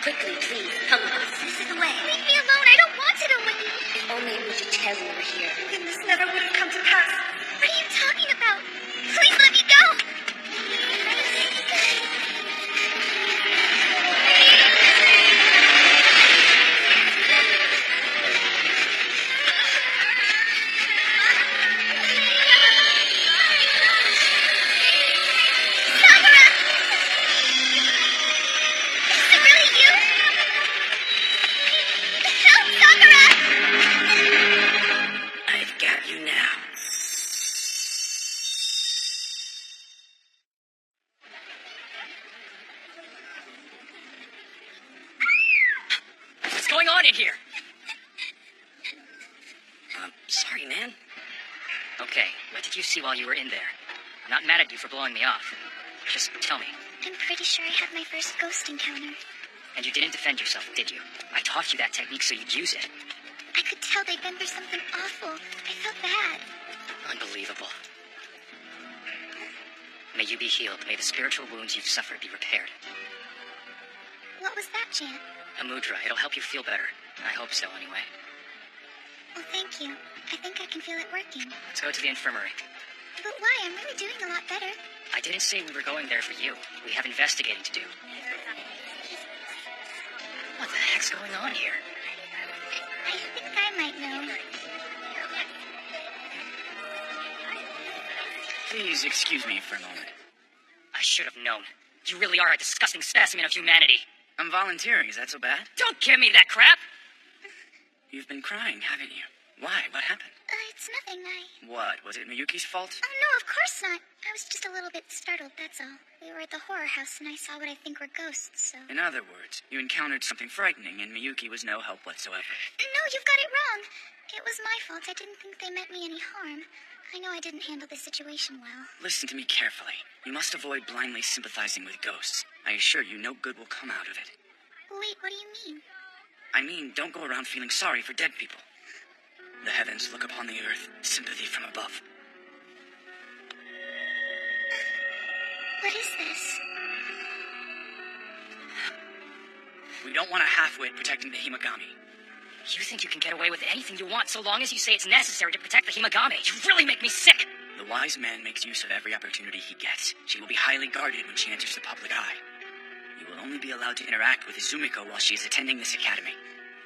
Quickly, please, come with us. This is the way. Leave me alone. I don't want to go with you. If only we could tell you were here. Then this never would have come to pass. What are you talking about? Please let me go. I've got you now. What's going on in here? Sorry, man. Okay, what did you see while you were in there? I'm not mad at you for blowing me off. Just tell me. I'm pretty sure I had my first ghost encounter. And you didn't defend yourself, did you? I taught you that technique so you'd use it. I could tell they'd been through something awful. I felt bad. Unbelievable. May you be healed. May the spiritual wounds you've suffered be repaired. What was that, Jan? A mudra. It'll help you feel better. I hope so, anyway. Well, thank you. I think I can feel it working. Let's go to the infirmary. But why? I'm really doing a lot better. I didn't say we were going there for you. We have investigating to do. What the heck's going on here? I think I might know. Please excuse me for a moment. I should have known. You really are a disgusting specimen of humanity. I'm volunteering. Is that so bad? Don't give me that crap! You've been crying, haven't you? Why? What happened? It's nothing. What? Was it Miyuki's fault? Oh, no, of course not. I was just a little bit startled, that's all. We were at the horror house and I saw what I think were ghosts, so... In other words, you encountered something frightening and Miyuki was no help whatsoever. No, you've got it wrong. It was my fault. I didn't think they meant me any harm. I know I didn't handle the situation well. Listen to me carefully. You must avoid blindly sympathizing with ghosts. I assure you no good will come out of it. Wait, what do you mean? I mean, don't go around feeling sorry for dead people. The heavens look upon the earth, sympathy from above. What is this? We don't want a half-wit protecting the Himagami. You think you can get away with anything you want so long as you say it's necessary to protect the Himagami. You really make me sick! The wise man makes use of every opportunity he gets. She will be highly guarded when she enters the public eye. You will only be allowed to interact with Izumiko while she is attending this academy.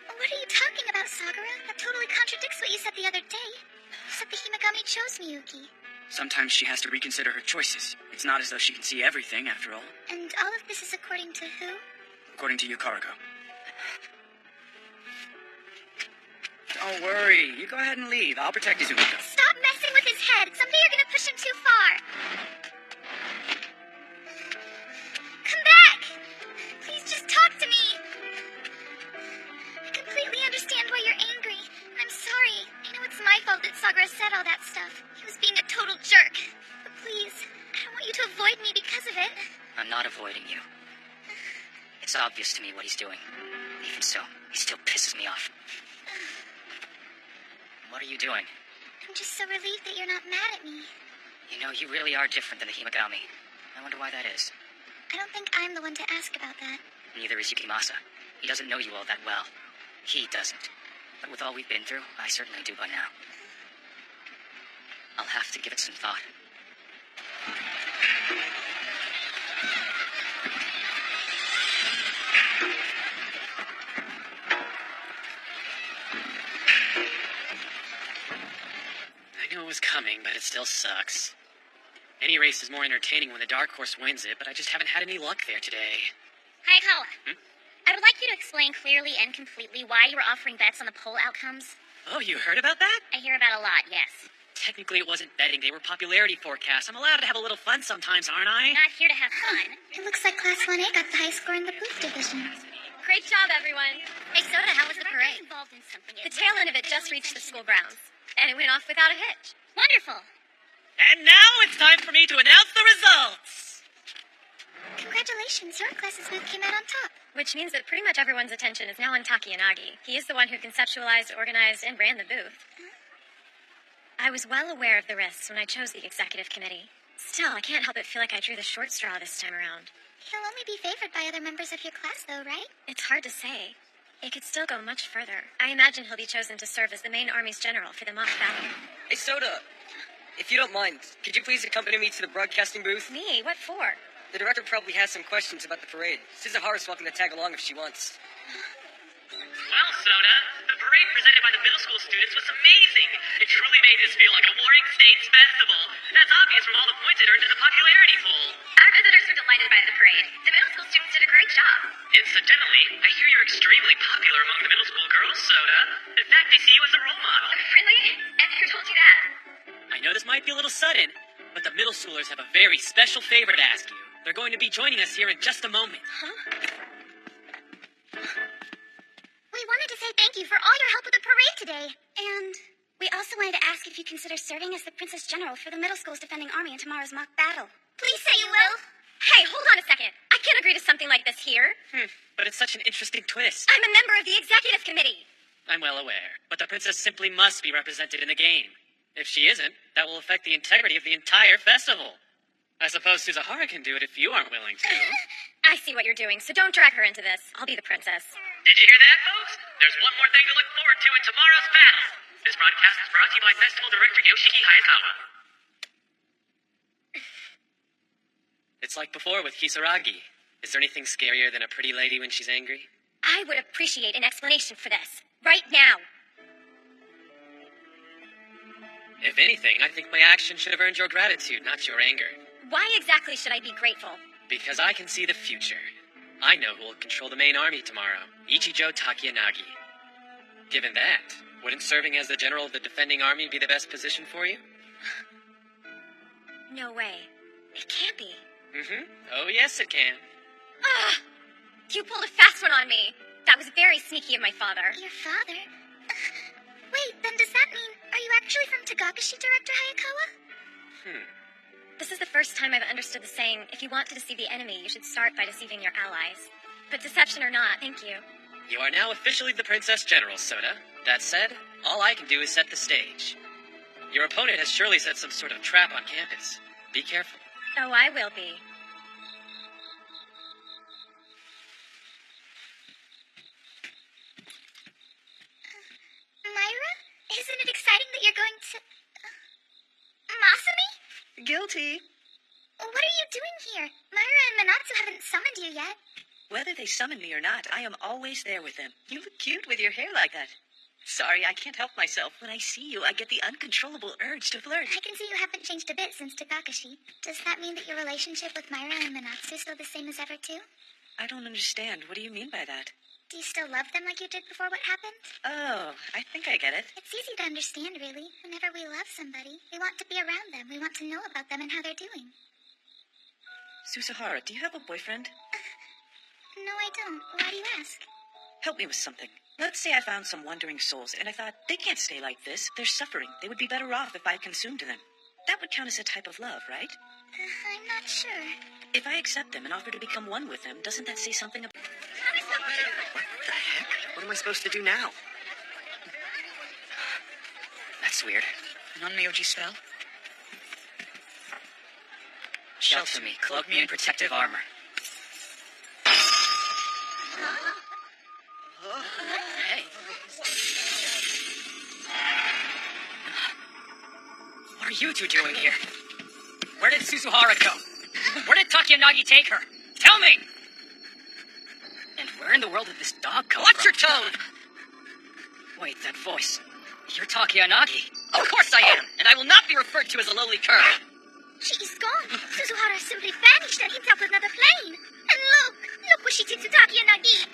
What are you talking about, Sagara? That totally contradicts what you said the other day. You said the Himagami chose Miyuki. Sometimes she has to reconsider her choices. It's not as though she can see everything, after all. And all of this is according to who? According to Yukariko. Don't worry. You go ahead and leave. I'll protect Izumiko. Stop messing with his head. Someday you're gonna push him too far. Come back! Please just talk to me. I completely understand why you're angry. And I'm sorry. I know it's my fault that Sagara said all that stuff. He was being a total jerk. But please, I don't want you to avoid me because of it. I'm not avoiding you. It's obvious to me what he's doing. Even so, he still pisses me off. What are you doing? I'm just so relieved that you're not mad at me. You know, you really are different than the Himagami. I wonder why that is. I don't think I'm the one to ask about that. Neither is Yukimasa. He doesn't know you all that well. He doesn't. But with all we've been through, I certainly do by now. I'll have to give it some thought. I knew it was coming, but it still sucks. Any race is more entertaining when the dark horse wins it, but I just haven't had any luck there today. Hayakawa. I would like you to explain clearly and completely why you were offering bets on the poll outcomes. Oh, you heard about that? I hear about a lot, yes. Technically, it wasn't betting. They were popularity forecasts. I'm allowed to have a little fun sometimes, aren't I? Not here to have fun. It looks like Class 1A got the highest score in the booth division. Great job, everyone. Hey, Soda, how was the parade? Involved in something. The tail end of it just reached the school grounds, and it went off without a hitch. Wonderful. And now it's time for me to announce the results! Congratulations, your class's booth came out on top. Which means that pretty much everyone's attention is now on Takiyanagi. He is the one who conceptualized, organized, and ran the booth. I was well aware of the risks when I chose the executive committee. Still, I can't help but feel like I drew the short straw this time around. He'll only be favored by other members of your class, though, right? It's hard to say. It could still go much further. I imagine he'll be chosen to serve as the main army's general for the mock battle. Hey, Soda, if you don't mind, could you please accompany me to the broadcasting booth? Me? What for? The director probably has some questions about the parade. Suzuharu's welcome to tag along if she wants. Well, Soda, the parade presented by the middle school students was amazing. It truly made this feel like a warring states festival. That's obvious from all the points it earned in the popularity poll. Our visitors were delighted by the parade. The middle school students did a great job. Incidentally, I hear you're extremely popular among the middle school girls, Soda. In fact, they see you as a role model. Really? And who told you that? I know this might be a little sudden, but the middle schoolers have a very special favor to ask you. They're going to be joining us here in just a moment. Huh? We wanted to say thank you for all your help with the parade today. And we also wanted to ask if you consider serving as the Princess General for the middle school's defending army in tomorrow's mock battle. Please say you will. Hey, hold on a second. I can't agree to something like this here. But it's such an interesting twist. I'm a member of the executive committee. I'm well aware, but the princess simply must be represented in the game. If she isn't, that will affect the integrity of the entire festival. I suppose Suzuharu can do it if you aren't willing to. I see what you're doing, so don't drag her into this. I'll be the princess. Did you hear that, folks? There's one more thing to look forward to in tomorrow's battle. This broadcast is brought to you by Festival Director Yoshiki Hayakawa. It's like before with Kisaragi. Is there anything scarier than a pretty lady when she's angry? I would appreciate an explanation for this. Right now. If anything, I think my action should have earned your gratitude, not your anger. Why exactly should I be grateful? Because I can see the future. I know who will control the main army tomorrow. Ichijo Takiyanagi. Given that, wouldn't serving as the general of the defending army be the best position for you? No way. It can't be. Oh, yes, it can. Ugh! You pulled a fast one on me. That was very sneaky of my father. Your father? Wait, then does that mean, are you actually from Tagakashi, Director Hayakawa? This is the first time I've understood the saying, if you want to deceive the enemy, you should start by deceiving your allies. But deception or not, thank you. You are now officially the Princess General, Soda. That said, all I can do is set the stage. Your opponent has surely set some sort of trap on campus. Be careful. Oh, I will be. Guilty. What are you doing here? Myra and Manatsu haven't summoned you yet. Whether they summon me or not, I am always there with them. You look cute with your hair like that. Sorry, I can't help myself. When I see you, I get the uncontrollable urge to flirt. I can see you haven't changed a bit since Takakashi. Does that mean that your relationship with Myra and Manatsu is still the same as ever, too? I don't understand. What do you mean by that? Do you still love them like you did before what happened? Oh, I think I get it. It's easy to understand, really. Whenever we love somebody, we want to be around them. We want to know about them and how they're doing. Suzuhara, do you have a boyfriend? No, I don't. Why do you ask? Help me with something. Let's say I found some wandering souls, and I thought, they can't stay like this. They're suffering. They would be better off if I consumed them. That would count as a type of love, right? I'm not sure. If I accept them and offer to become one with them, doesn't that say something about... What the heck? What am I supposed to do now? That's weird. An on-Myoji spell? Shelter me, cloak me in protective armor. Hey. What are you two doing here? Where did Suzuhara go? Where did Takiyanagi take her? Tell me! And where in the world did this dog come from? Watch your tone! Wait, that voice. You're Takiyanagi. Of course I am, and I will not be referred to as a lowly cur. She's gone. Suzuhara simply vanished and hit up another plane. And look what she did to Takiyanagi.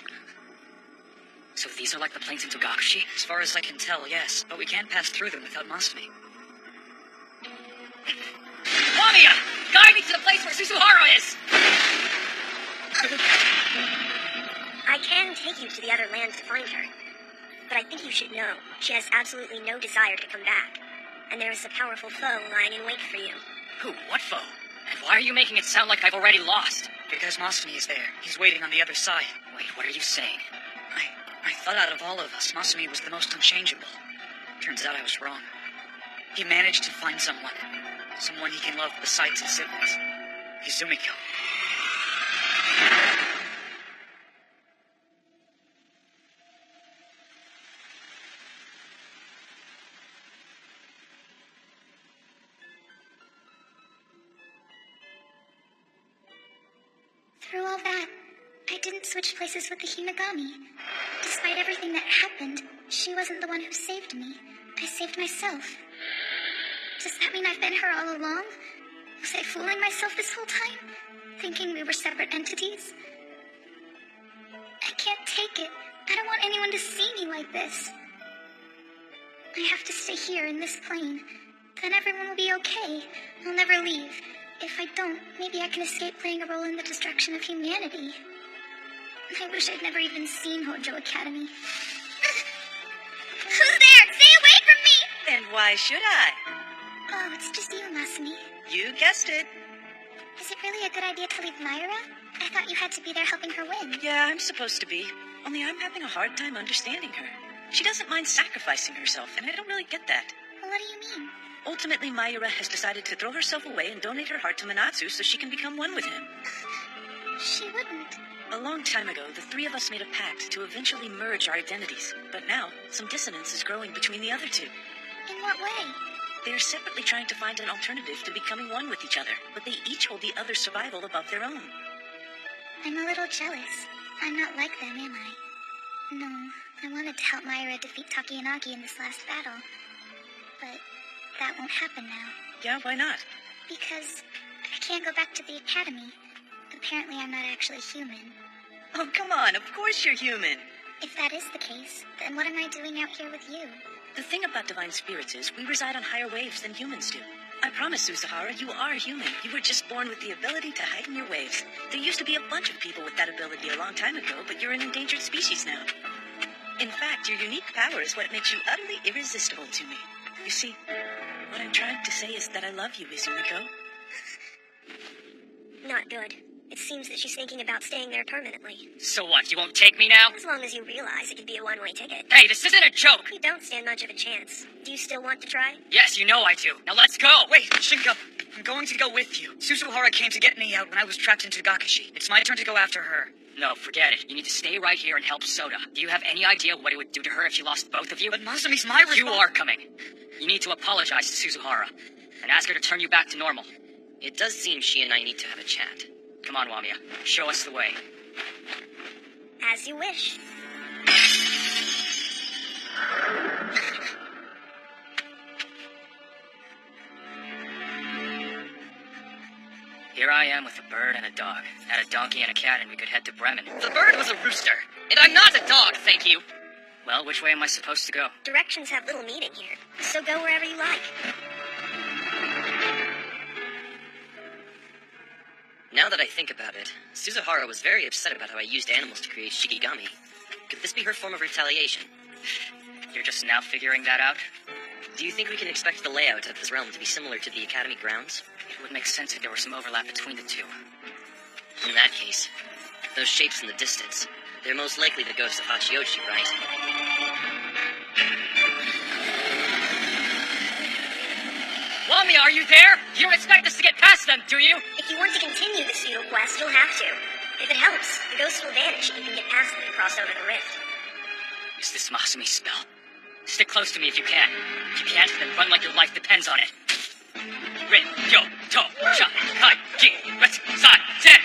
So these are like the planes in Togakushi? As far as I can tell, yes. But we can't pass through them without Masumi. Mamiya! Guide me to the place where Suzuhara is! I can take you to the other land to find her. But I think you should know, she has absolutely no desire to come back. And there is a powerful foe lying in wait for you. Who? What foe? And why are you making it sound like I've already lost? Because Masumi is there. He's waiting on the other side. Wait, what are you saying? I thought out of all of us, Masumi was the most unchangeable. Turns out I was wrong. He managed to find someone. Someone he can love besides his siblings. Izumiko. Through all that, I didn't switch places with the Hinagami. Despite everything that happened, she wasn't the one who saved me. I saved myself. Does that mean I've been her all along? Was I fooling myself this whole time? Thinking we were separate entities? I can't take it. I don't want anyone to see me like this. I have to stay here in this plane. Then everyone will be okay. I'll never leave. If I don't, maybe I can escape playing a role in the destruction of humanity. I wish I'd never even seen Hojo Academy. Who's there? Stay away from me! And why should I? Oh, it's just you, Masumi. You guessed it. Is it really a good idea to leave Myra? I thought you had to be there helping her win. Yeah, I'm supposed to be. Only I'm having a hard time understanding her. She doesn't mind sacrificing herself, and I don't really get that. Well, what do you mean? Ultimately, Myra has decided to throw herself away and donate her heart to Manatsu so she can become one with him. She wouldn't. A long time ago, the three of us made a pact to eventually merge our identities. But now, some dissonance is growing between the other two. In what way? They are separately trying to find an alternative to becoming one with each other, but they each hold the other's survival above their own. I'm a little jealous. I'm not like them, am I? No, I wanted to help Myra defeat Takiyanagi in this last battle. But that won't happen now. Yeah, why not? Because I can't go back to the academy. Apparently I'm not actually human. Oh, come on, of course you're human. If that is the case, then what am I doing out here with you? The thing about divine spirits is we reside on higher waves than humans do. I promise, Suzuhara, you are human. You were just born with the ability to heighten your waves. There used to be a bunch of people with that ability a long time ago, but you're an endangered species now. In fact, your unique power is what makes you utterly irresistible to me. You see, what I'm trying to say is that I love you, Izumiko. Not good. It seems that she's thinking about staying there permanently. So what, you won't take me now? As long as you realize it could be a one-way ticket. Hey, this isn't a joke! You don't stand much of a chance. Do you still want to try? Yes, you know I do. Now let's go! Wait, Shinka, I'm going to go with you. Suzuhara came to get me out when I was trapped in Togakushi. It's my turn to go after her. No, forget it. You need to stay right here and help Soda. Do you have any idea what it would do to her if you lost both of you? But Masumi's my You are coming. You need to apologize to Suzuhara and ask her to turn you back to normal. It does seem she and I need to have a chat. Come on, Wamia. Show us the way. As you wish. Here I am with a bird and a dog. Had a donkey and a cat, and we could head to Bremen. The bird was a rooster, and I'm not a dog, thank you. Well, which way am I supposed to go? Directions have little meaning here, so go wherever you like. Now that I think about it, Suzuhara was very upset about how I used animals to create Shikigami. Could this be her form of retaliation? You're just now figuring that out? Do you think we can expect the layout of this realm to be similar to the Academy grounds? It would make sense if there were some overlap between the two. In that case, those shapes in the distance, they're most likely the ghosts of Hachioji, right? Wamia, are you there? You don't expect us to get past them, do you? If you want to continue the pseudo quest, you'll have to. If it helps, the ghosts will vanish and you can get past them and cross over the rift. Is this Masumi's spell? Stick close to me if you can. If you can't, then run like your life depends on it. Rin, yo, to, cha, kai, ji, ret, sai, ten.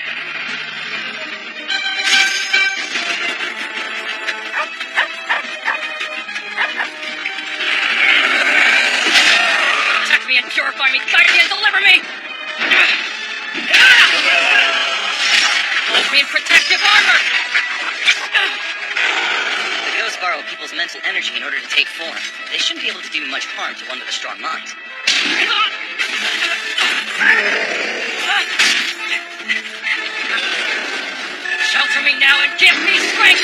Protect me and purify me, guide me and deliver me! Hold me in protective armor! The ghosts borrow people's mental energy in order to take form. They shouldn't be able to do much harm to one with a strong mind. Shelter me now and give me strength!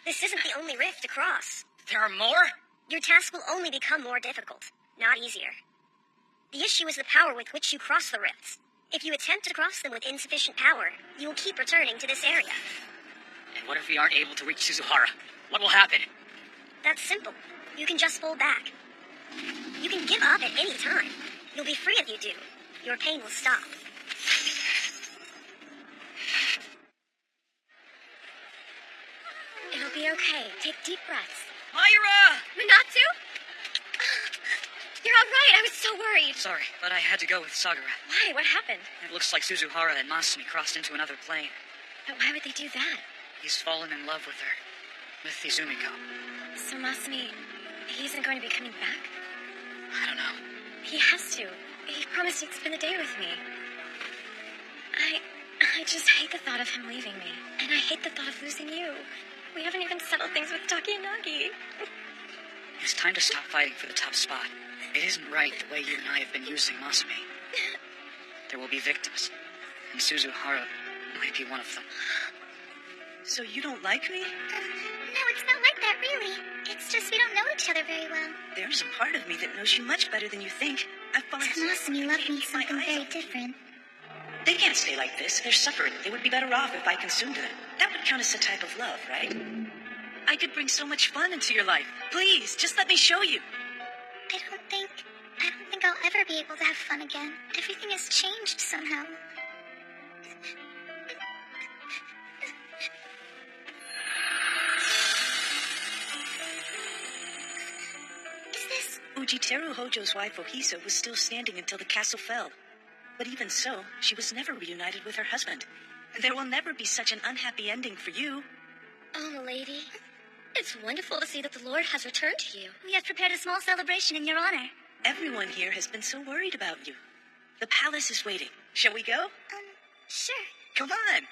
This isn't the only rift to cross. There are more? Your task will only become more difficult, not easier. The issue is the power with which you cross the rifts. If you attempt to cross them with insufficient power, you will keep returning to this area. And what if we aren't able to reach Suzuhara? What will happen? That's simple. You can just fall back. You can give up at any time. You'll be free if you do. Your pain will stop. It'll be okay. Take deep breaths. Myra! Minatsu? You're all right. I was so worried. Sorry, but I had to go with Sagara. Why? What happened? It looks like Suzuhara and Masumi crossed into another plane. But why would they do that? He's fallen in love with her. With Izumiko. So Masumi, he isn't going to be coming back? I don't know. He has to. He promised he'd spend the day with me. I just hate the thought of him leaving me. And I hate the thought of losing you. We haven't even settled things with Takiyanagi. It's time to stop fighting for the top spot. It isn't right the way you and I have been using Masumi. There will be victims, and Suzuhara might be one of them. So you don't like me? No, it's not like that, really. It's just we don't know each other very well. There's a part of me that knows you much better than you think. I've fallen so Masumi loved me something very different. They can't stay like this. They're suffering. They would be better off if I consumed them. That would count as a type of love, right? I could bring so much fun into your life. Please, just let me show you. I don't think I'll ever be able to have fun again. Everything has changed somehow. Is this... Ujiteru Hojo's wife Ohiso was still standing until the castle fell. But even so, she was never reunited with her husband. There will never be such an unhappy ending for you. Oh, milady. It's wonderful to see that the Lord has returned to you. We have prepared a small celebration in your honor. Everyone here has been so worried about you. The palace is waiting. Shall we go? Sure. Come on.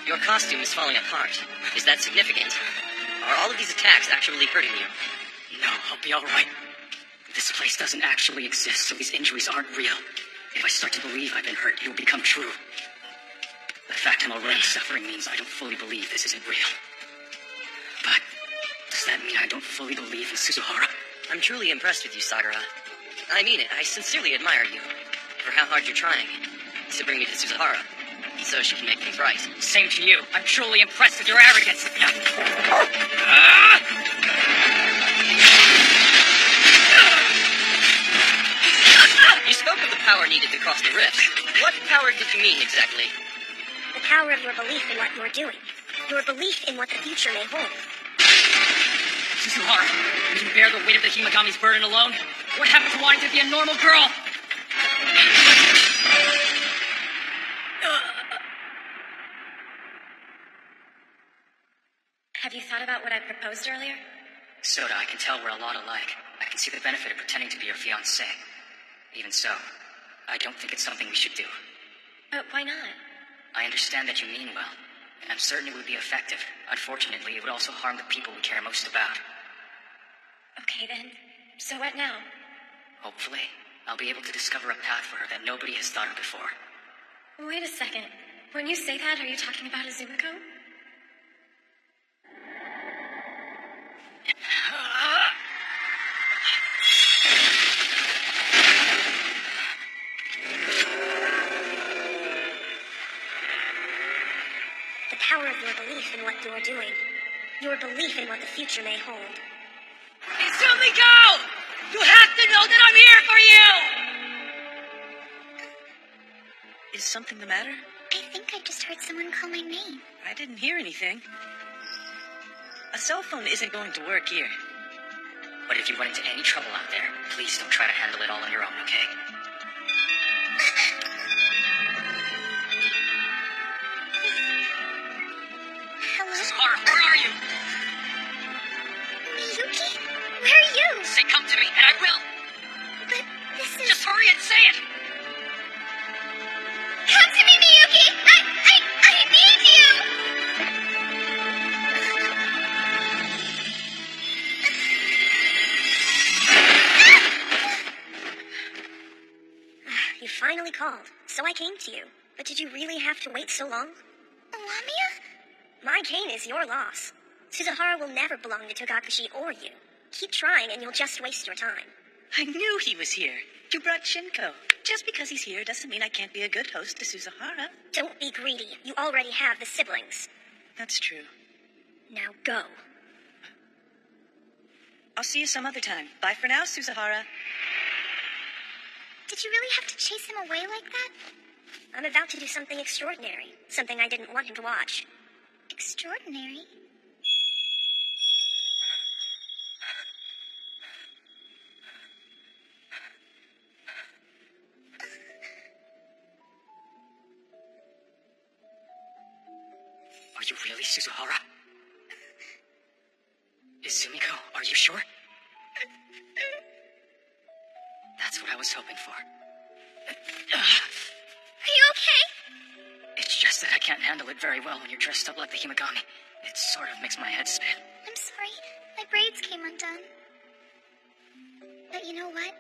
Your costume is falling apart. Is that significant? Are all of these attacks actually hurting you? No, I'll be all right. This place doesn't actually exist, so these injuries aren't real. If I start to believe I've been hurt, it will become true. The fact I'm already suffering means I don't fully believe this isn't real. But does that mean I don't fully believe in Suzuhara? I'm truly impressed with you, Sagara. I mean it. I sincerely admire you for how hard you're trying. to bring me to Suzuhara, so she can make things right. Same to you. I'm truly impressed with your arrogance. You spoke of the power needed to cross the rifts. What power did you mean exactly? The power of your belief in what you're doing. Your belief in what the future may hold. Suzuhara, can you bear the weight of the Himagami's burden alone? What happened to wanting to be a normal girl? Have you thought about what I proposed earlier? Soda, I can tell we're a lot alike. I can see the benefit of pretending to be your fiancé. Even so, I don't think it's something we should do. But why not? I understand that you mean well, and I'm certain it would be effective. Unfortunately, it would also harm the people we care most about. Okay then. So what now? Hopefully, I'll be able to discover a path for her that nobody has thought of before. Wait a second. When you say that, are you talking about Azumiko? The power of your belief in what you're doing. Your belief in what the future may hold. Izumiko! You have to know that I'm here for you! Is something the matter? I think I just heard someone call my name. I didn't hear anything. A cell phone isn't going to work here. But if you run into any trouble out there, please don't try to handle it all on your own, okay? Hello? Suzuhara, where are you? Yuki? Where are you? Say come to me, and I will. But this is... Just hurry and say it! Come to me, Miyuki! I need you! You finally called, so I came to you. But did you really have to wait so long? Lamia? My cane is your loss. Suzuhara will never belong to Togakushi or you. Keep trying and you'll just waste your time. I knew he was here. You brought Shinko. Just because he's here doesn't mean I can't be a good host to Suzuhara. Don't be greedy. You already have the siblings. That's true. Now go. I'll see you some other time. Bye for now, Suzuhara. Did you really have to chase him away like that? I'm about to do something extraordinary. Something I didn't want him to watch. Extraordinary? Are you really Suzuhara? Izumiko, are you sure? That's what I was hoping for. Are you okay? It's just that I can't handle it very well when you're dressed up like the Himagami. It sort of makes my head spin. I'm sorry. My braids came undone. But you know what?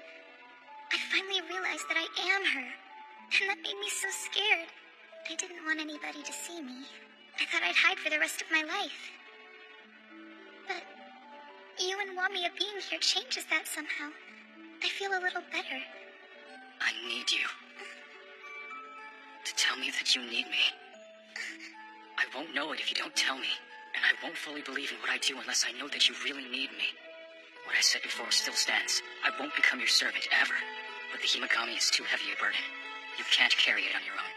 I finally realized that I am her. And that made me so scared. I didn't want anybody to see me. I thought I'd hide for the rest of my life. But you and Wamiya being here changes that somehow. I feel a little better. I need you. To tell me that you need me. I won't know it if you don't tell me. And I won't fully believe in what I do unless I know that you really need me. What I said before still stands. I won't become your servant, ever. But the Himagami is too heavy a burden. You can't carry it on your own.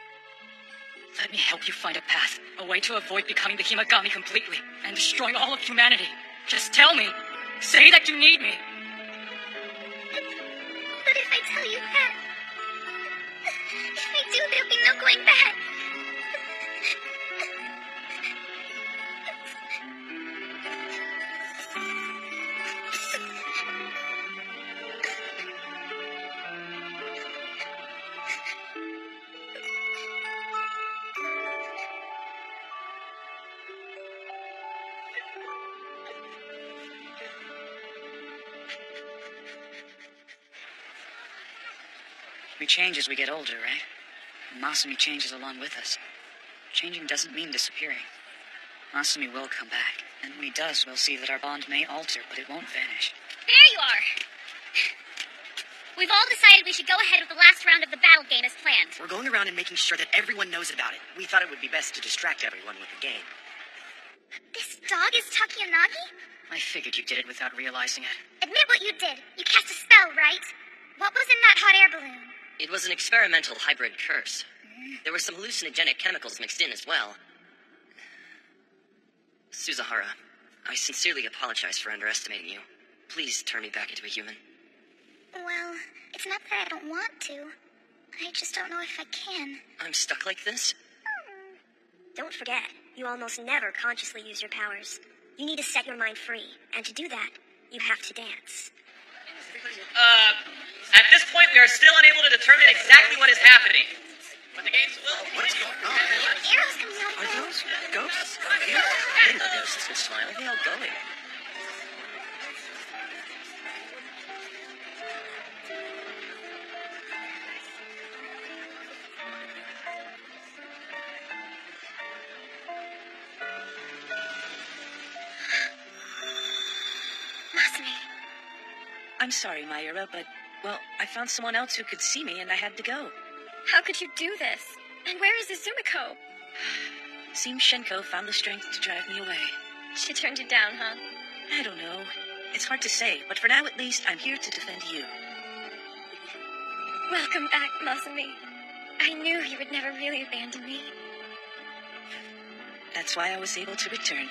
Let me help you find a path, a way to avoid becoming the Himagami completely, and destroying all of humanity. Just tell me. Say that you need me. But if I tell you that... If I do, there'll be no going back. We change as we get older, right? And Masumi changes along with us. Changing doesn't mean disappearing. Masumi will come back, and when he does, we'll see that our bond may alter, but it won't vanish. There you are! We've all decided we should go ahead with the last round of the battle game as planned. We're going around and making sure that everyone knows about it. We thought it would be best to distract everyone with the game. This dog is Takiyanagi? I figured you did it without realizing it. Admit what you did. You cast a spell, right? What was in that hot air balloon? It was an experimental hybrid curse. There were some hallucinogenic chemicals mixed in as well. Suzahara, I sincerely apologize for underestimating you. Please turn me back into a human. Well, it's not that I don't want to. I just don't know if I can. I'm stuck like this? Don't forget, you almost never consciously use your powers. You need to set your mind free, and to do that, you have to dance. At this point, we are still unable to determine exactly what is happening. But the games will... What's going on? Arrows coming out of Are those ghosts? Getting the ghosts this smile. Where are they all going? Masumi. I'm sorry, Mayura, but, well, I found someone else who could see me and I had to go. How could you do this? And where is Izumiko? Seems Shinko found the strength to drive me away. She turned you down, huh? I don't know. It's hard to say, but for now at least, I'm here to defend you. Welcome back, Masumi. I knew you would never really abandon me. That's why I was able to return.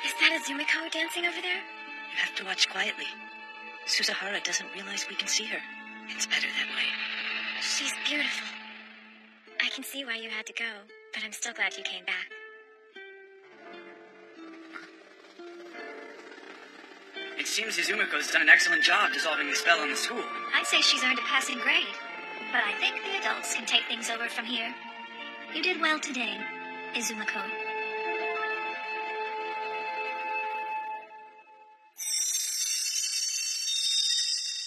Is that Izumiko dancing over there? You have to watch quietly. Suzahara doesn't realize we can see her. It's better that way. She's beautiful. I can see why you had to go, but I'm still glad you came back. It seems Izumiko's done an excellent job dissolving the spell on the school. I'd say she's earned a passing grade. But I think the adults can take things over from here. You did well today, Izumiko.